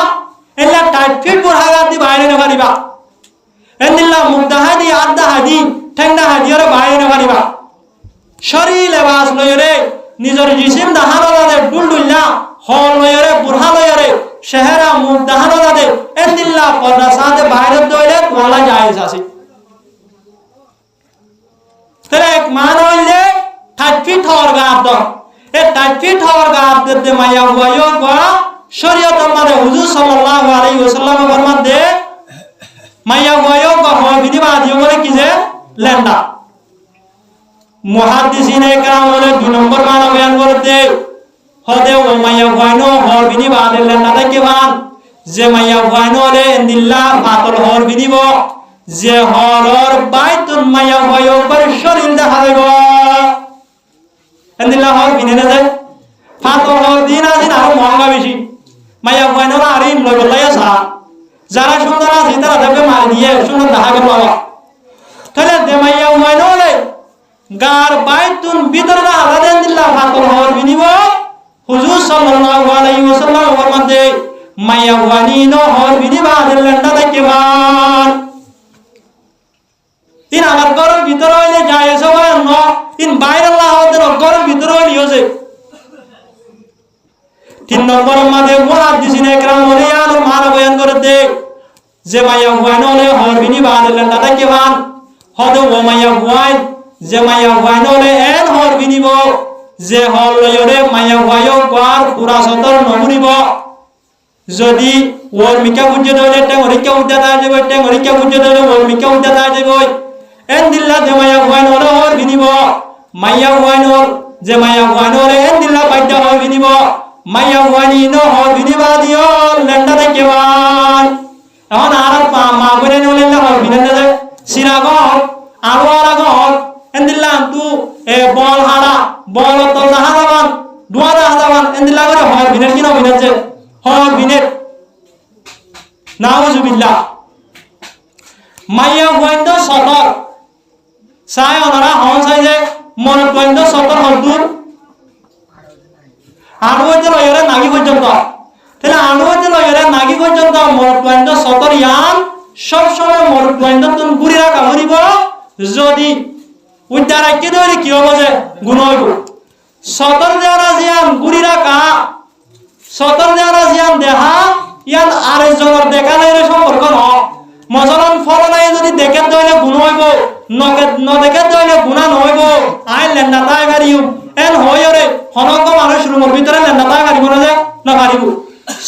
A: এলা টাইট ফিট পর হাগাতি বাইরে না পারিবা এন্দিল্লা মুক্তা হাদি আদা হাদি ঠেঙ্গা হাদি আর বাইরে না পারিবা শরীর লেবাস লয়রে নিজের জিসিম দাহানো দাদে ডুলডুল্লা হল লয়রে বুরহা লয়রে শেহরা মুখ দাহানো দাদে এন্দিল্লা পর্দা সাথে বাইরে দইলে তোলা জায়েজ আছে তাহলে এক মান হইলে 30 ফিট হওয়ার গাদ এ 30 ফিট হওয়ার গাদ দিতে মাইয়া হুয়ায়ো গা শরীয়ত মানে হুজুর সাল্লাল্লাহু আলাইহি ওয়াসাল্লাম ফরমান দে মাইয়া হুয়ায়ো গা হয় বিধিবাদী বলে কি যে লেন্দা মুহাদ্দিসিনে کرام বলে 2 নম্বর মান বয়ান করতে হদে ও মাইয়া হুয়ায়নো হর বিধিবাদী লেন্দা থেকে বান যে মাইয়া হুয়ায়নো রে ইন্দিল্লাহ ফাতল হর বিধিব যে হরর বাইতুন মাইয়া হুয়ায়ো পর শরীর দেখা দেব ইন্দিল্লাহ হর বিনে যায় ফাতল হর দিন আছে আর মহঙ্গা বেশি মাইয়া হুয়ায়নো আর ইন লইলাই আসা যারা সুন্দর আছে তারা দেবে মার দিয়ে সুন্দর দেখা গেল বাবা তাহলে দে মাইয়া হুয়ায়নো রে গার বাইতুন ভিতর আলাদা দিল্লা ফাতল হওয়ার বিনিব হুজুর সাল্লাল্লাহু আলাইহি ওয়াসাল্লাম ফরমাতে মাইয়া ওয়ানিনো হওয়ার বিনিবা আদেলটা দেখিবান তিন আমার ঘরের ভিতর হইলে যায় সবাই ন তিন বাইরে আল্লাহ ওদের ঘরের ভিতর হইলিও যে 3 নম্বর মাঝে মুহাদ্দিসিনে کرام ওলিয়ান মান বয়ান করতে যে মাইয়া ওয়ানিনো হওয়ার বিনিবা আদেলটা দেখিবান হদে ও মাইয়া ওয়াই যে মাইয়া হুয়ায়নো রে এন হর বিনিব যে হল লয়রে মাইয়া হুয়ায়ো গার পুরা সতর নমুনিব যদি ওর মিকা বুঝে দইলে টেঙ্গরিকা উদ্দা তা যাবে টেঙ্গরিকা বুঝে দইলে ওর মিকা উদ্দা তা যাবে এন দিল্লা যে মাইয়া হুয়ায়নো রে হর বিনিব মাইয়া হুয়ায়নো যে মাইয়া হুয়ায়নো রে এন দিল্লা বাইদা হর বিনিব মাইয়া হুয়ানি নো হর বিনিবা দিও লেন্ডা দেখিবান এখন আর মা বলে নলে হর বিনে দে সিরাগর আরওয়ারাগর এন্দিল্লাম তু এ বল হাড়া বল তল হাড়াবান দুয়ারা হাড়াবান এন্দিল্লা করে হর বিনের কি না বিনেছে হর বিনের নাউজুবিল্লাহ মাইয়া হুয়াইন্দ সতর সাই ওনারা হন সাই যে মন হুয়াইন্দ সতর হদুর আনুয়াইতে লয়রে নাগি পর্যন্ত তাহলে আনুয়াইতে লয়রে নাগি পর্যন্ত মন হুয়াইন্দ সতর ইয়ান সব সময় মন হুয়াইন্দ তুন গুরিরা কামরিব যদি উদ্ধারা কে ধরে কি হবে যে গুণ হইব সতর দেওয়া জিয়ান গুড়িরা কা সতর দেওয়া জিয়ান দেহা ইয়ান আর জনের দেখা নাই সম্পর্ক ন মজলন ফল নাই যদি দেখে দইলে গুণ হইব ন দেখে দইলে গুণা নহইব আই লেন্দা তাই গাড়িও এন হইরে হনক মানুষ রুমের ভিতরে লেন্দা তাই গাড়ি বলে যে না গাড়িব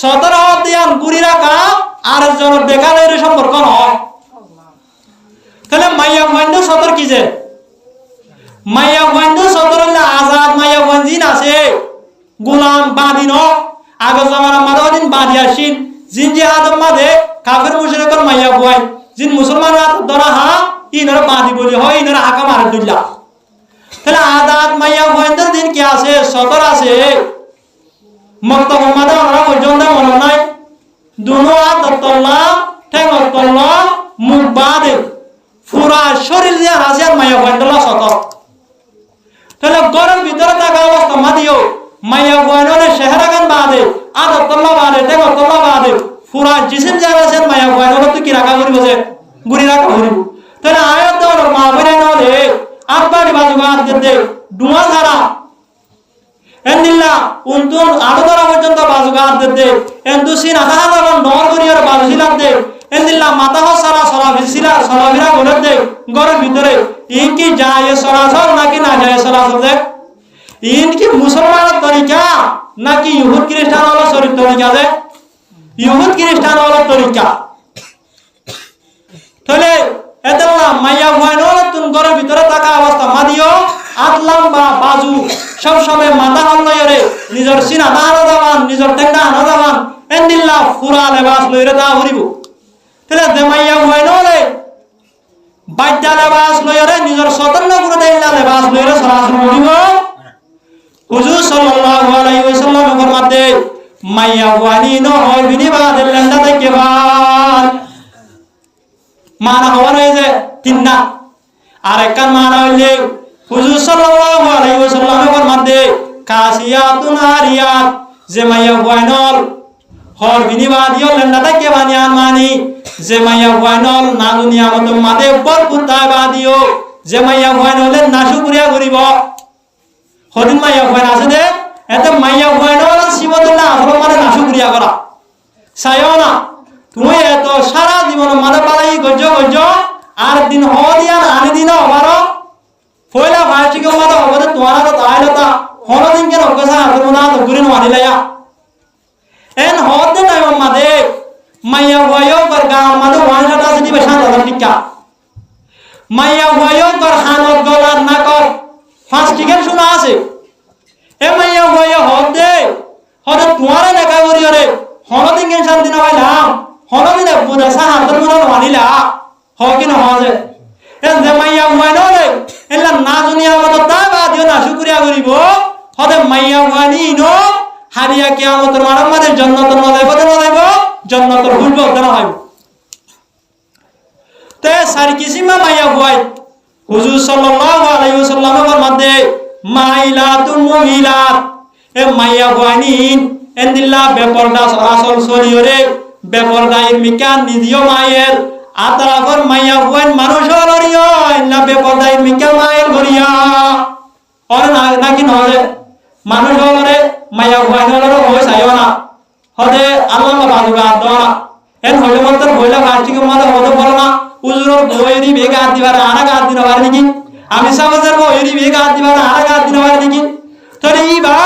A: সতর দিয়ান গুড়িরা কা আর জনের দেখা নাই সম্পর্ক ন তাহলে মাইয়া মাইন্ড সতর কি যে মাইয়া ওয়ান্ডো সদরল্লা আজাদ মাইয়া ওয়ানজিন আছে গোলাম বাদিন আগর জামানা মাদাদিন বাদি আসিন জিন জিহাদ মাদে কাফির মুশরিকর মাইয়া ওয়াই জিন মুসলমান ধরা হা ইনরা বাদি বলি হয় ইনরা হাকা মার দুল্লা তাহলে আজাদ মাইয়া ওয়ান্ডো দিন কি আছে সদর আছে মক্তব মাদা আমরা পর্যন্ত মনে নাই দুনো আতল্লা ঠেঙ্গতল্লা মুখ বাদে পুরা শরীর দিয়ে আছে মাইয়া ওয়ান্ডোলা সদর তাহলে গরম ভিতরে থাকা অবস্থা মাদিও মাইয়া হুয়ায়নো শেহরাগান বাদে আদতল্লা বাদে টেগতল্লা বাদে পুরা জিসিম যারা আছেন মাইয়া হুয়ায়নো তো কি রাখা করিব যে গুড়ি রাখা করিব তাহলে আয়াত দেওয়ার মা বলে নলে আটবাড়ি বাজু গাছ দিতে ডুমা ছাড়া এন্দিল্লা উন্তুন আরো ধরা পর্যন্ত বাজু গাছ দিতে এন্দুসিন আধা হাজার নর করিয়ার বাজু ছিলাম দে এন্দিল্লা মাথা সারা সরাফিরা সরাফিরা করে দে ঘরের ভিতরে ইনকি যায় সরাসর নাকি না যায় সরাসর দেখ ইনকি মুসলমানের তরিকা নাকি ইহুদ খ্রিস্টান হলো শরীর তরিকা দে ইহুদ খ্রিস্টান হলো তরিকা তাহলে এতলা মাইয়া হুয়ায়নো তুন ঘরের ভিতরে থাকা অবস্থা মাদিও আতলাম বা বাজু সব সময় মাথা হল্লয়রে নিজের সিনা দানা দাবান নিজের টেঙ্গা না দাবান এন্দিল্লা ফুরা লেবাস লইরে তা হরিব তাহলে দেমাইয়া হুয়ায়নো রে বাইদা লেবাস লইরে নিজের স্বতন্ত্র করে দেইলা লেবাস লইরে সরাসরি হরিব হুজুর সাল্লাল্লাহু আলাইহি ওয়াসাল্লাম মাইয়া ওয়ানি ন হয় বিনি বাদে লেন্দা থেকে বাদ মানা হওয়ার হয়েছে তিন না আর একখান মানা হইলে হুজুর সাল্লাল্লাহু আলাইহি ওয়াসাল্লামের ফরমাতে কাসিয়াতুন আরিয়াত যে মাইয়া ওয়াইনল হর বিনি বাদিও লেন্দা থেকে বানিয়ান মানি যে মাইয়া ওয়াইনল না দুনিয়া মত মাদে ভরপুর তাই বাদিও যে মাইয়া ওয়াইনলের না শুকরিয়া করিব হদিন মাইয়া ওয়াইন আছে দে এত মাইয়া ওয়াইনল শিবতের না হলো মানে না শুকরিয়া করা চাইও না তুমি এত সারা জীবন মাদে পালাই গজ্জ গজ্জ আর দিন হদিয়ান আনি দিন আবার ফয়লা ভাইচিকে মাদে হবে তোমার তো তাইলতা হলো দিন কেন কসা আর না তো গুরিন ওয়ানিলায়া এন হদে নাই মাদে মাইয়া ওয়াইও কর গা মাদে ওয়ানটা যদি বেশা দাদা টিকা মাইয়া ওয়াইও কর হানত গলার না কর পাঁচ টিকেট শোনা আছে এ মাইয়া ওয়াইও হদে তোমার দেখা করি রে হলো দিন কেন শান্তি না হইলাম হলো দিন বুদা সাহার মনে ওয়ানিলা হ কি না হয় এন যে মাইয়া ওয়াইনো রে এলা না দুনিয়া মত তা বাদিও না শুকরিয়া করিব হদে মাইয়া ওয়ানি নো হারিয়া কিয়ামতের মারার মাঝে জান্নাতের মধ্যে পদে যাইব জান্নাতের হুজব দেনা হইব তে সারি কিসিমা মাইয়া হই হুজুর সাল্লাল্লাহু আলাইহি ওয়াসাল্লামের মধ্যে মাইলাতুন মুমিলাত এ মাইয়া হইনি এন্দিল্লা বেপরদা আসল সরিয়রে বেপরদা ইরমিকান নিদিও মায়ের আতারাগর মাইয়া হইন মানুষ হলরিও না বেপরদা ইরমিকা মায়ের গরিয়া আর নাকি নয় মানুষ হলরে মাইয়া ওয়াইনলর হয় চাইও না হদে আল্লাহ বাজুগা দনা এন হইলে মত হইলা বার্ষিক মাদে হদে বলো না উজুরর বইরি বেগা হাত দিবার আরা গাত দিন পারে নাকি আমি সাবজার বইরি বেগা হাত দিবার আরা গাত দিন পারে নাকি তরে ই বা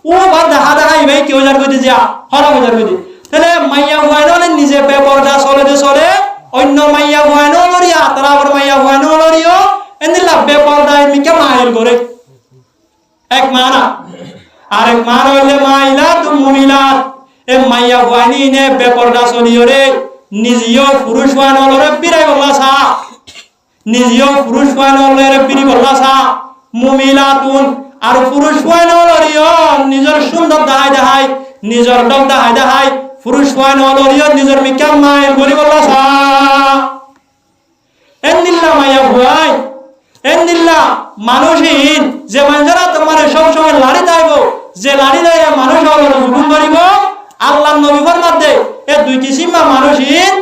A: ও বাদ দেখা দেখা ইবাই কেউ জার কইতে যা হরা বাজার কইতে তাহলে মাইয়া ওয়াইনলে নিজে পেপরদা চলে অন্য মাইয়া ওয়াইনলরিয়া তারা আবার মাইয়া ওয়াইনলরিও এন্দিলা পেপরদা মিকে মাইল করে এক মানা আরেক মান হইলে মাইলাতুন মুমিলাত এ মাইয়া ওয়ানি নে বেপরদা চলিয়রে নিজিও পুরুষ ওয়ানলরে পিরাই বল্লাসা নিজিও পুরুষ ওয়ানলরে পিরি বল্লাসা মুমিলাতুন আর পুরুষ ওয়ানলরিও নিজের সুন্দর দেখাই নিজের ডক দেখাই পুরুষ ওয়ানলরিও নিজের মিকাম মাইল বলি বল্লাসা এন্দিল্লা মাইয়া ভুয়াই এন্দিল্লা মানুষহীন যে মানুষরা তোমার সব সময় লাড়ি যাইব যে লাড়ি দেয় মানুষ হলো হুকুম করিব আল্লাহর নবী ফরমাতে এ দুই কিসিমা মানুষহীন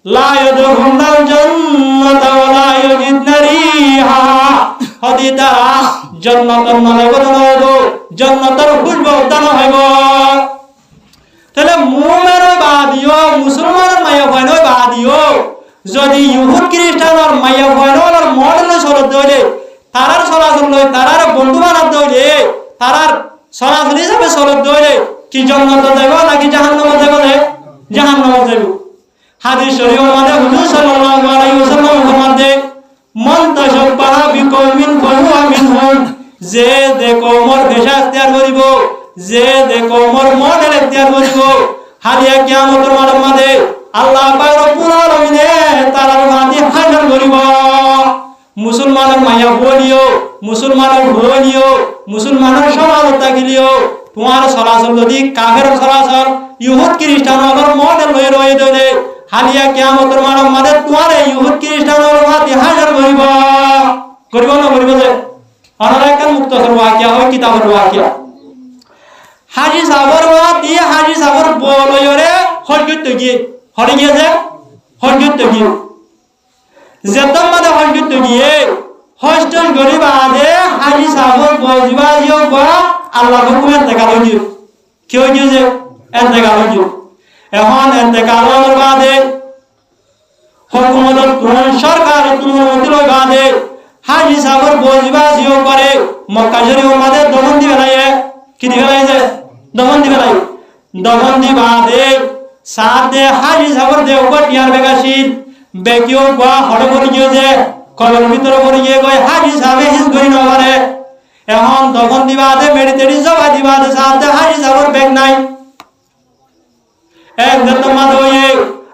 A: লা ইয়াদখুলুল জান্নাতা ওয়া লা ইয়াজিদুনা রিহা হদিতা জান্নাতের নলেবদন হইব জান্নাতের খুশবু দান হইব তাহলে মুমিনের বাদিও মুসলমানের মায়া হইনই বাদিও যদি ইহুদ খ্রিস্টানের মায়া হইনর মডেল সরদ দইলে তারার সরাসরি লই তারার বন্ধু বানাত দইলে তারার সরাসরি হিসাবে সরদ দইলে কি জান্নাত যাইব নাকি জাহান্নামে যাইব রে জাহান্নামে যাইব হাদিস শরীফ মানে হুজুর সাল্লাল্লাহু আলাইহি ওয়াসাল্লাম ফরমাতে মান তাশাব্বাহা বিকওমিন ফাহুয়া মিনহুম যে কওমর পেশা ইখতিয়ার করিব যে কওমর মডেল ইখতিয়ার করিব হাদিয়া কিয়ামতের মাঠে আল্লাহ পাক রব্বুল আলামিনে তারার মাঝে হাজির করিব মুসলমানের মায়া বলিও মুসলমানের ভনিও মুসলমানের সমাজতা গিলিও তোমার সরাসর যদি কাফের সরাসর ইহুদ খ্রিস্টানের মডেল হয়ে রয়ে দলে হালিয়া কিয়ামতের মাঠে তোমার ইহুদ খ্রিস্টানের মাঝে হাজির করিব না করিব যে অনারাকান মুক্তসর ওয়াকিয়া হয় কিতাবের ওয়াকিয়া হাজি সাবর ওয়া দিয়ে হাজি সাবর বলয়রে হরগত গিয়ে হরে গিয়ে যে হরগত গিয়ে যেতম মাদে হরগত গিয়ে হস্টন গরিব আদে হাজি সাবর বজিবা জিও বা আল্লাহ হুকুমের দেখালো গিয়ে কেউ গিয়ে যে এন্তেকাল গিয়ে এখন এন্তেকালের বাদে হুকুমত কোন সরকার অনুমতি লই বাদে হাজি সাবর বজিবা জিও করে মক্কা শরীফের মাঝে দমন দিবে লাইয়ে কি দিবে লাইছে দমন দিবে লাই দমন দিবাদে সাদে হাজি সাবর দে উপর টিয়ার বেগাসিন বেকিও বা হড়ে পড়ি গিয়ে যে কলর ভিতরে পড়ি গিয়ে গয় হাজি সাবে হিস করি না পারে এখন দমন দিবাদে মেডিটেরি জবা দিবাদে সাদে হাজি সাবর বেগ নাই এক দত্তমাদ হয়ে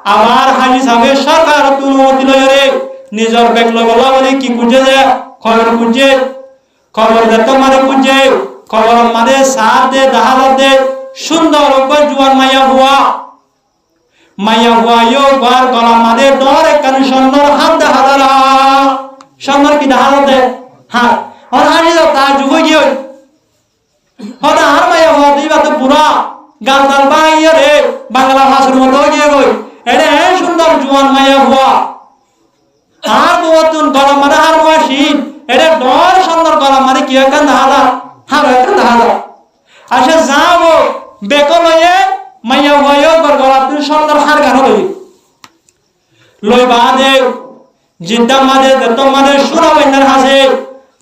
A: আবার হাজি সাবে সরকার অনুমতি লইরে নিজর বেগ লগলা বলি কি কুজে যে খবর কুজে খবর দত্তমাদ কুজে খবর মাদে সাদে দাহালত দে সুন্দর জুয়ান মাইয়া হুয়া ইয়ো বার গলা মাদের দর একখান সুন্দর হাত দেখা দাঁড়া সুন্দর কি দেখা দে হাত হন হাসি দাও তার যুগ গিয়ে হন আর মাইয়া হুয়া দিবা তো পুরা গাল দাল বাইয়ে রে বাংলা ভাষার মতো গিয়ে গই এটা সুন্দর জুয়ান মাইয়া হুয়া আর নতুন গলা মারা আর ওয়াশিন এটা ডর সুন্দর গলা মারে কি একখান দেখা হার একখান দেখা আসে যাবো বেকো লয়ে মাইয়া হুয়া বার গলা তুই সুন্দর হার গান লই বাদে জিদ্দা মাদে দত্ত মাদে সোনা বাইনার হাসে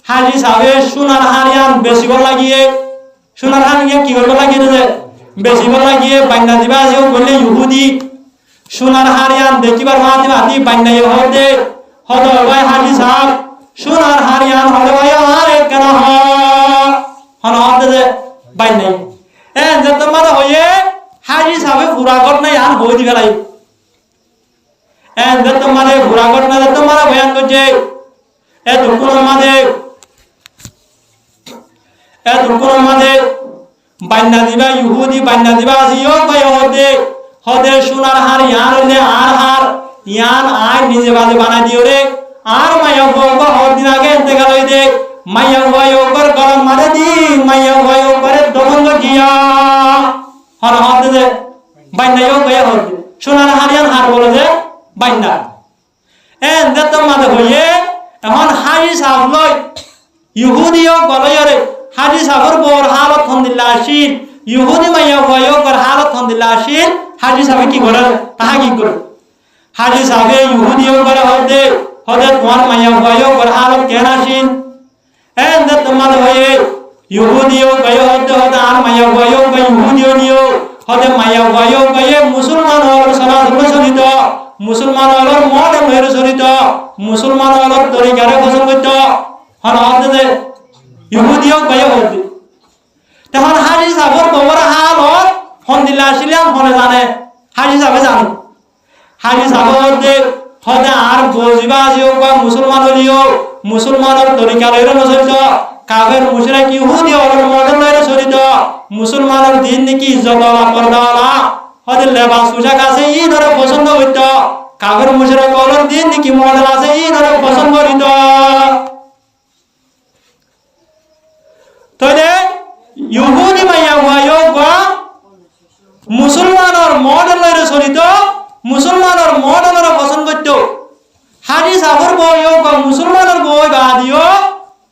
A: হাজি সাহেব সোনার হারিয়ান বেশি বল লাগিয়ে সোনার হারিয়ে কি করবে লাগিয়ে দে বেশি বল লাগিয়ে বাইনা দিবা যেও বললে ইহুদি সোনার হারিয়ান দেখিবার মাতি মাতি বাইনা হদে হদ ভাই হাজি সাহেব সোনার হারিয়ান হদ ভাই আর কেন হন হদে দে বাইনা দত্ত মাদে হয়ে হাজি সাহেব পুরা ঘর নাই আর বই দিবে লাই দত্ত মাদে পুরা ঘর না দত্ত মাদে বয়ান করছে দুর্গুণ মাদে বাইনা দিবা ইহুদি বাইনা দিবা আজিও ভাই হদে সোনার হার ইয়ান হইলে আর হার ইয়ান আই নিজে বাজে বানাই দিও রে আর মাইয়া হুয়া হর দিন আগে ইন্তেকাল হই দে মাইয়া হুয়া ওপর গরম মারে দি মাইয়া হুয়া ওপরে দমঙ্গ গিয়া হর হদ দে বাইনা ইও ভাই হর দে সোনার হার ইয়ান হার বলে যে বাইনা দত্ত মাদে হইয়ে এখন হাজি সাহেব লই ইহুদিও গলয়রে হাজি সাহেবের বর হালত হন্দিল্লা আসিল ইহুদি মাইয়া হুয়া ওপর হালত হন্দিল্লা আসিল হাজি সাহেব কি করে তাহা কি করে হাজি সাহেব ইহুদিও করে হদে তোমার মাইয়া হুয়া ওপর হালত কেন আসিল দত্ত মাদে হইয়ে ইহুদিও গয় হদে আর মাইয়া হুয়া ওপর ইহুদিও নিও হদে মাইয়া হুয়া ওপর মুসলমান হওয়ার সমাজ চলিত মুসলমান হলর মডেল হয়ে চলিত মুসলমান হলর তরিকারে পছন্দ করত হন হদে ইহুদিও গয় হদে তখন হাজি সাহেবের বড় হালত হন্দিল্লা আসিলাম হনে জানে হাজি সাহেবে জানে হাজি সাহেব হদে আর বজিবা আজিও বা মুসলমান হলিও মুসলমানের তরিকা লইরে নচলিত কাফের মুশরিক ইহুদি হলর মডেল লইরে চলিত মুসলমানের দিন নাকি ইজ্জত আলা পর্দা আলা হদে লেবাস পোশাক আছে ই ধরে পছন্দ হইত কাফের মুশরিক হলর দিন নাকি মডেল আছে ই ধরে পছন্দ করিত তইলে ইহুদি মাইয়া হুয়া বা মুসলমানের মডেল লইরে চলিত মুসলমানের মডেলর পছন্দ করত হাজি সাহেবের বই বা মুসলমানের বই বাদিও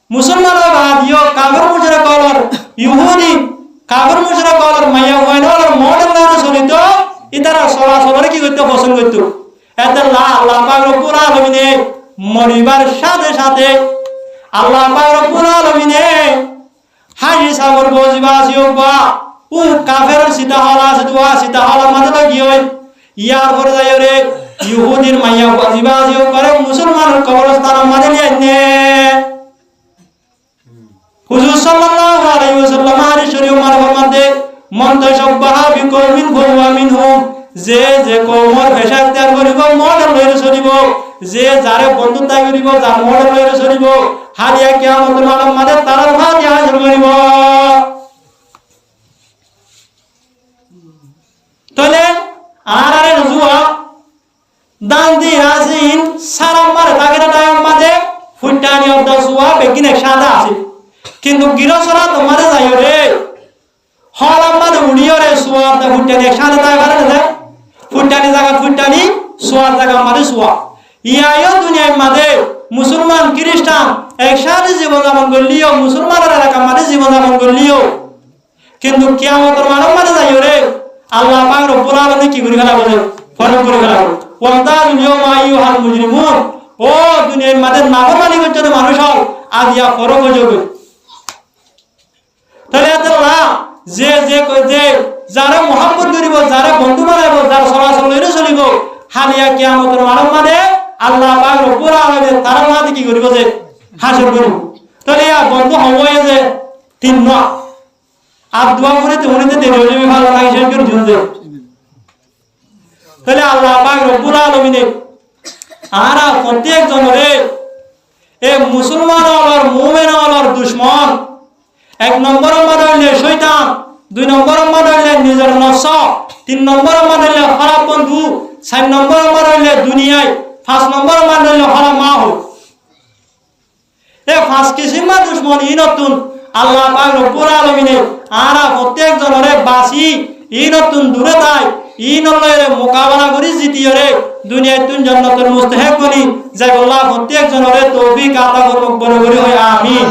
A: মুসলমানের বাদিও কাফের মুশরিক হলর ইহুদি কাফের মুশরিক হলর মাইয়া হুয়া মডেল লইরে চলিত ইতারা সরাসরি কি করতে পছন্দ করত এতে আল্লাহ পাক রব্বুল আলামিনে মরিবার সাথে সাথে আল্লাহ পাক রব্বুল আলামিনে হাজি সাহেবের বজিবা আসিও বা ও কাফের সীতা হলা আছে দুয়া সীতা হলা মাঝে লাগিয়ে ইয়ার পরে যাই রে ইহুদির মাইয়া বজিবা আসিও করে মুসলমানের কবরস্থান মাঝে নিয়ে নে হুজুর সাল্লাল্লাহু আলাইহি ওয়াসাল্লাম হাদিস শরীফ মারফত মধ্যে মান তাশাব্বাহা বিকওমিন ফাহুয়া মিনহুম যে কওমর পেশা ইখতিয়ার করিব মডেল লইরে চলিব যে যারে বন্ধুতা করিব যার মডেল লইরে চলিব হাদিয়া কিয়ামতের মাঠে তার হাদিয়া হাজির করিব তলে আর আরে রজুয়া দান দি রাজিন সারাম মারে তাগের টাইম মাঝে ফুটানি অর্ধ সুয়া বেগিনে সাদা আছে কিন্তু গিরসরা তোমারে যাইও রে হলাম মাঝে উড়িও রে সুয়া অর্ধ ফুটানি সাদা তাই পারে না ফুটানি জায়গা ফুটানি সুয়া জায়গা মাঝে সুয়া ইয়ায়ও দুনিয়ার মাঝে মুসলমান খ্রিস্টান একসাথে জীবনযাপন করলিও মুসলমানের এলাকা মাঝে জীবনযাপন করলিও কিন্তু কিয়ামতের মাঝে যাইও রে আল্লাহ পাক রব্বুল আলামিন কি করে ফেলা বলে ফরক করে ফেলা ওয়ান্তাল ইয়াউমা আইয়ুহাল মুজরিমুন ও দুনিয়ার মাঝে নাফরমানি করছে মানুষ হল আজিয়া ফরক হয়ে যাবে তাহলে আল্লাহ যে যারা মহব্বত করিব যারা বন্ধু বানাইব যারা সরাসরি লইরে চলিব হালিয়া কিয়ামতের মাঝে আল্লাহ পাক রব্বুল আলামিন তার মাঝে কি করিব যে হাসর করিব তাহলে বন্ধু হওয়ায় যে তিন না আর দোয়া করে তো উনিতে দেরি হয়ে যাবে ভালো লাগে শেষ করে জুন দেব তাহলে আল্লাহ পাক রব্বুল আলামিন আর প্রত্যেক জনরে এ মুসলমান হলর মুমিন হলর দুশমন এক নম্বর হইলে শয়তান 2 নম্বর মান হইলে নিজের নফস, 3 নম্বর মান হইলে খারাপ বন্ধু, 4 নম্বর মান হইলে দুনিয়ায়, 5 নম্বর মান হইলে খারাপ মা হোক। এই 5 কিসিমা দুশ্মন ই নতুন আল্লাহ পাক রব্বুল আলামিনে আরা প্রত্যেক জনরে বাসি ই নতুন দূরে তাই ই নলরে মোকাবেলা করি জিতিয়রে দুনিয়ায় তুন জান্নাতুল মুস্তাহিক করি যাই আল্লাহ প্রত্যেক জনরে তৌফিক আতা করুক বলে হয় আমিন।